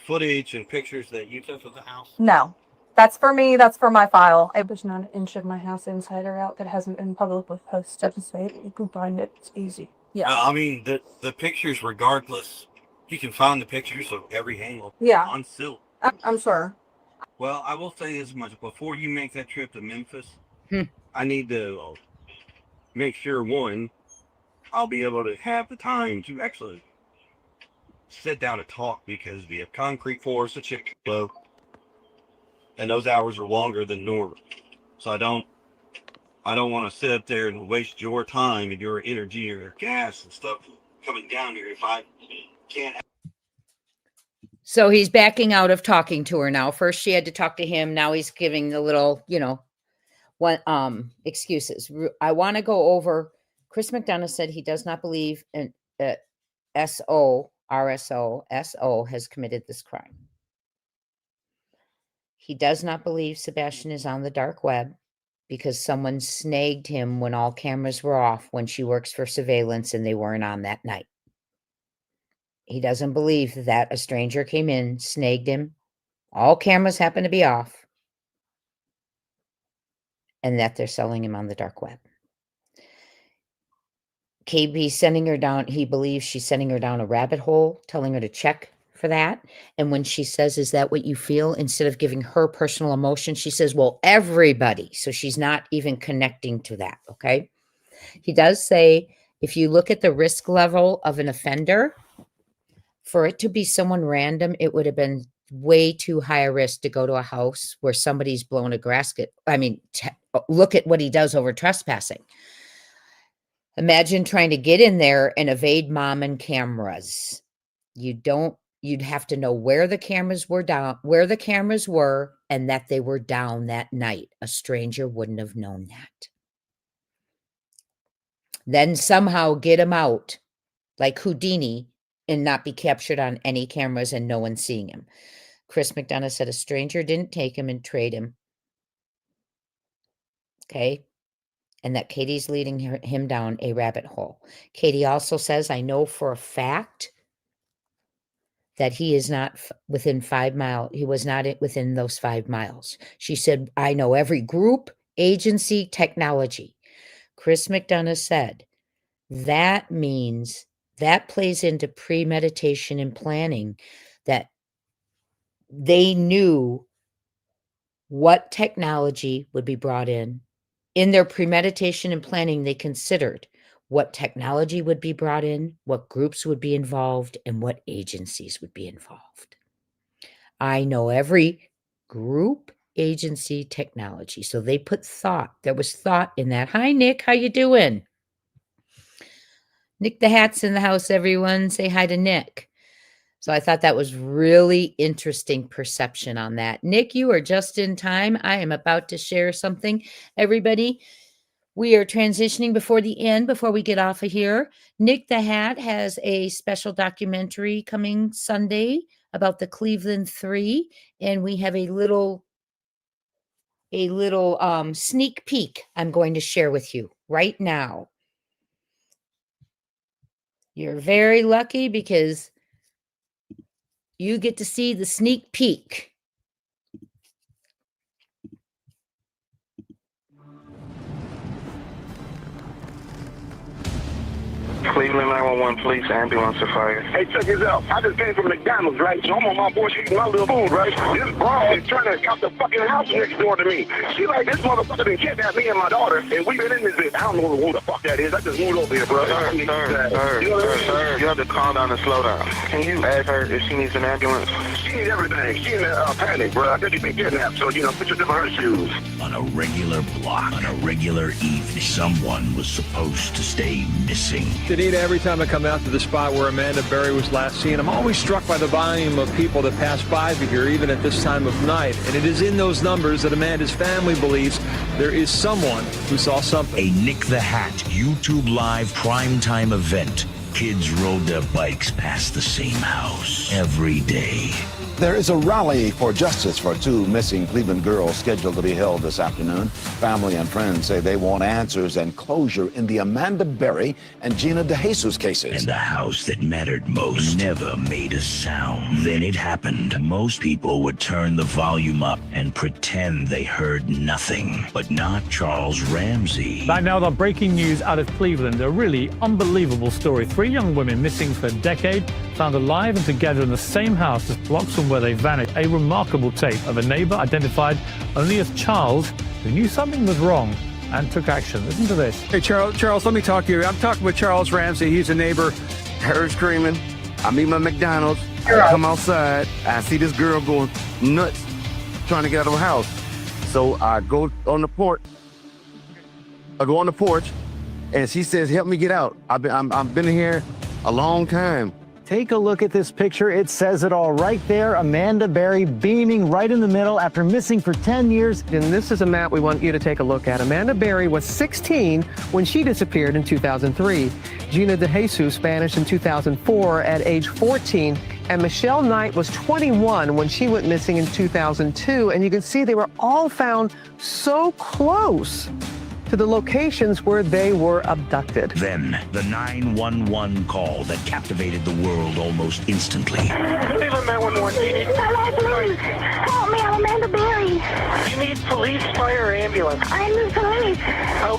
footage and pictures that you took of the house? No. That's for me. That's for my file. There's not an inch of my house inside or out that hasn't been publicly posted. So you can find it. It's easy. Yeah. I mean, the pictures, regardless, you can find the pictures of every angle. Yeah. On Silk. I'm sure. Well, I will say this much. Before you make that trip to Memphis, Hmm. I need to make sure, one, I'll be able to have the time to actually sit down and talk, because we have concrete floors, a chicken flow, and those hours are longer than normal. So I don't want to sit up there and waste your time and your energy or gas and stuff coming down here if I can't. So he's backing out of talking to her now. First she had to talk to him. Now he's giving a little, excuses. I want to go over. Chris McDonough said he does not believe in SO has committed this crime. He does not believe Sebastian is on the dark web. because someone snagged him when all cameras were off when she works for surveillance and they weren't on that night. He doesn't believe that a stranger came in, snagged him, all cameras happen to be off, and that they're selling him on the dark web. KB sending her down, he believes she's sending her down a rabbit hole, telling her to check for that. And when she says, "Is that what you feel?" instead of giving her personal emotion, she says, "Well, everybody." So she's not even connecting to that, okay? He does say, if you look at the risk level of an offender, for it to be someone random, it would have been way too high a risk to go to a house where somebody's blown a gasket. I mean, look at what he does over trespassing. Imagine trying to get in there and evade mom and cameras. You'd have to know where the cameras were down, where the cameras were, and that they were down that night. A stranger wouldn't have known that. Then somehow get him out like Houdini and not be captured on any cameras and no one seeing him. Chris McDonough said a stranger didn't take him and trade him. Okay. And that Katie's leading him down a rabbit hole. Katie also says, I know for a fact that he is not within 5 miles. He was not within those 5 miles. She said, I know every group, agency, technology. Chris McDonough said, that means that plays into premeditation and planning, that they knew what technology would be brought in. In their premeditation and planning, they considered what technology would be brought in, what groups would be involved, and what agencies would be involved. I know every group, agency, technology. So they put thought. There was thought in that. Hi, Nick. How you doing? Nick the Hat's in the house, everyone. Say hi to Nick. So I thought that was really interesting perception on that. Nick, you are just in time. I am about to share something. Everybody, we are transitioning before the end, before we get off of here. Nick the Hat has a special documentary coming Sunday about the Cleveland Three, and we have a little sneak peek I'm going to share with you right now. You're very lucky because you get to see the sneak peek. Cleveland 911, police, ambulance, or fire. Hey, check this out. I just came from McDonald's, right? So I'm on my porch eating my little food, right? This broad is trying to come the fucking house next door to me. She like, this motherfucker done kidnapped me and my daughter, and we've been in this bitch. I don't know who the fuck that is. I just moved over here, bro. Sir, you have to calm down and slow down. Can you ask her if she needs an ambulance? She needs everything. She in a panic, bro. I think she's been kidnapped, so, put yourself in her shoes. On a regular block, on a regular evening, someone was supposed to stay missing. Danita, every time I come out to the spot where Amanda Berry was last seen, I'm always struck by the volume of people that pass by here, even at this time of night. And it is in those numbers that Amanda's family believes there is someone who saw something. A Nick the Hat YouTube Live primetime event. Kids rode their bikes past the same house every day. There is a rally for justice for 2 missing Cleveland girls scheduled to be held this afternoon. Family and friends say they want answers and closure in the Amanda Berry and Gina DeJesus cases. And the house that mattered most never made a sound. Then it happened. Most people would turn the volume up and pretend they heard nothing. But not Charles Ramsey. Right now, the breaking news out of Cleveland, a really unbelievable story. 3 young women missing for a decade, found alive and together in the same house just blocks from where they vanished. A remarkable tape of a neighbor identified only as Charles, who knew something was wrong and took action. Listen to this. Hey, Charles, let me talk to you. I'm talking with Charles Ramsey. He's a neighbor. Her screaming. I'm eating my McDonald's. I come outside. I see this girl going nuts, trying to get out of her house. So I go on the porch. And she says, "Help me get out. I've been here a long time." Take a look at this picture. It says it all right there. Amanda Berry beaming right in the middle after missing for 10 years. And this is a map we want you to take a look at. Amanda Berry was 16 when she disappeared in 2003. Gina DeJesus vanished in 2004 at age 14. And Michelle Knight was 21 when she went missing in 2002. And you can see they were all found so close to the locations where they were abducted. Then, the 911 call that captivated the world almost instantly. Cleveland 911, you need... Hello, police. Help me, I'm Amanda Berry. You need police, fire, or ambulance? I need police.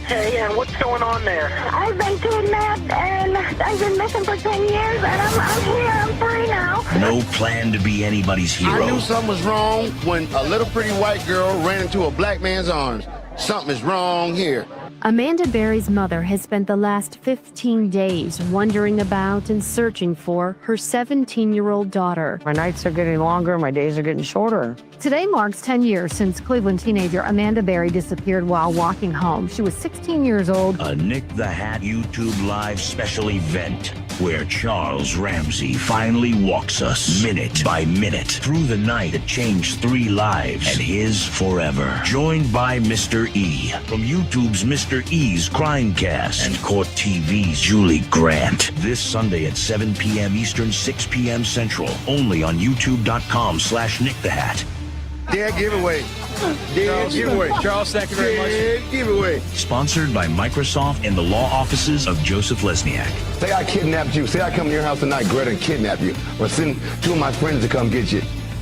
Okay, and what's going on there? I've been kidnapped and I've been missing for 10 years and I'm here, I'm free now. No plan to be anybody's hero. I knew something was wrong when a little pretty white girl ran into a black man's arms. Something is wrong here. Amanda Berry's mother has spent the last 15 days wondering about and searching for her 17-year-old daughter. My nights are getting longer, my days are getting shorter. Today marks 10 years since Cleveland teenager Amanda Berry disappeared while walking home. She was 16 years old. A Nick the Hat YouTube Live special event where Charles Ramsey finally walks us minute by minute through the night that changed 3 lives and his forever. Joined by Mr. E from YouTube's Mr. E's Crimecast and Court TV's Julie Grant. This Sunday at 7 p.m. Eastern, 6 p.m. Central, only on youtube.com/NickTheHat. Dead giveaway. Dead giveaway. Charles, thank you very much. Dead giveaway. Sponsored by Microsoft and the law offices of Joseph Lesniak. Say I kidnapped you. Say I come to your house tonight, Greta, and kidnap you. Or send 2 of my friends to come get you.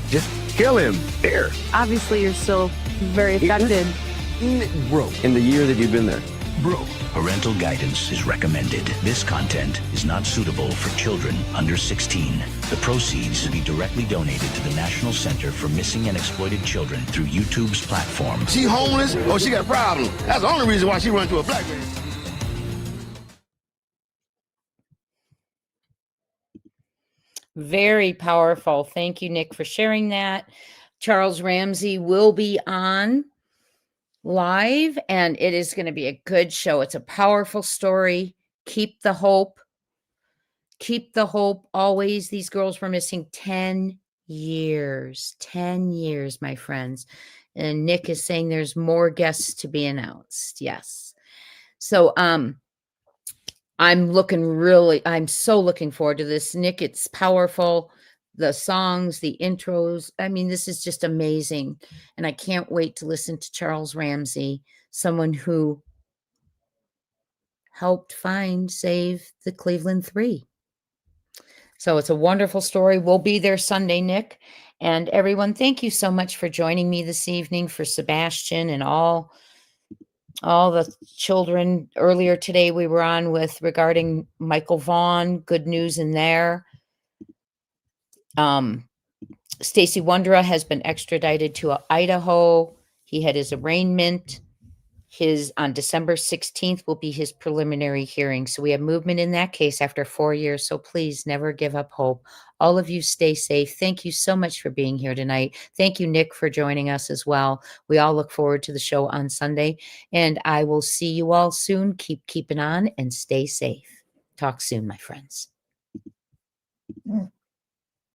Just kill him. There. Obviously, you're still very affected. Bro, in the year that you've been there. Bro. Parental guidance is recommended. This content is not suitable for children under 16. The proceeds will be directly donated to the National Center for Missing and Exploited Children through YouTube's platform. She homeless or she got a problem. That's the only reason why she run to a black man. Very powerful. Thank you, Nick, for sharing that. Charles Ramsey will be on live, and it is going to be a good show. It's a powerful story. Keep the hope. Keep the hope always. These girls were missing 10 years. 10 years, my friends. And Nick is saying there's more guests to be announced. Yes. So I'm so looking forward to this. Nick, it's powerful. The songs, the intros. I mean, this is just amazing. And I can't wait to listen to Charles Ramsey, someone who helped save the Cleveland 3. So it's a wonderful story. We'll be there Sunday, Nick. And everyone, thank you so much for joining me this evening, for Sebastian and all the children. Earlier today, we were on regarding Michael Vaughn. Good news in there. Stacey Wondra has been extradited to Idaho. He had his arraignment. On December 16th will be his preliminary hearing. So we have movement in that case after 4 years. So please never give up hope. All of you stay safe. Thank you so much for being here tonight. Thank you, Nick, for joining us as well. We all look forward to the show on Sunday, and I will see you all soon. Keep keeping on and stay safe. Talk soon, my friends.